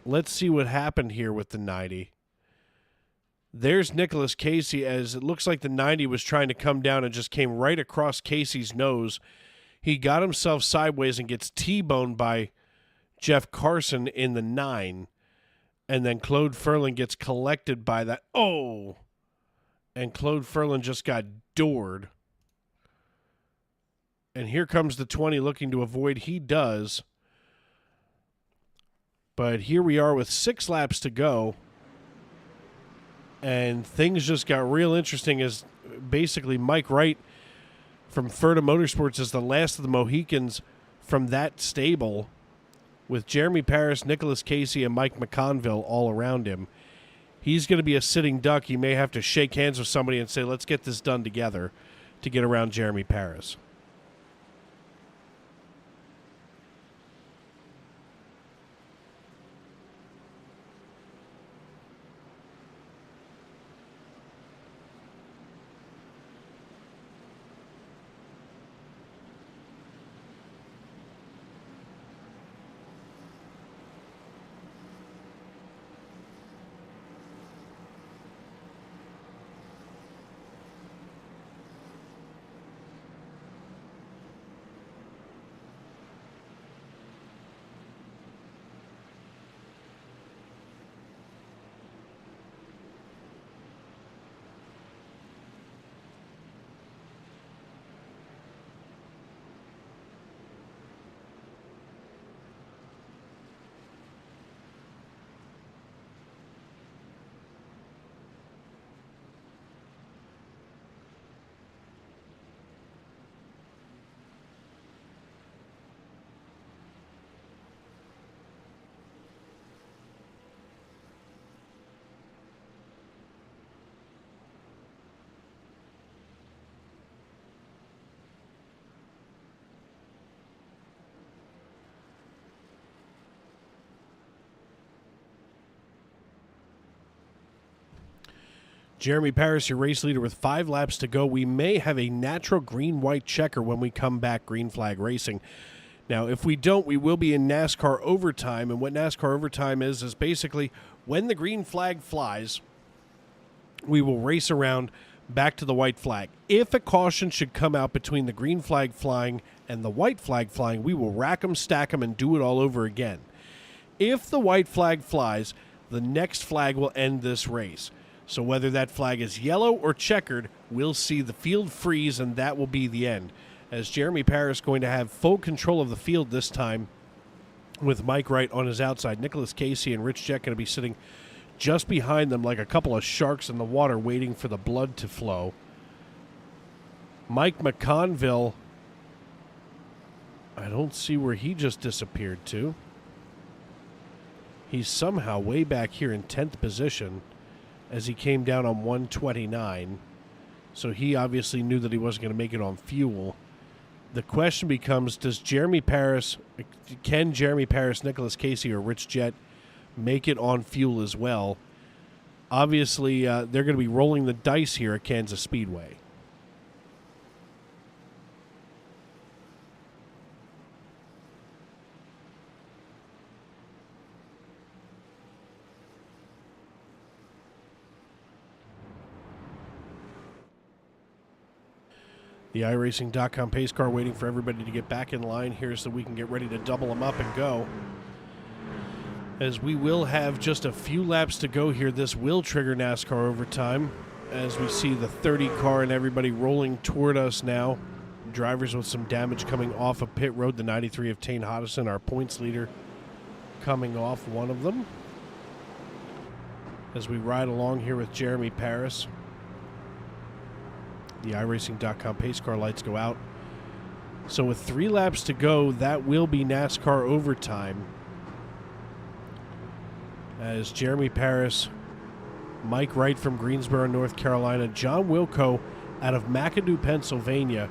Let's see what happened here with the 90. There's Nicholas Casey as it looks like the 90 was trying to come down and just came right across Casey's nose. He got himself sideways and gets T-boned by Jeff Carson in the 9. And then Claude Ferland gets collected by that. Oh! And Claude Ferland just got doored. And here comes the 20 looking to avoid. He does. But here we are with 6 laps to go. And things just got real interesting as basically Mike Wright from Ferda Motorsports is the last of the Mohicans from that stable with Jeremy Paris, Nicholas Casey, and Mike McConville all around him. He's going to be a sitting duck. He may have to shake hands with somebody and say, let's get this done together to get around Jeremy Paris. Jeremy Paris, your race leader with 5 laps to go. We may have a natural green-white checker when we come back, Green Flag Racing. Now, if we don't, we will be in NASCAR overtime, and what NASCAR overtime is basically when the green flag flies, we will race around back to the white flag. If a caution should come out between the green flag flying and the white flag flying, we will rack them, stack them, and do it all over again. If the white flag flies, the next flag will end this race. So whether that flag is yellow or checkered, we'll see the field freeze, and that will be the end. As Jeremy Paris going to have full control of the field this time with Mike Wright on his outside. Nicholas Casey and Rich Jett going to be sitting just behind them like a couple of sharks in the water waiting for the blood to flow. Mike McConville, I don't see where he just disappeared to. He's somehow way back here in 10th position as he came down on 129. So he obviously knew that he wasn't going to make it on fuel. The question becomes, can Jeremy Paris, Nicholas Casey, or Rich Jett make it on fuel as well? Obviously, they're going to be rolling the dice here at Kansas Speedway. The iRacing.com pace car waiting for everybody to get back in line here so we can get ready to double them up and go. As we will have just a few laps to go here, this will trigger NASCAR overtime as we see the 30 car and everybody rolling toward us now. Drivers with some damage coming off of pit road. The 93 of Tane Hodgson, our points leader, coming off one of them. As we ride along here with Jeremy Paris. The iRacing.com pace car lights go out. So with 3 laps to go, that will be NASCAR overtime. As Jeremy Paris, Mike Wright from Greensboro, North Carolina, John Wilco out of McAdoo, Pennsylvania.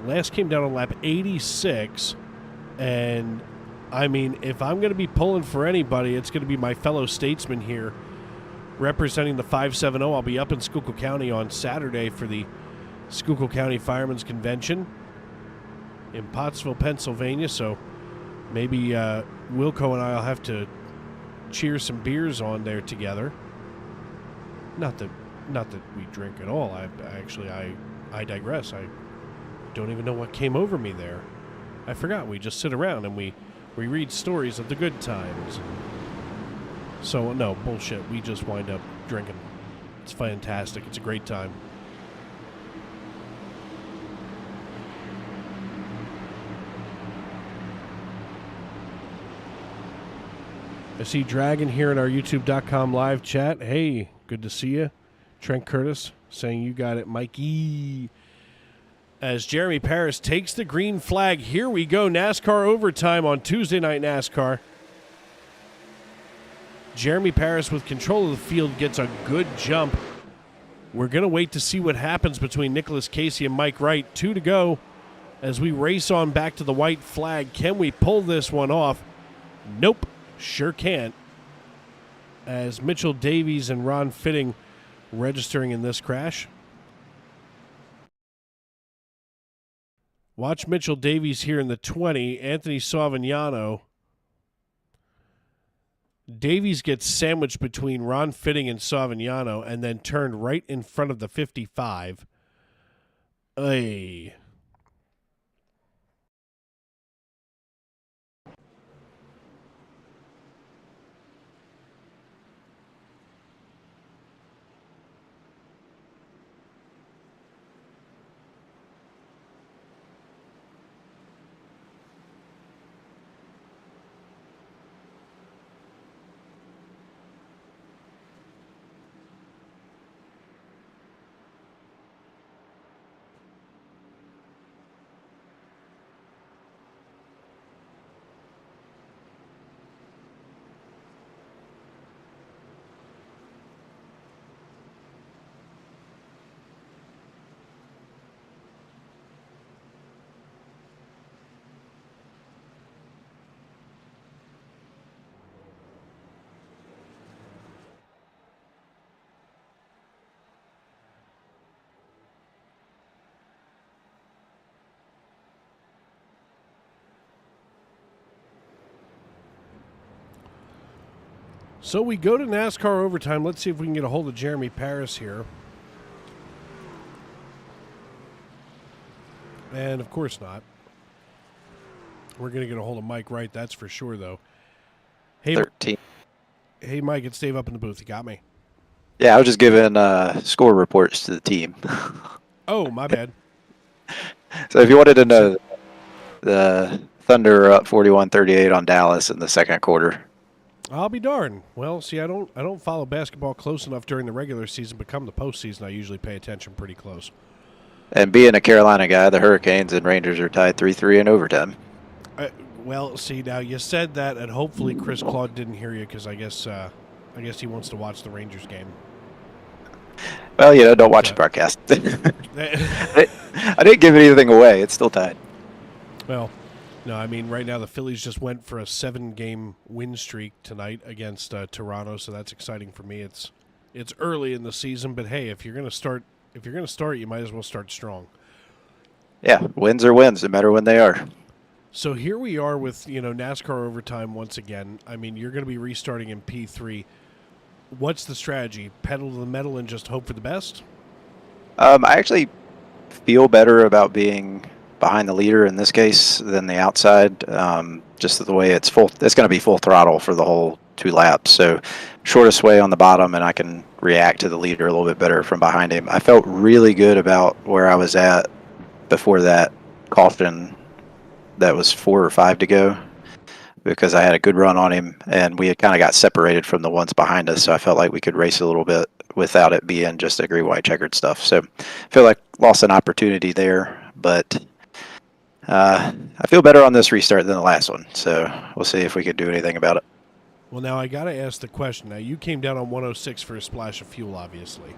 Last came down on lap 86. And, I mean, if I'm going to be pulling for anybody, it's going to be my fellow statesman here. Representing the 570, I'll be up in Schuylkill County on Saturday for the Schuylkill County Firemen's Convention in Pottsville, Pennsylvania. So maybe Wilco and I will have to cheer some beers on there together. Not that we drink at all. I digress. I don't even know what came over me there. I forgot. We just sit around and we read stories of the good times. So, no, bullshit. We just wind up drinking. It's fantastic. It's a great time. I see Dragon here in our YouTube.com live chat. Hey, good to see you. Trent Curtis saying you got it, Mikey. As Jeremy Paris takes the green flag, here we go. NASCAR overtime on Tuesday Night NASCAR. Jeremy Paris with control of the field gets a good jump. We're going to wait to see what happens between Nicholas Casey and Mike Wright. 2 to go as we race on back to the white flag. Can we pull this one off? Nope, sure can't. As Mitchell Davies and Ron Fitting registering in this crash. Watch Mitchell Davies here in the 20. Anthony Savignano. Davies gets sandwiched between Ron Fitting and Savignano and then turned right in front of the 55. Ay. So we go to NASCAR overtime. Let's see if we can get a hold of Jeremy Paris here. And of course not. We're going to get a hold of Mike Wright, that's for sure, though. Hey, 13. Hey, Mike, it's Dave up in the booth. You got me? Yeah, I was just giving score reports to the team. Oh, my bad. So if you wanted to know, the Thunder are up 41-38 on Dallas in the second quarter. I'll be darned. Well, see, I don't follow basketball close enough during the regular season, but come the postseason, I usually pay attention pretty close. And being a Carolina guy, the Hurricanes and Rangers are tied 3-3 in overtime. Well, see, now you said that, and hopefully Chris Claude didn't hear you because I guess he wants to watch the Rangers game. Well, don't watch the broadcast. I didn't give anything away. It's still tied. Well, no, I mean, right now the Phillies just went for a 7-game win streak tonight against Toronto, so that's exciting for me. It's early in the season, but hey, if you're gonna start, you might as well start strong. Yeah, wins are wins, no matter when they are. So here we are with NASCAR overtime once again. I mean, you're going to be restarting in P3. What's the strategy? Pedal to the metal and just hope for the best? I actually feel better about being behind the leader in this case than the outside. Just the way it's full, it's going to be full throttle for the whole 2 laps. So shortest way on the bottom, and I can react to the leader a little bit better from behind him. I felt really good about where I was at before that caution. That was 4 or 5 to go, because I had a good run on him, and we had kind of got separated from the ones behind us, so I felt like we could race a little bit without it being just a green, white, checkered stuff. So I feel like lost an opportunity there, but I feel better on this restart than the last one, so we'll see if we could do anything about it. Well, now I got to ask the question. Now, you came down on 106 for a splash of fuel, obviously.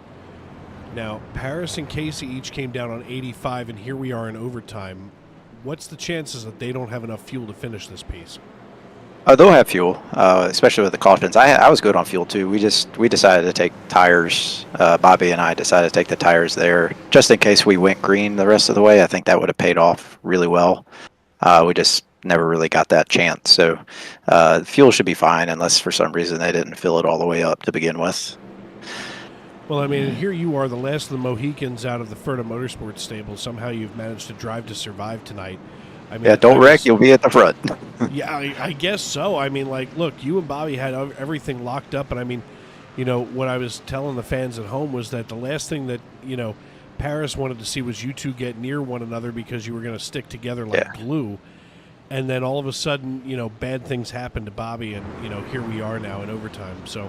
Now, Paris and Casey each came down on 85, and here we are in overtime. What's the chances that they don't have enough fuel to finish this piece? They'll have fuel, especially with the cautions. I was good on fuel too. We decided to take tires. Bobby and I decided to take the tires there just in case we went green the rest of the way. I think that would have paid off really well. We just never really got that chance. So fuel should be fine unless for some reason they didn't fill it all the way up to begin with. Well, I mean, here you are, the last of the Mohicans out of the Ferta Motorsports stable. Somehow you've managed to drive to survive tonight. I mean, yeah, don't wreck, you'll be at the front. Yeah, I guess so. I mean, like, look, you and Bobby had everything locked up, and I mean, what I was telling the fans at home was that the last thing that, Paris wanted to see was you two get near one another because you were going to stick together like glue. And then all of a sudden, bad things happened to Bobby, and, here we are now in overtime. So,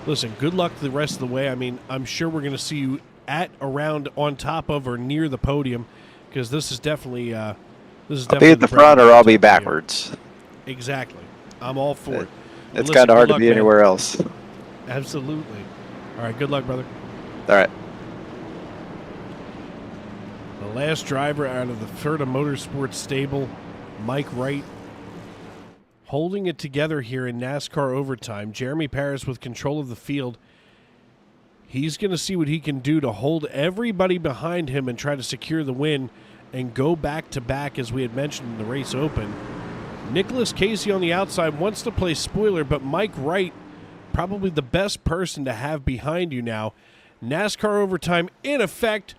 listen, good luck the rest of the way. I mean, I'm sure we're going to see you around, on top of, or near the podium, because this is definitely I'll be at the front or I'll be backwards. Exactly. I'm all for it. It's kind of hard to be anywhere else. Absolutely. All right, good luck, brother. All right. The last driver out of the Ferta Motorsports stable, Mike Wright, holding it together here in NASCAR overtime. Jeremy Paris with control of the field. He's going to see what he can do to hold everybody behind him and try to secure the win and go back-to-back, as we had mentioned in the race open. Nicholas Casey on the outside wants to play spoiler, but Mike Wright, probably the best person to have behind you now. NASCAR overtime in effect.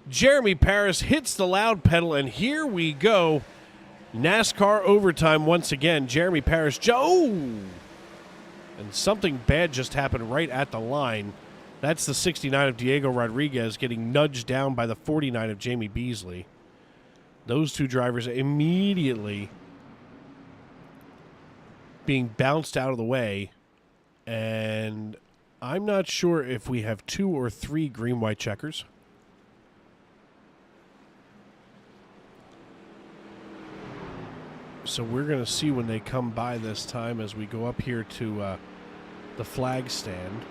Jeremy Paris hits the loud pedal, and here we go. NASCAR overtime once again. Jeremy Paris, and something bad just happened right at the line. That's the 69 of Diego Rodriguez getting nudged down by the 49 of Jamie Beasley. Those two drivers immediately being bounced out of the way. And I'm not sure if we have 2 or 3 green-white checkers. So we're going to see when they come by this time as we go up here to the flag stand.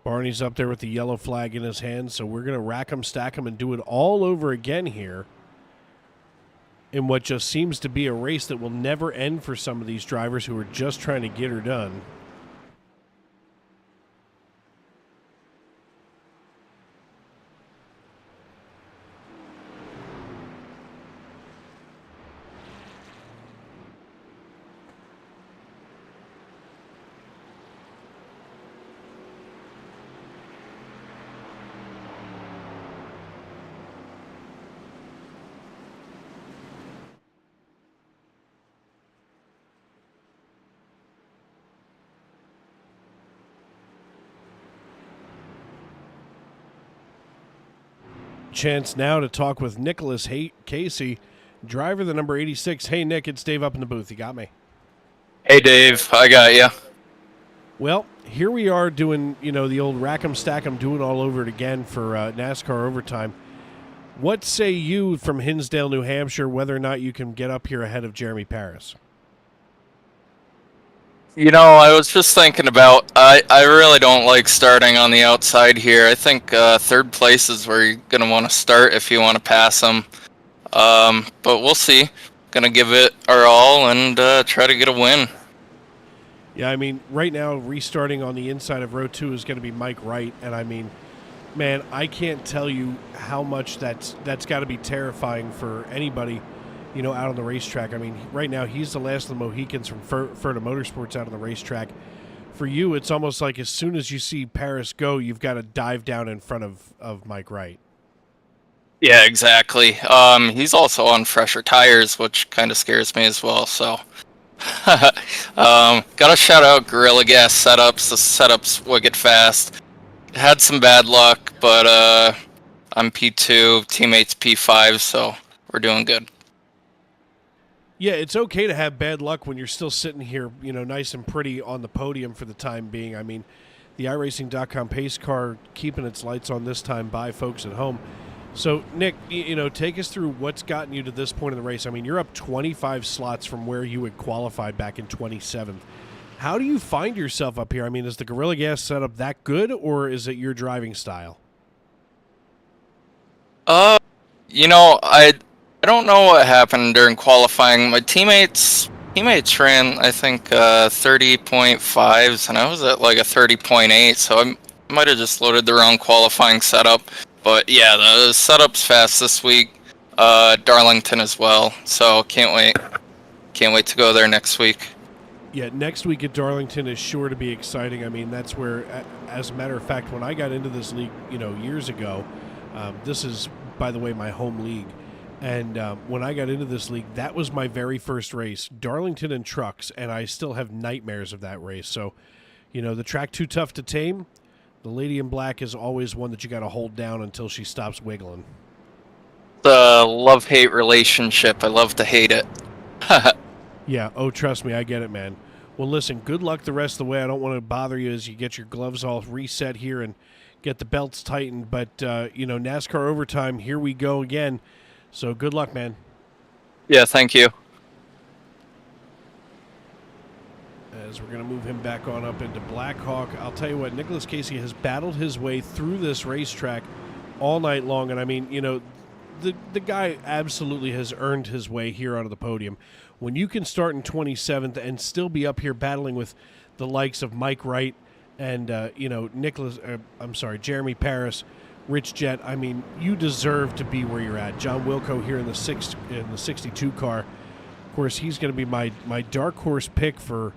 Barney's up there with the yellow flag in his hand, so we're going to rack 'em, stack 'em, and do it all over again here in what just seems to be a race that will never end for some of these drivers who are just trying to get her done. chance now to talk with Nicholas Casey, driver the number 86. Hey, Nick, it's Dave up in the booth. You got me? Hey, Dave. I got you. Well, here we are doing, the old rack 'em, stack 'em, doing all over it again for NASCAR overtime. What say you from Hinsdale, New Hampshire, whether or not you can get up here ahead of Jeremy Paris? I was just thinking about, I really don't like starting on the outside here. I think third place is where you're going to want to start if you want to pass them. But we'll see. Going to give it our all and try to get a win. Yeah, right now, restarting on the inside of row 2 is going to be Mike Wright. And man, I can't tell you how much that's got to be terrifying for anybody, out on the racetrack. Right now, he's the last of the Mohicans from Furta Motorsports out on the racetrack. For you, it's almost like as soon as you see Paris go, you've got to dive down in front of Mike Wright. Yeah, exactly. He's also on fresher tires, which kind of scares me as well, so... Gotta shout out Gorilla Gas setups. The setup's wicked fast. Had some bad luck, but I'm P2, teammates P5, so we're doing good. Yeah, it's okay to have bad luck when you're still sitting here, nice and pretty on the podium for the time being. The iRacing.com pace car keeping its lights on this time by folks at home. So, Nick, take us through what's gotten you to this point in the race. You're up 25 slots from where you had qualified back in 27th. How do you find yourself up here? Is the Gorilla Gas setup that good, or is it your driving style? I don't know what happened during qualifying. My teammates ran, I think, 30.5s, and I was at like a 30.8, so I might have just loaded the wrong qualifying setup. But yeah, the setup's fast this week. Darlington as well, so can't wait to go there next week. Yeah, next week at Darlington is sure to be exciting. That's where, as a matter of fact, when I got into this league, years ago, this is, by the way, my home league. And when I got into this league, that was my very first race, Darlington and trucks, and I still have nightmares of that race. So, the track too tough to tame. The lady in black is always one that you got to hold down until she stops wiggling. The love-hate relationship. I love to hate it. Yeah, trust me, I get it, man. Well, listen, good luck the rest of the way. I don't want to bother you as you get your gloves all reset here and get the belts tightened. But, NASCAR overtime, here we go again. So good luck, man. Yeah, thank you. As we're going to move him back on up into Blackhawk. I'll tell you what, Nicholas Casey has battled his way through this racetrack all night long. And, the guy absolutely has earned his way here onto the podium. When you can start in 27th and still be up here battling with the likes of Mike Wright and, Jeremy Paris, Rich Jett, you deserve to be where you're at. John Wilco here in the 62 car. Of course, he's going to be my dark horse pick for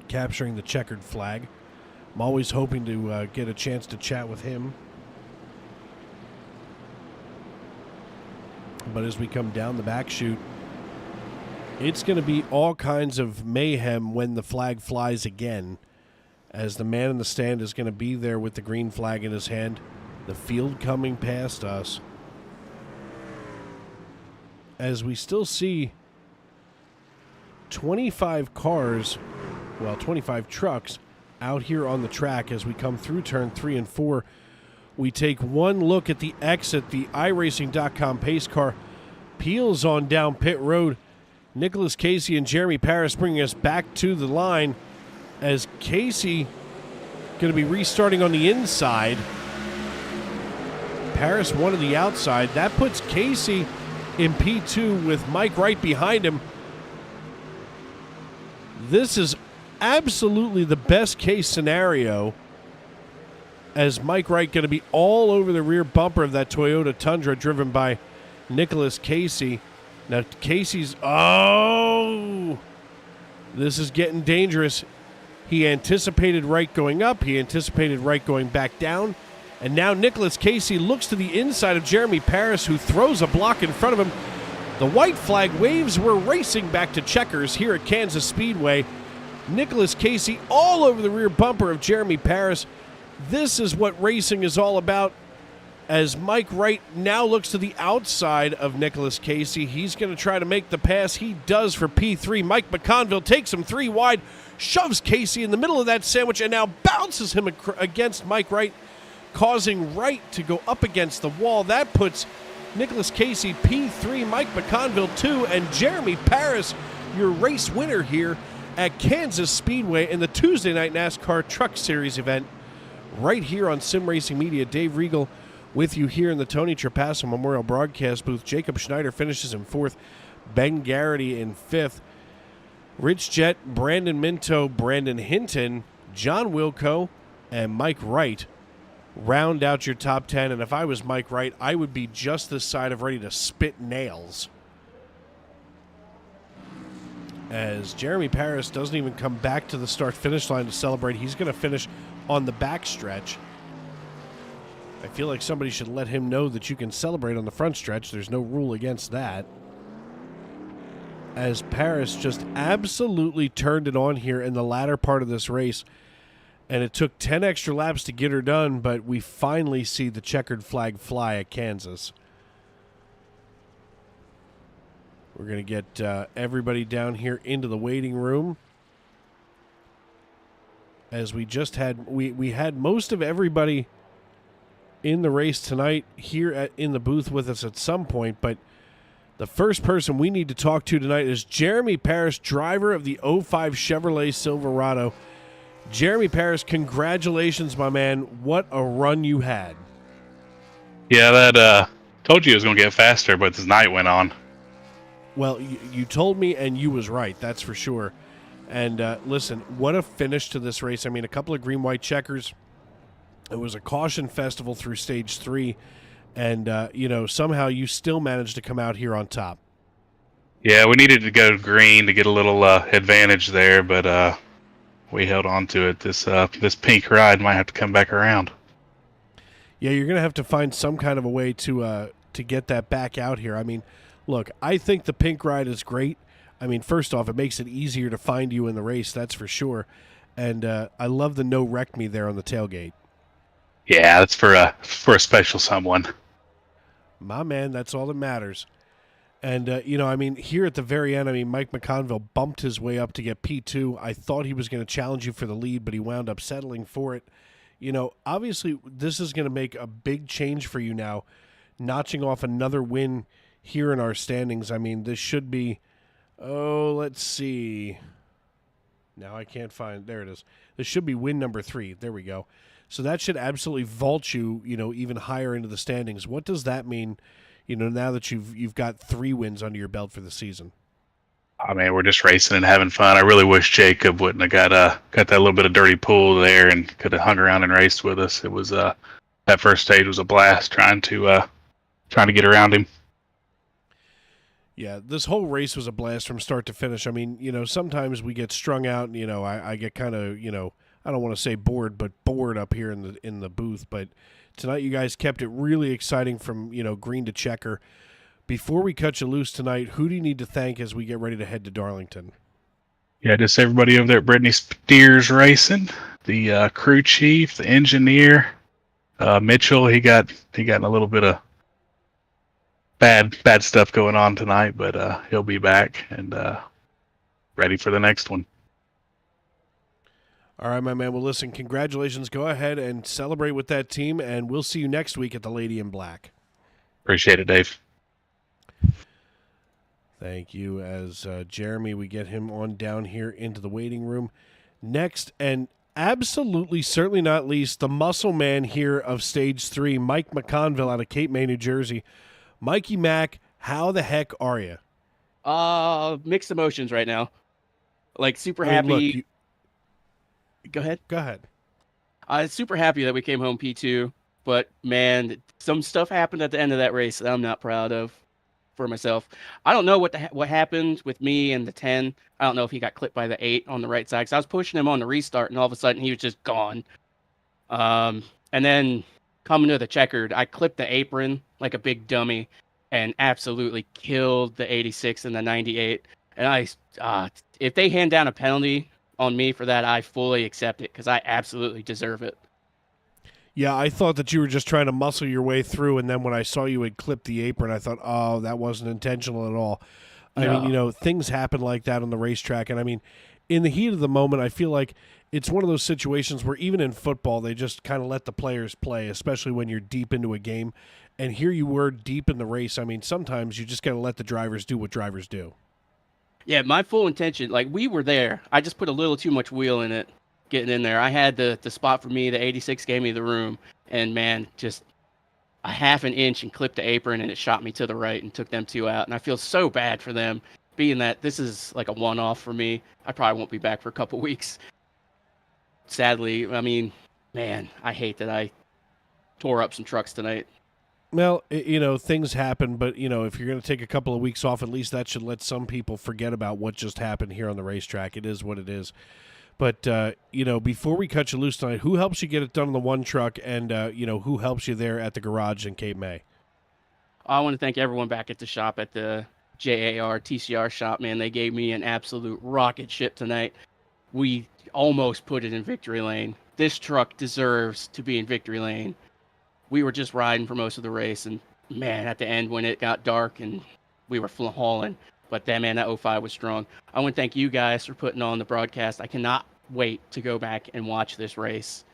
capturing the checkered flag. I'm always hoping to get a chance to chat with him. But as we come down the back chute, it's going to be all kinds of mayhem when the flag flies again, as the man in the stand is going to be there with the green flag in his hand. The field coming past us. As we still see 25 cars, 25 trucks out here on the track as we come through turn 3 and 4. We take one look at the exit. The iRacing.com pace car peels on down pit road. Nicholas Casey and Jeremy Paris bringing us back to the line as Casey going to be restarting on the inside. Paris one on the outside. That puts Casey in P2 with Mike Wright behind him. This is absolutely the best case scenario, as Mike Wright going to be all over the rear bumper of that Toyota Tundra driven by Nicholas Casey. Now Casey's, this is getting dangerous. He anticipated Wright going up. He anticipated Wright going back down. And now Nicholas Casey looks to the inside of Jeremy Paris, who throws a block in front of him. The white flag waves. We're racing back to checkers here at Kansas Speedway. Nicholas Casey all over the rear bumper of Jeremy Paris. This is what racing is all about. as Mike Wright now looks to the outside of Nicholas Casey. He's going to try to make the pass. He does for P3. Mike McConville takes him 3 wide, shoves Casey in the middle of that sandwich, and now bounces him against Mike Wright, causing Wright to go up against the wall. That puts Nicholas Casey P3, Mike McConville 2, and Jeremy Paris, your race winner here at Kansas Speedway in the Tuesday Night NASCAR Truck Series event right here on Sim Racing Media. Dave Regal with you here in the Tony Trapasso Memorial Broadcast booth. Jacob Schneider finishes in 4th, Ben Garrity in 5th. Rich Jett, Brandon Minto, Brandon Hinton, John Wilco, and Mike Wright round out your top 10. And if I was Mike Wright, I would be just this side of ready to spit nails, as Jeremy Paris doesn't even come back to the start-finish line to celebrate. He's going to finish on the back stretch. I feel like somebody should let him know that you can celebrate on the front stretch. There's no rule against that, as Paris just absolutely turned it on here in the latter part of this race. And it took 10 extra laps to get her done, but we finally see the checkered flag fly at Kansas. We're going to get everybody down here into the waiting room, as we just had we had most of everybody in the race tonight here in the booth with us at some point, but the first person we need to talk to tonight is Jeremy Paris, driver of the 05 Chevrolet Silverado. Jeremy Paris, congratulations, my man. What a run you had. Yeah, that told you it was going to get faster, but this night went on. Well, you told me, and you was right. That's for sure. And listen, what a finish to this race. I mean, a couple of green-white checkers. It was a caution festival through stage 3. And, somehow you still managed to come out here on top. Yeah, we needed to go green to get a little advantage there, but we held on to it. This pink ride might have to come back around. Yeah, you're going to have to find some kind of a way to get that back out here. I mean, look, I think the pink ride is great. I mean, first off, it makes it easier to find you in the race, that's for sure. And I love the no wreck me there on the tailgate. Yeah, that's for a special someone. My man, that's all that matters. And, here at the very end, Mike McConville bumped his way up to get P2. I thought he was going to challenge you for the lead, but he wound up settling for it. Obviously, this is going to make a big change for you now, notching off another win here in our standings. I mean, this should be, let's see. Now I can't find, there it is. This should be win number 3. There we go. So that should absolutely vault you, even higher into the standings. What does that mean, now that you've got 3 wins under your belt for the season? I mean, we're just racing and having fun. I really wish Jacob wouldn't have got that little bit of dirty pool there and could have hung around and raced with us. It was that first stage was a blast trying to get around him. Yeah, this whole race was a blast from start to finish. I mean, sometimes we get strung out, and I get kind of, I don't want to say bored, but bored up here in the booth. But tonight you guys kept it really exciting from, green to checker. Before we cut you loose tonight, who do you need to thank as we get ready to head to Darlington? Yeah, just everybody over there at Brittany Steers Racing, the crew chief, the engineer, Mitchell. He got a little bit of bad stuff going on tonight, but he'll be back and ready for the next one. All right, my man. Well, listen, congratulations. Go ahead and celebrate with that team, and we'll see you next week at the Lady in Black. Appreciate it, Dave. Thank you. As Jeremy, we get him on down here into the waiting room. Next, and absolutely certainly not least, the muscle man here of Stage 3, Mike McConville out of Cape May, New Jersey. Mikey Mac, how the heck are you? Mixed emotions right now. Like, super happy. Look, Go ahead. Go ahead. I'm super happy that we came home P2, but, man, some stuff happened at the end of that race that I'm not proud of for myself. I don't know what happened with me and the 10. I don't know if he got clipped by the 8 on the right side, because I was pushing him on the restart, and all of a sudden he was just gone. And then coming to the checkered, I clipped the apron like a big dummy and absolutely killed the 86 and the 98. And if they hand down a penalty on me for that, I fully accept it, because I absolutely deserve it. Yeah, I thought that you were just trying to muscle your way through, and then when I saw you had clipped the apron, I thought, oh, that wasn't intentional at all. I mean, you know, things happen like that on the racetrack, and I mean, in the heat of the moment, I feel like it's one of those situations where even in football, they just kind of let the players play, especially when you're deep into a game. And here you were deep in the race. I mean, sometimes you just got to let the drivers do what drivers do. Yeah, my full intention, like we were there. I just put a little too much wheel in it getting in there. I had the spot for me. The 86 gave me the room. And, man, just a half an inch and clipped the apron, and it shot me to the right and took them 2 out. And I feel so bad for them, being that this is like a one-off for me. I probably won't be back for a couple weeks. Sadly, I mean, man, I hate that I tore up some trucks tonight. Well, you know, things happen, but, you know, if you're going to take a couple of weeks off, at least that should let some people forget about what just happened here on the racetrack. It is what it is. But, you know, before we cut you loose tonight, who helps you get it done on the one truck, and, you know, who helps you there at the garage in Cape May? I want to thank everyone back at the shop, at the JAR TCR shop, man. They gave me an absolute rocket ship tonight. We almost put it in victory lane. This truck deserves to be in victory lane. We were just riding for most of the race, and man, at the end when it got dark and we were hauling, but that 05 was strong. I want to thank you guys for putting on the broadcast. I cannot wait to go back and watch this race.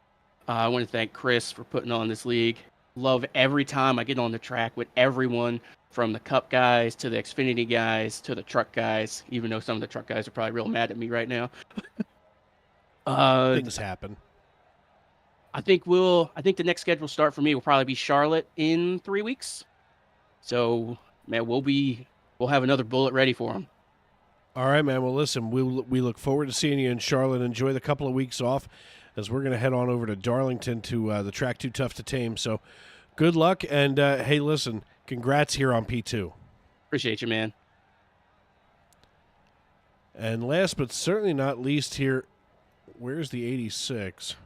I want to thank Chris for putting on this league. Love every time I get on the track with everyone, from the Cup guys to the Xfinity guys to the truck guys, even though some of the truck guys are probably real mad at me right now. Things happen. I think the next scheduled start for me will probably be Charlotte in 3 weeks. So, man, we'll have another bullet ready for them. All right, man. Well, listen, we look forward to seeing you in Charlotte. Enjoy the couple of weeks off, as we're going to head on over to Darlington to the track Too Tough to Tame. So good luck, and hey, listen, congrats here on P2. Appreciate you, man. And last but certainly not least here, where's the 86?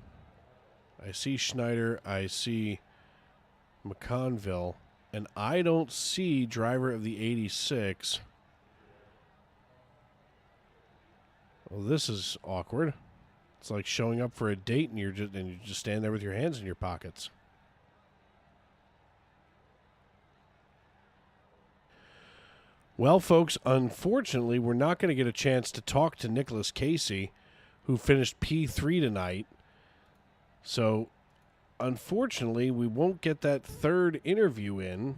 I see Schneider, I see McConville, and I don't see driver of the 86. Well, this is awkward. It's like showing up for a date and you just stand there with your hands in your pockets. Well, folks, unfortunately, we're not going to get a chance to talk to Nicholas Casey, who finished P3 tonight. So, unfortunately, we won't get that third interview in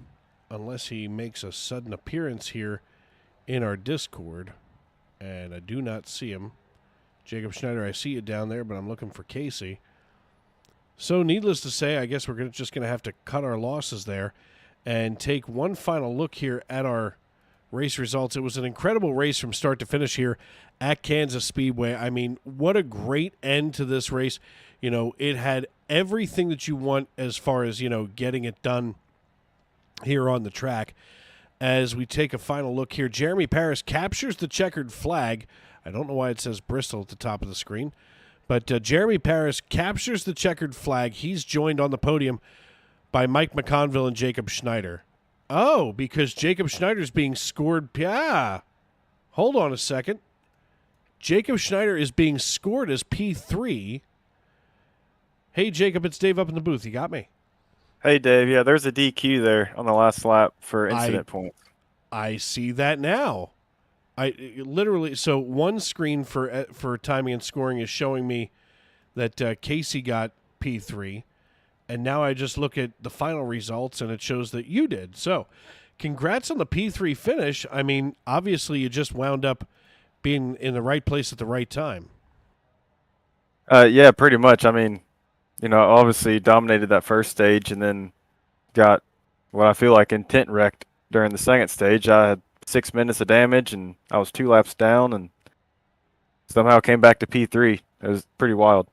unless he makes a sudden appearance here in our Discord. And I do not see him. Jacob Schneider, I see you down there, but I'm looking for Casey. So, needless to say, I guess we're just going to have to cut our losses there and take one final look here at our race results. It was an incredible race from start to finish here at Kansas Speedway. I mean, what a great end to this race. You know, it had everything that you want as far as, you know, getting it done here on the track. As we take a final look here, Jeremy Paris captures the checkered flag. I don't know why it says Bristol at the top of the screen, but Jeremy Paris captures the checkered flag. He's joined on the podium by Mike McConville and Jacob Schneider. Oh, because Jacob Schneider's being scored. Yeah. Hold on a second. Jacob Schneider is being scored as P3. Hey, Jacob, it's Dave up in the booth. You got me? Hey, Dave. Yeah, there's a DQ there on the last lap for incident points. I see that now. I literally, so one screen for timing and scoring is showing me that Casey got P3, and now I just look at the final results and it shows that you did. So, congrats on the P3 finish. I mean, obviously you just wound up being in the right place at the right time. Yeah, pretty much. I mean, you know, obviously dominated that first stage and then got what I feel like intent wrecked during the second stage. I had 6 minutes of damage and I was 2 laps down and somehow came back to P3. It was pretty wild.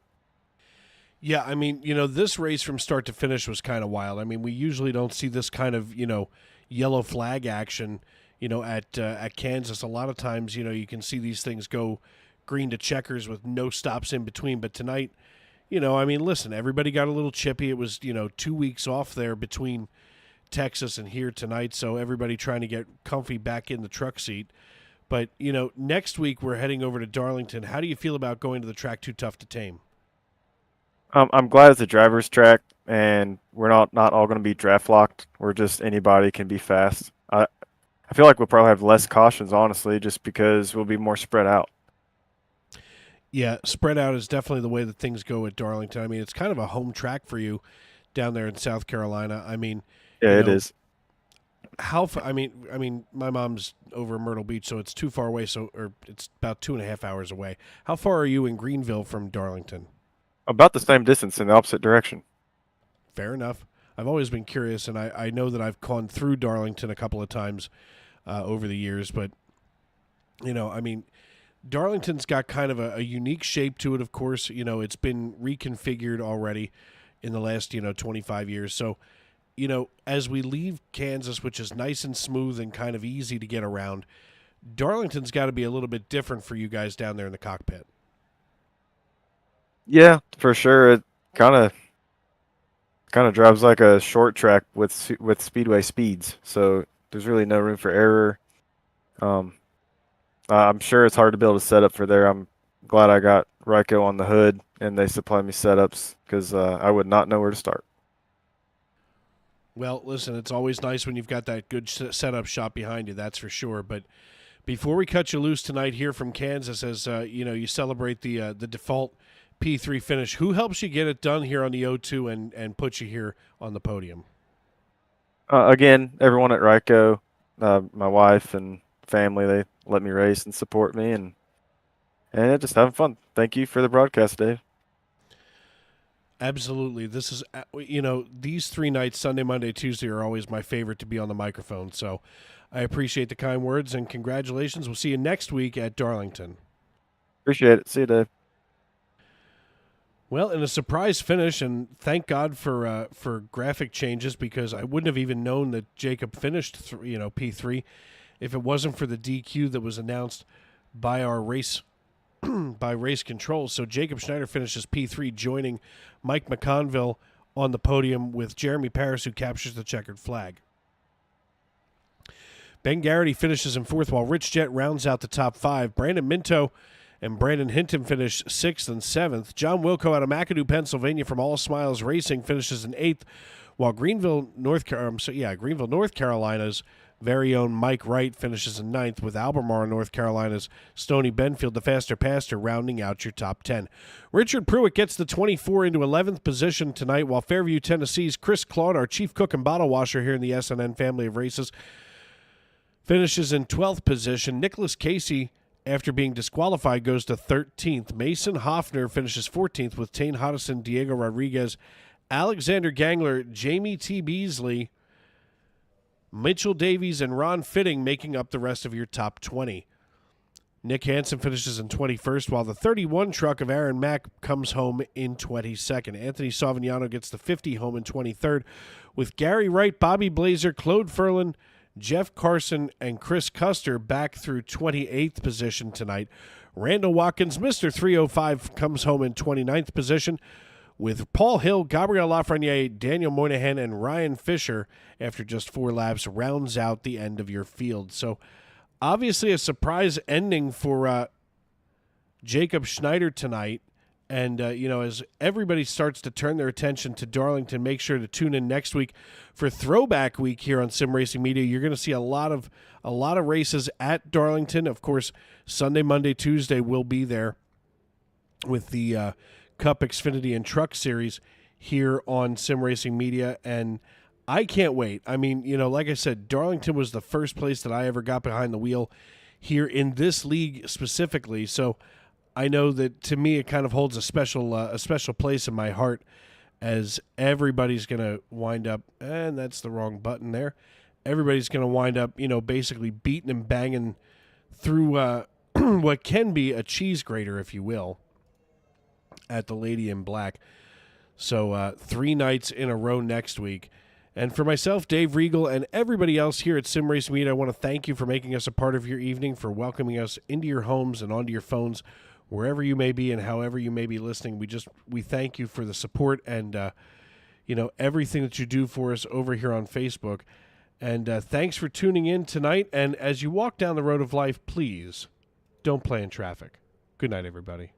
Yeah, I mean, you know, this race from start to finish was kind of wild. I mean, we usually don't see this kind of, you know, yellow flag action, you know, at Kansas. A lot of times, you know, you can see these things go green to checkers with no stops in between. But tonight, you know, I mean, listen, everybody got a little chippy. It was, you know, 2 weeks off there between Texas and here tonight, so everybody trying to get comfy back in the truck seat. But, you know, next week we're heading over to Darlington. How do you feel about going to the track Too Tough to Tame? I'm glad it's a driver's track, and we're not all going to be draft locked. We're just anybody can be fast. I feel like we'll probably have less cautions, honestly, just because we'll be more spread out. Yeah, spread out is definitely the way that things go at Darlington. I mean, it's kind of a home track for you down there in South Carolina. I mean, Yeah, it is. I mean, my mom's over in Myrtle Beach, so it's too far away. Or it's about 2.5 hours away. How far are you in Greenville from Darlington? About the same distance in the opposite direction. Fair enough. I've always been curious, and I know that I've gone through Darlington a couple of times over the years, but I mean, Darlington's got kind of a unique shape to it. Of course, it's been reconfigured already in the last 25 years. So, as we leave Kansas, which is nice and smooth and kind of easy to get around, Darlington's got to be a little bit different for you guys down there in the cockpit. Yeah, for sure. It kind of drives like a short track with Speedway speeds, so there's really no room for error. I'm sure it's hard to be able to set up for there. I'm glad I got Ryko on the hood and they supplied me setups because I would not know where to start. Well, listen, it's always nice when you've got that good setup shop behind you, that's for sure. But before we cut you loose tonight here from Kansas, as you celebrate the default P3 finish, who helps you get it done here on the O2 and put you here on the podium? Again, everyone at Ryko, my wife and family, they let me race and support me, and just having fun. Thank you for the broadcast, Dave. Absolutely. This is, these 3 nights, Sunday, Monday, Tuesday, are always my favorite to be on the microphone. So I appreciate the kind words and congratulations. We'll see you next week at Darlington. Appreciate it. See you, Dave. Well, in a surprise finish, and thank God for graphic changes, because I wouldn't have even known that Jacob finished P3 if it wasn't for the DQ that was announced by our race by race control. So Jacob Schneider finishes P3, joining Mike McConville on the podium with Jeremy Paris, who captures the checkered flag. Ben Garrity finishes in 4th, while Rich Jett rounds out the top 5. Brandon Minto and Brandon Hinton finish 6th and 7th. John Wilco out of McAdoo, Pennsylvania from All Smiles Racing finishes in 8th, while Greenville, North Carolina's very own Mike Wright finishes in 9th, with Albemarle, North Carolina's Stoney Benfield, the faster pastor, rounding out your top 10. Richard Pruitt gets the 24 into 11th position tonight, while Fairview, Tennessee's Chris Claude, our chief cook and bottle washer here in the SNN family of races, finishes in 12th position. Nicholas Casey, after being disqualified, goes to 13th. Mason Hoffner finishes 14th, with Tane Hodison, Diego Rodriguez, Alexander Gangler, Jamie T. Beasley, Mitchell Davies, and Ron Fitting making up the rest of your top 20. Nick Hansen finishes in 21st, while the 31 truck of Aaron Mack comes home in 22nd. Anthony Savignano gets the 50 home in 23rd, with Gary Wright, Bobby Blazer, Claude Ferlin, Jeff Carson, and Chris Custer back through 28th position tonight. Randall Watkins, Mr. 305, comes home in 29th position, with Paul Hill, Gabriel Lafreniere, Daniel Moynihan, and Ryan Fisher, after just 4 laps, rounds out the end of your field. So obviously a surprise ending for Jacob Schneider tonight. And, as everybody starts to turn their attention to Darlington, make sure to tune in next week for Throwback Week here on Sim Racing Media. You're going to see a lot of races at Darlington. Of course, Sunday, Monday, Tuesday will be there with the Cup, Xfinity, and Truck Series here on Sim Racing Media, and I can't wait. I mean, like I said, Darlington was the first place that I ever got behind the wheel here in this league specifically, so I know that to me it kind of holds a special place in my heart, as everybody's going to wind up, and that's the wrong button there, everybody's going to wind up, basically beating and banging through what can be a cheese grater, if you will, at the Lady in Black. So 3 nights in a row next week. And for myself, Dave Regal, and everybody else here at Sim Race Media, I want to thank you for making us a part of your evening, for welcoming us into your homes and onto your phones, wherever you may be and however you may be listening. We thank you for the support and everything that you do for us over here on Facebook. And thanks for tuning in tonight. And as you walk down the road of life, please don't play in traffic. Good night, everybody.